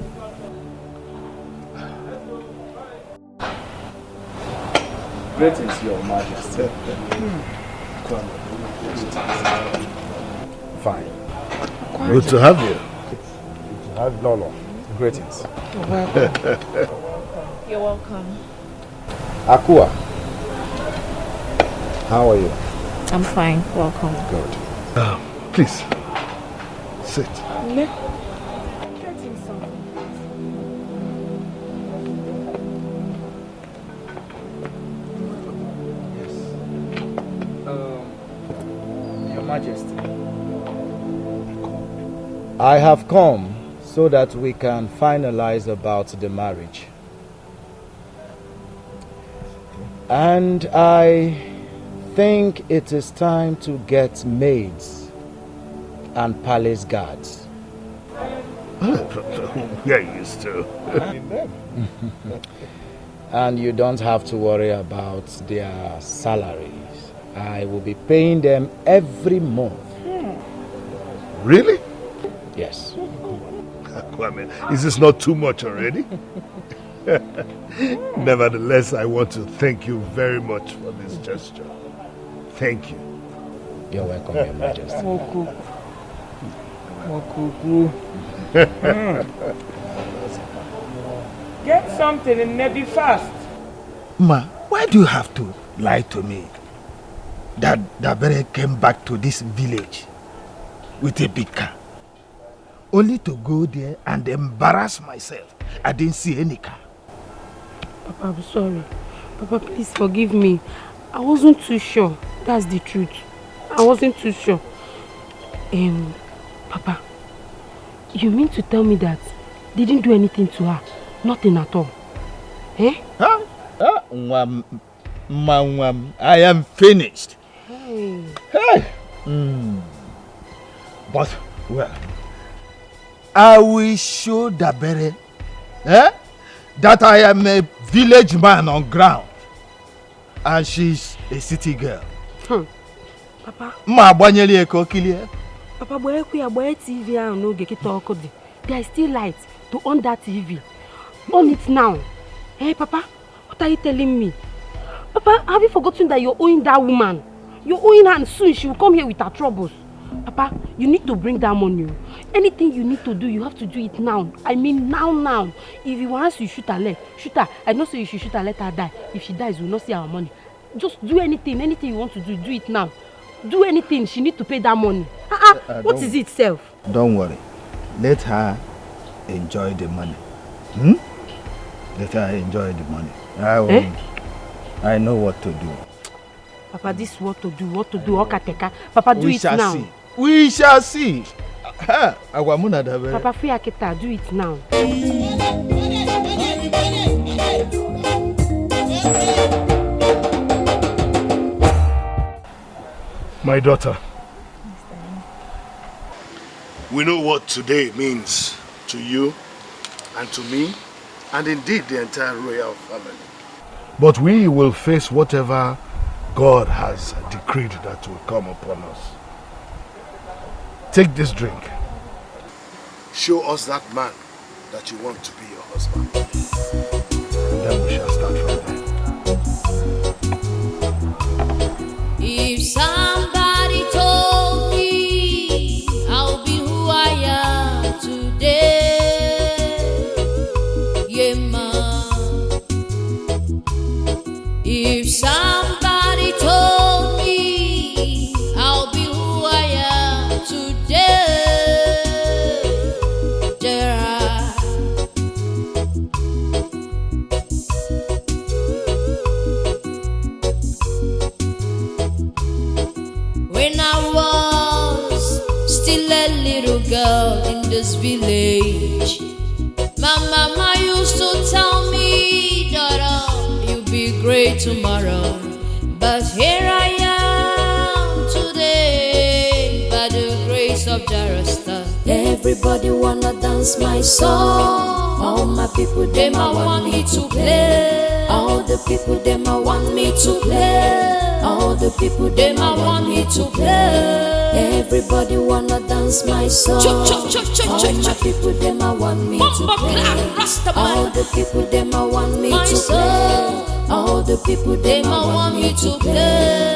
Greetings, Your Majesty. Fine. Good to have you. Good to have Lolo. Greetings. You're welcome. You're welcome. Akua, how are you? I'm fine. Welcome. Good. Please, sit. Your Majesty. I have come so that we can finalize about the marriage. And I think it is time to get maids and palace guards. We're used to. And you don't have to worry about their salaries. I will be paying them every month. Really? Yes. Kwame, is this not too much already? Nevertheless, I want to thank you very much for this gesture. Thank you. You're welcome, Your Majesty. Get something and maybe fast. Ma, why do you have to lie to me? That Dabere came back to this village with a big car. Only to go there and embarrass myself. I didn't see any car. Papa, I'm sorry. Papa, please forgive me. I wasn't too sure. That's the truth. I wasn't too sure. Papa, you mean to tell me that they didn't do anything to her? Nothing at all? Eh? Huh? I am finished. Hey. Hey. But, well, I will show Dabere that I am a village man on ground and she's a city girl. Papa. Papa, boy, TV no get talk. There is still light to on that TV. On it now. Hey, Papa, what are you telling me? Papa, have you forgotten that you're owing that woman? You're owing her and soon she will come here with her troubles. Papa, you need to bring that money. Anything you need to do, you have to do it now. I mean now. If you want to shoot her leg, shoot her. I don't say you should shoot her, let her die. If she dies, we'll not see our money. Just do anything you want to do it now. Do anything, she needs to pay that money. What is it, self? Don't worry. Let her enjoy the money. Let her enjoy the money. I know what to do. Papa, this is what to do, Okateka. Papa, do it now. See. We shall see. Papa, free Akita, do it now. My daughter, we know what today means to you and to me and indeed the entire royal family. But we will face whatever God has decreed that will come upon us. Take this drink. Show us that man that you want to be your husband. And then we shall start from there. If somebody told me I'll be who I am today, yeah, ma. If somebody told me I'll be who I am today, when I was still a little girl in this village, my mama used to tell me, daughter, you'll be great tomorrow. But here I am today, by the grace of Jarasta. Everybody wanna dance my song. All my people, them I want me to play. All the people, them I want me to play. All the people, them I want me to play. Everybody wanna dance my song. All my people, them I want me to play. All the people, them I want me to play. All the people, them I want me to play.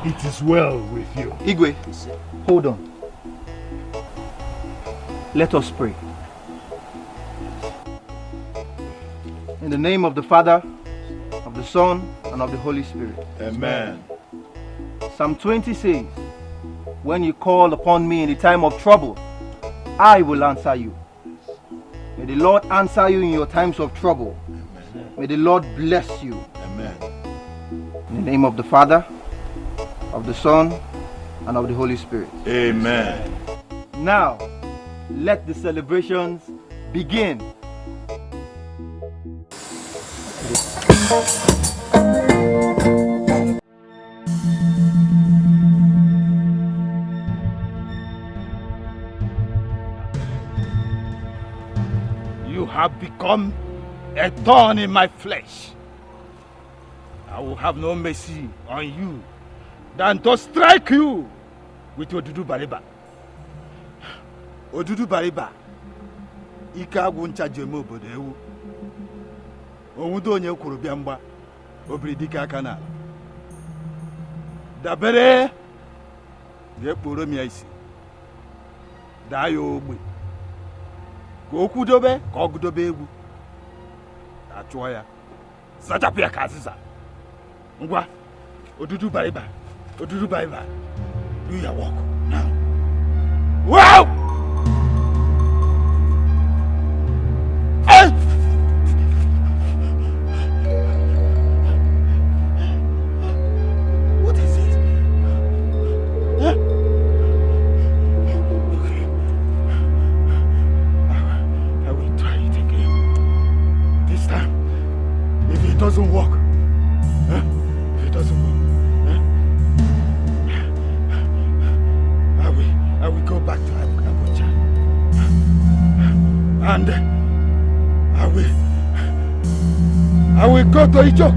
It is well with you. Igwe, hold on. Let us pray. In the name of the Father, of the Son, and of the Holy Spirit. Amen. Psalm 20 says, when you call upon me in the time of trouble, I will answer you. May the Lord answer you in your times of trouble. Amen. May the Lord bless you. Amen. In the name of the Father, of the Son, and of the Holy Spirit. Amen. Now, let the celebrations begin. You have become a thorn in my flesh. I will have no mercy on you than to strike you with Odudu Bariba. Odudu Bariba. Ika wuncha jemo obodo ewu. Onwudo onye kwuru bịa mgba. Obiri dike aka n'ala. Dabere ga-ekporo m ya isi. Daa ya ogbe. Ka o kwudobe ka ọ gụdobe egwu. Achụọ ya. Zachapụ ya ka azịza. Ngwa, Odudu Bariba. Odudu Bariba. Do your work now. Wow! Hey! What is it? Huh? Okay. I will try it again. This time, if it doesn't work, if it doesn't work, I will go back to Abuja. And I will go to Ijok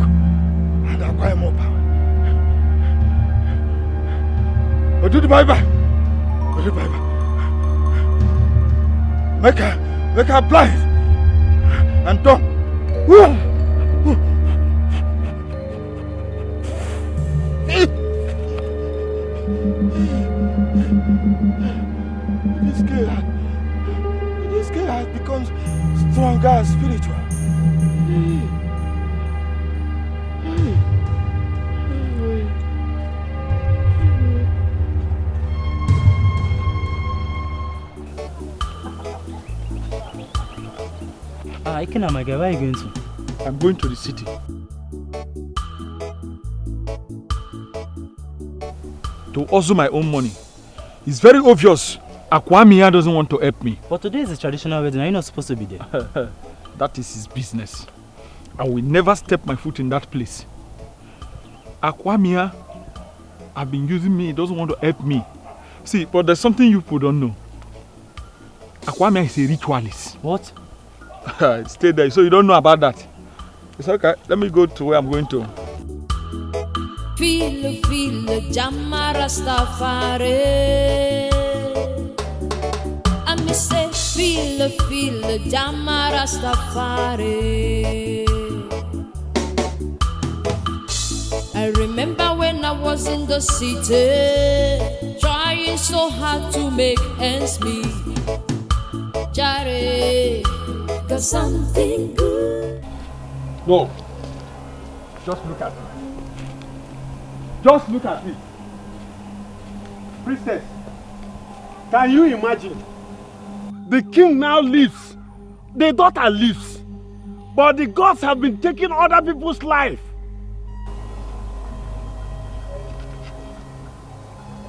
and acquire more power. Odudu Bariba. Odudu Bariba. Make her blind and dumb. This girl has become stronger and spiritual. Ikena, my guy, where are you going to? I'm going to the city. To hustle my own money. It's very obvious Akwamiya doesn't want to help me. But today is a traditional wedding. Are you not supposed to be there? That is his business. I will never step my foot in that place. Akwamiya have been using me. He doesn't want to help me. See, but there's something you people don't know. Akwame is a ritualist. What? Stay there. So you don't know about that. It's okay. Let me go to where I'm going to. Feel, Jamma Rastafari. And me say, feel, Jamma Rastafari. I remember when I was in the city, trying so hard to make ends meet. Jare, got something good. No. Just look at me. Just look at me. Princess, can you imagine? The king now lives, the daughter lives, but the gods have been taking other people's life.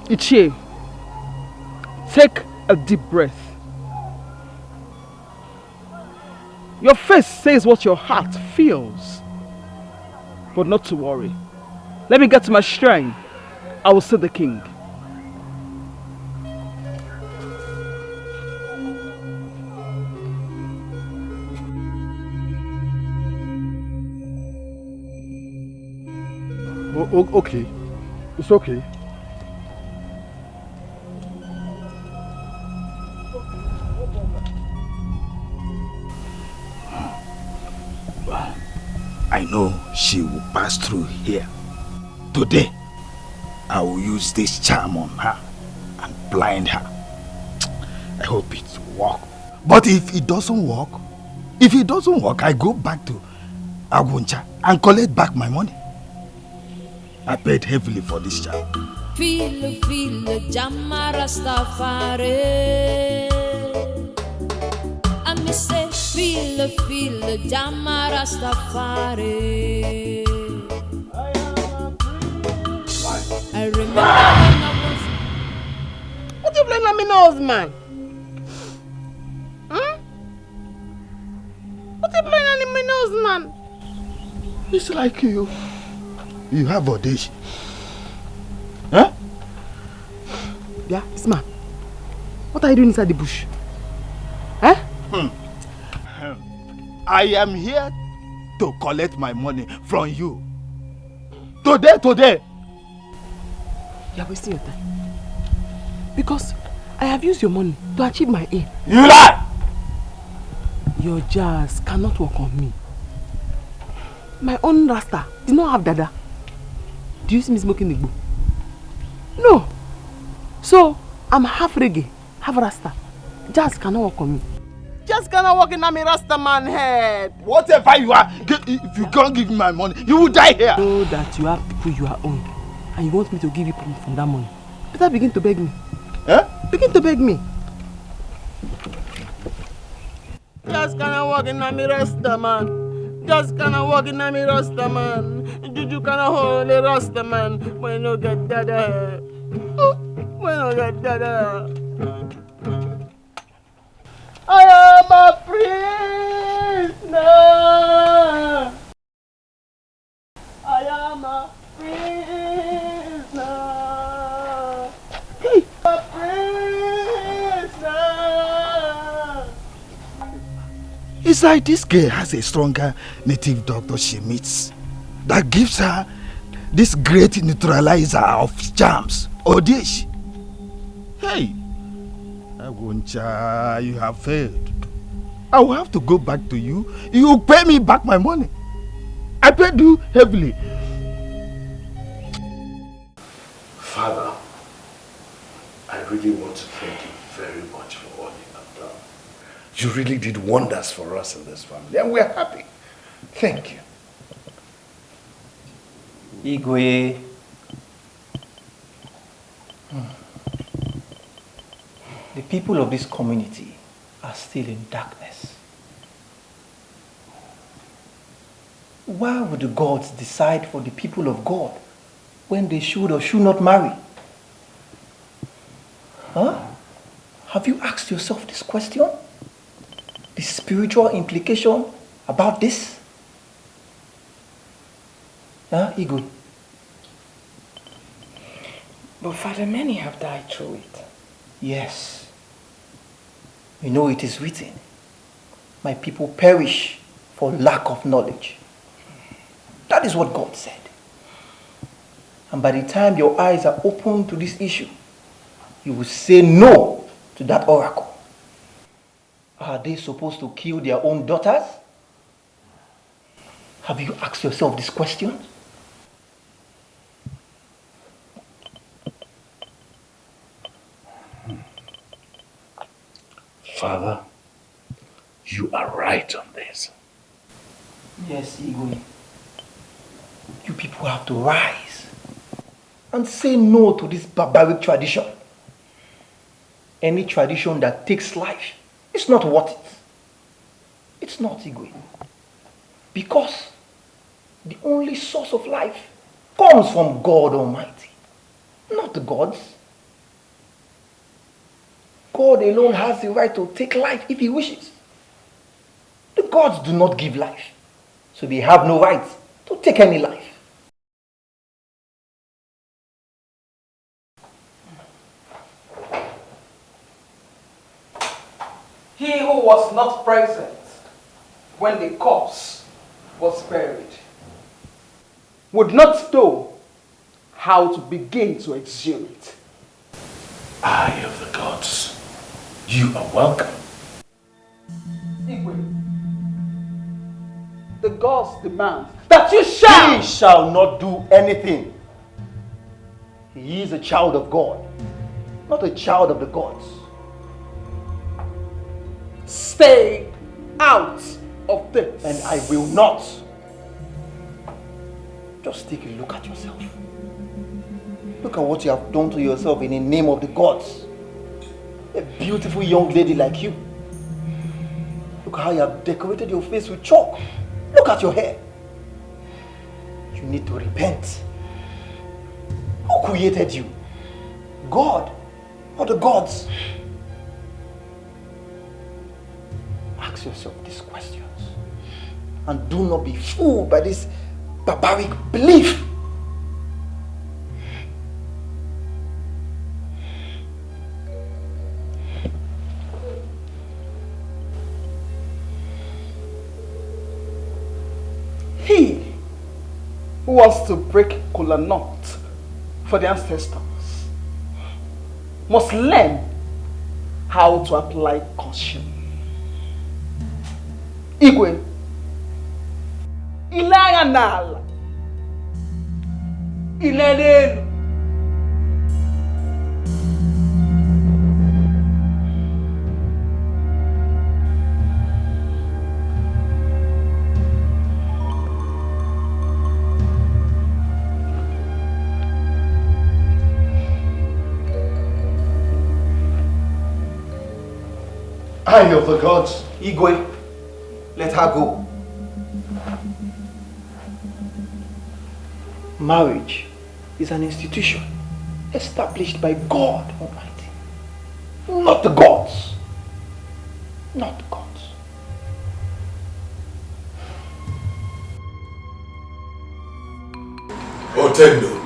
Ichie, take a deep breath. Your face says what your heart feels. But not to worry. Let me get to my shrine. I will see the king. Okay. It's okay. I know she will pass through here. Today, I will use this charm on her and blind her. I hope it will work. But if it doesn't work, I go back to Aguncha and collect back my money. I paid heavily for this charm. Feel, Jamma Rastafari. And me say, feel, Jamma Rastafari. I remember when I was... What you playing on me nose, man? What you playing on me nose, man? It's like you. You have audition. Huh? Yeah, this man. What are you doing inside the bush? Huh? I am here to collect my money from you. Today. You are wasting your time. Because I have used your money to achieve my aim. You lie! Your jazz cannot work on me. My own Rasta did not have dada. Do you see me smoking Igbo? No. So, I'm half reggae, half Rasta. Jazz cannot work on me. Just cannot walk in a me Rasta man head. Whatever you are, if you can't give me my money, you will die here. Know that you have people you are own, and you want me to give you from that money. Better begin to beg me. Eh? Begin to beg me. Just cannot walk in a me Rasta man. Just cannot walk in a me Rasta man. Juju cannot hold a Rasta man. When you get dada. When you get dada. I am a prisoner. I am a prisoner. Hey. A prisoner. It's like this girl has a stronger native doctor she meets that gives her this great neutralizer of charms. Odish. Hey. Aguncha, you have failed. I will have to go back to you. You will pay me back my money. I paid you heavily. Father, I really want to thank you very much for all you have done. You really did wonders for us in this family, and we're happy. Thank you. Igwe. The people of this community are still in darkness. Why would the gods decide for the people of God when they should or should not marry? Huh? Have you asked yourself this question? The spiritual implication about this? Huh, Igwe? But Father, many have died through it. Yes. You know it is written, my people perish for lack of knowledge. That is what God said. And by the time your eyes are open to this issue, you will say no to that oracle. Are they supposed to kill their own daughters? Have you asked yourself this question? Father, you are right on this. Yes, Igwe. You people have to rise and say no to this barbaric tradition. Any tradition that takes life is not worth it. It's not, Igwe. Because the only source of life comes from God Almighty, not the gods. God alone has the right to take life if he wishes. The gods do not give life, so they have no right to take any life. He who was not present when the corpse was buried would not know how to begin to exhume it. Eye of the gods, you are welcome. Igwe, the gods demand that you shall. He shall not do anything. He is a child of God, not a child of the gods. Stay out of this. And I will not. Just take a look at yourself. Look at what you have done to yourself in the name of the gods. A beautiful young lady like you. Look how you have decorated your face with chalk. Look at your hair. You need to repent. Who created you? God or the gods? Ask yourself these questions. And do not be fooled by this barbaric belief. He who wants to break kola nut for the ancestors must learn how to apply caution. Igwe, ilaya n'ala, ilele. Eye of the gods. Igwe, let her go. Marriage is an institution established by God Almighty, not the gods. Not the gods. Otendo,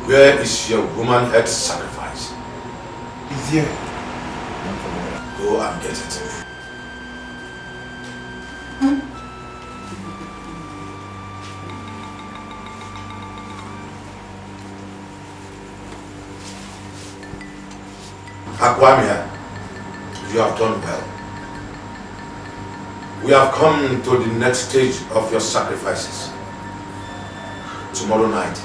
where is your woman head sacrifice? Is here. Go and get it. Akwamia, you have done well. We have come to the next stage of your sacrifices. Tomorrow night,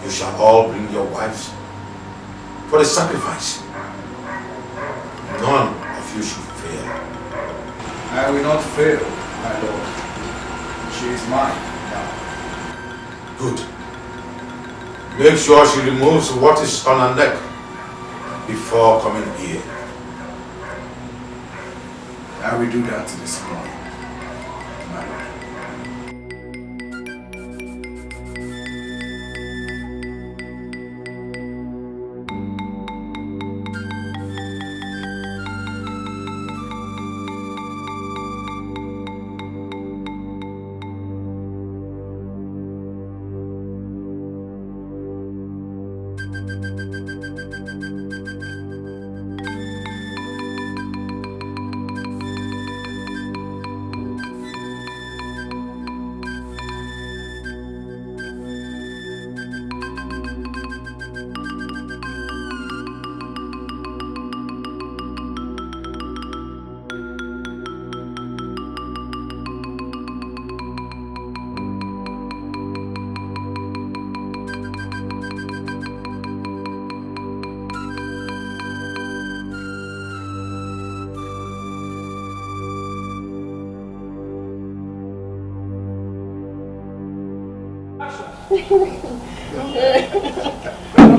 you shall all bring your wives for the sacrifice. None of you should fail. I will not fail, my lord. She is mine now. Good. Make sure she removes what is on her neck before coming here. I will do that this morning, my lord. No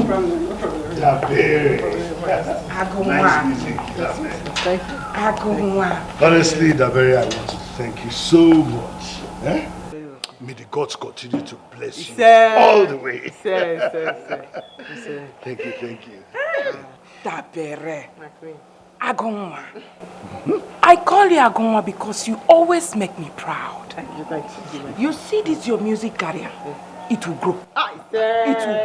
problem. Nice music. Honestly, Dabere, I want to thank you so much. Eh? May the gods continue to bless you all the way. Thank you. Dabere. Agonwa. I call you Agonwa because you always make me proud. Thank you. You see this your music career? It will grow. It will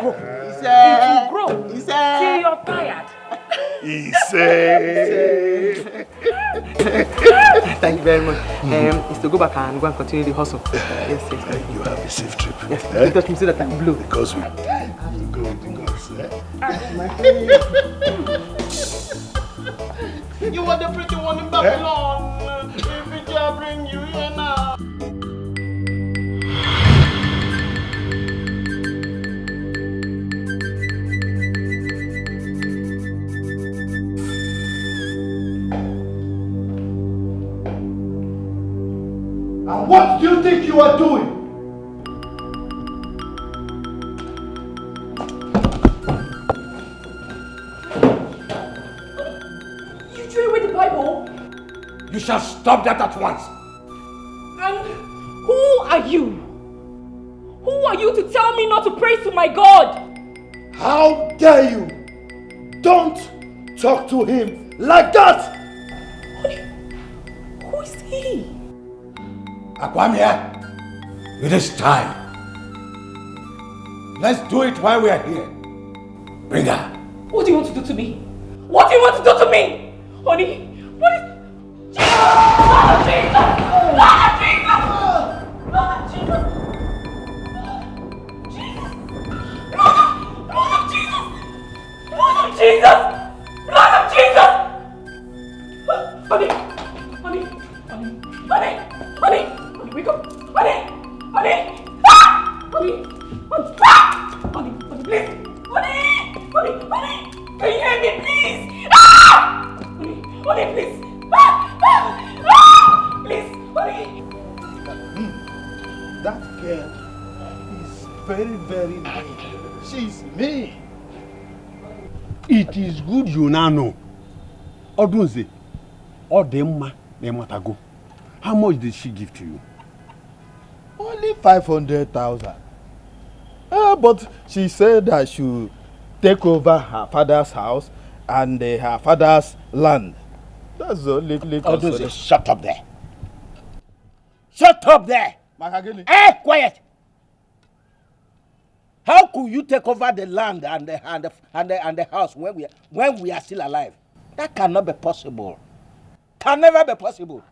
grow. Till you're tired. Thank you very much. It's to go back and go and continue the hustle. Yes. You have a safe trip. Yes. You touch me so that I'm blue. Because we go with the gods. You are the pretty one in Babylon. If it shall bring you here now. And what do you think you are doing? You threw away the Bible? You shall stop that at once. And who are you? Who are you to tell me not to pray to my God? How dare you? Don't talk to him like that! Who is he? Akwamia, it is time. Let's do it while we are here. Bring her. What do you want to do to me? What do you want to do to me? Honey, what is... Jesus! Lord of Jesus! Lord of Jesus! Lord of Jesus! Honey, wake up! Honey! Honey, please! Honey! Can you hear me, please? Honey, please! Please, honey! That girl is very, very mean. She's mean. It is good you now know. Odunze, Odemma, Nematago. How much did she give to you? Only 500,000. But she said I should take over her father's house and her father's land. That's the only Odunze, shut up there. Shut up there! Quiet! How could you take over the land and the house when we are still alive? That cannot be possible. Can never be possible.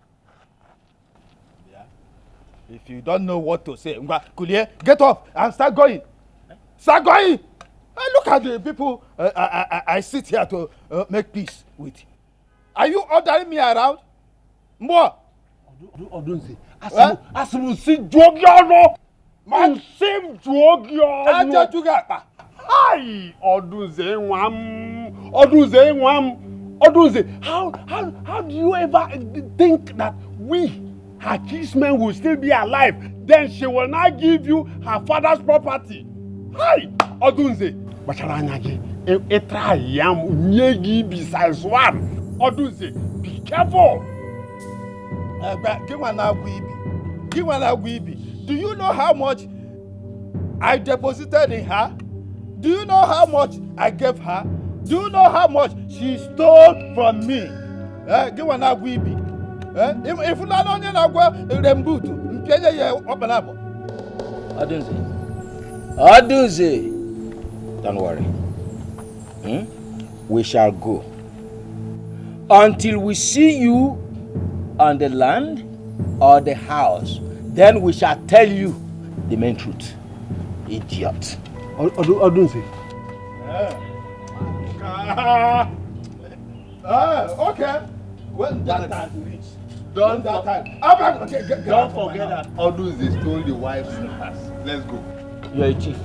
If you don't know what to say, Kulie, get up and start going. Start going! Look at the people I sit here to make peace with. Are you ordering me around? More? Odunze, Asimu si Jogiono! Man same Jogiono! Hi! Odunze Nwam! Odunze, how do you ever think that we, her kinsmen, will still be alive? Then she will not give you her father's property. Hi! Odunze! Bacharanyagi, etra yam nyegi besides one. Odunze, be careful! Do you know how much I deposited in her? Do you know how much I gave her? Do you know how much she stole from me? If you don't Odunze, don't worry. We shall go until we see you on the land or the house. Then we shall tell you the main truth. Idiot. Odunze. Okay. When that time reach. Don't forget that Odunze stole the wife's slippers. Let's go. You are a thief.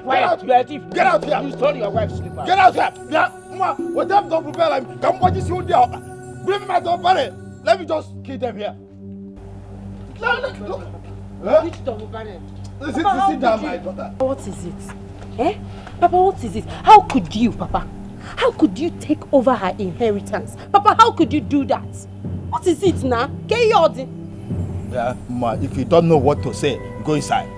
Quiet. You are a thief. Get out here. You stole your wife's slippers. Get out here. Yeah. What them don't prepare like come watch this you there. Bring my daughter. Let me just kill them here. Look. Which double banner? Sit down, my daughter. What is it? Eh? Papa, what is it? How could you, Papa? How could you take over her inheritance? Papa, how could you do that? What is it now? Yeah, ma, if you don't know what to say, go inside.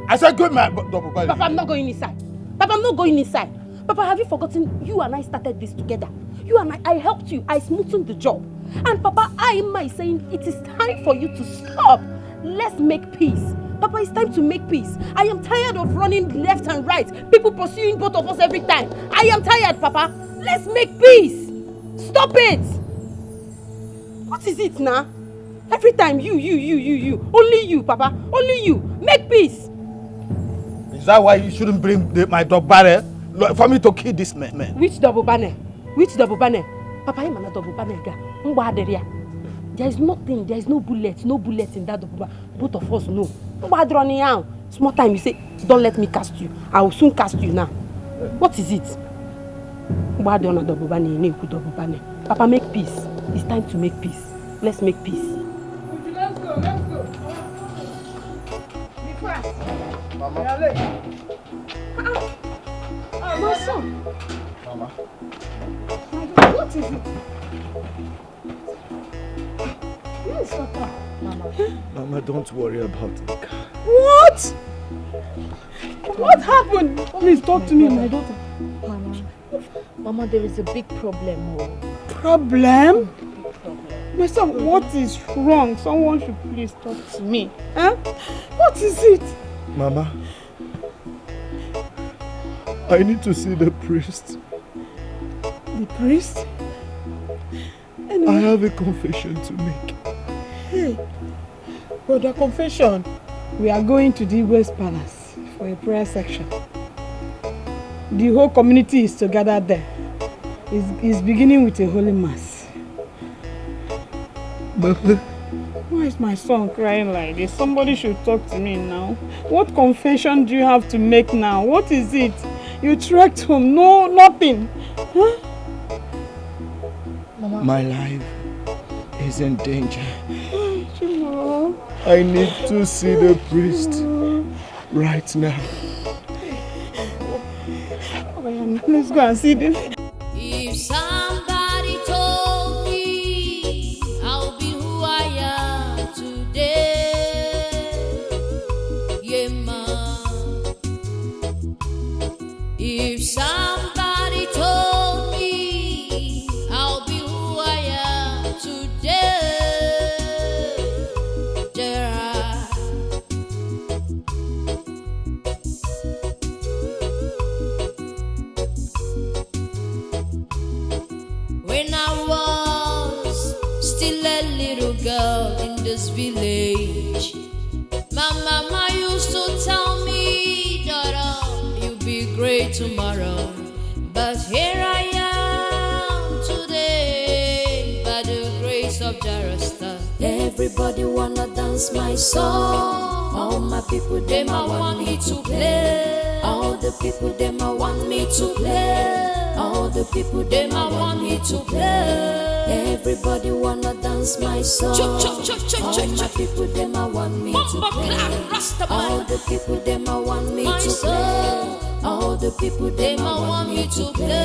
I said go my double banner. Papa, I'm not going inside. Papa, I'm not going inside. Papa, have you forgotten you and I started this together? You and I helped you. I smoothened the job. And Papa, I am saying it is time for you to stop. Let's make peace. Papa, it's time to make peace. I am tired of running left and right. People pursuing both of us every time. I am tired, Papa. Let's make peace. Stop it. What is it now? Every time you. Only you, Papa. Only you. Make peace. Is that why you shouldn't bring my double banner for me to kill this man? Which double banner? Which double banner? Papa, I'm not double banner. There is nothing, there is no bullet in that double banner. Both of us know. Small time you say, don't let me cast you. I will soon cast you now. What is it? Papa, make peace. It's time to make peace. Let's make peace. Let's go. Be fast. Mama. We are late. My son. Mama. What is it? Yes, Papa. Mama, don't worry about the car. What? What happened? Please talk to me, my daughter. Mama, there is a big problem. Problem? My son, what is wrong? Someone should please talk to me. Huh? What is it? Mama, I need to see the priest. The priest? I have a confession to make. Hey, brother, confession. We are going to the West Palace for a prayer section. The whole community is together there. It's beginning with a holy mass. Mama. Why is my son crying like this? Somebody should talk to me now. What confession do you have to make now? What is it? You trekked home. No, nothing. Huh? Mama. My life is in danger. I need to see the priest right now. Let's go and see them. If somebody told me I'll be who I am today, yeah, ma. If somebody told me I'll be who I am today, Gerard. When I was still a little girl in this village, my mama used to tell me, daughter, you'll be great tomorrow. But here I am today, by the grace of Jarasta. Everybody wanna dance my song. All my people, them I want me to play. All the people, them I want me to play. All the people, them I want me to play. Everybody wanna dance my song. All my people, them I want me to play. All the people, them I want me to play. All the people, them I want me to play.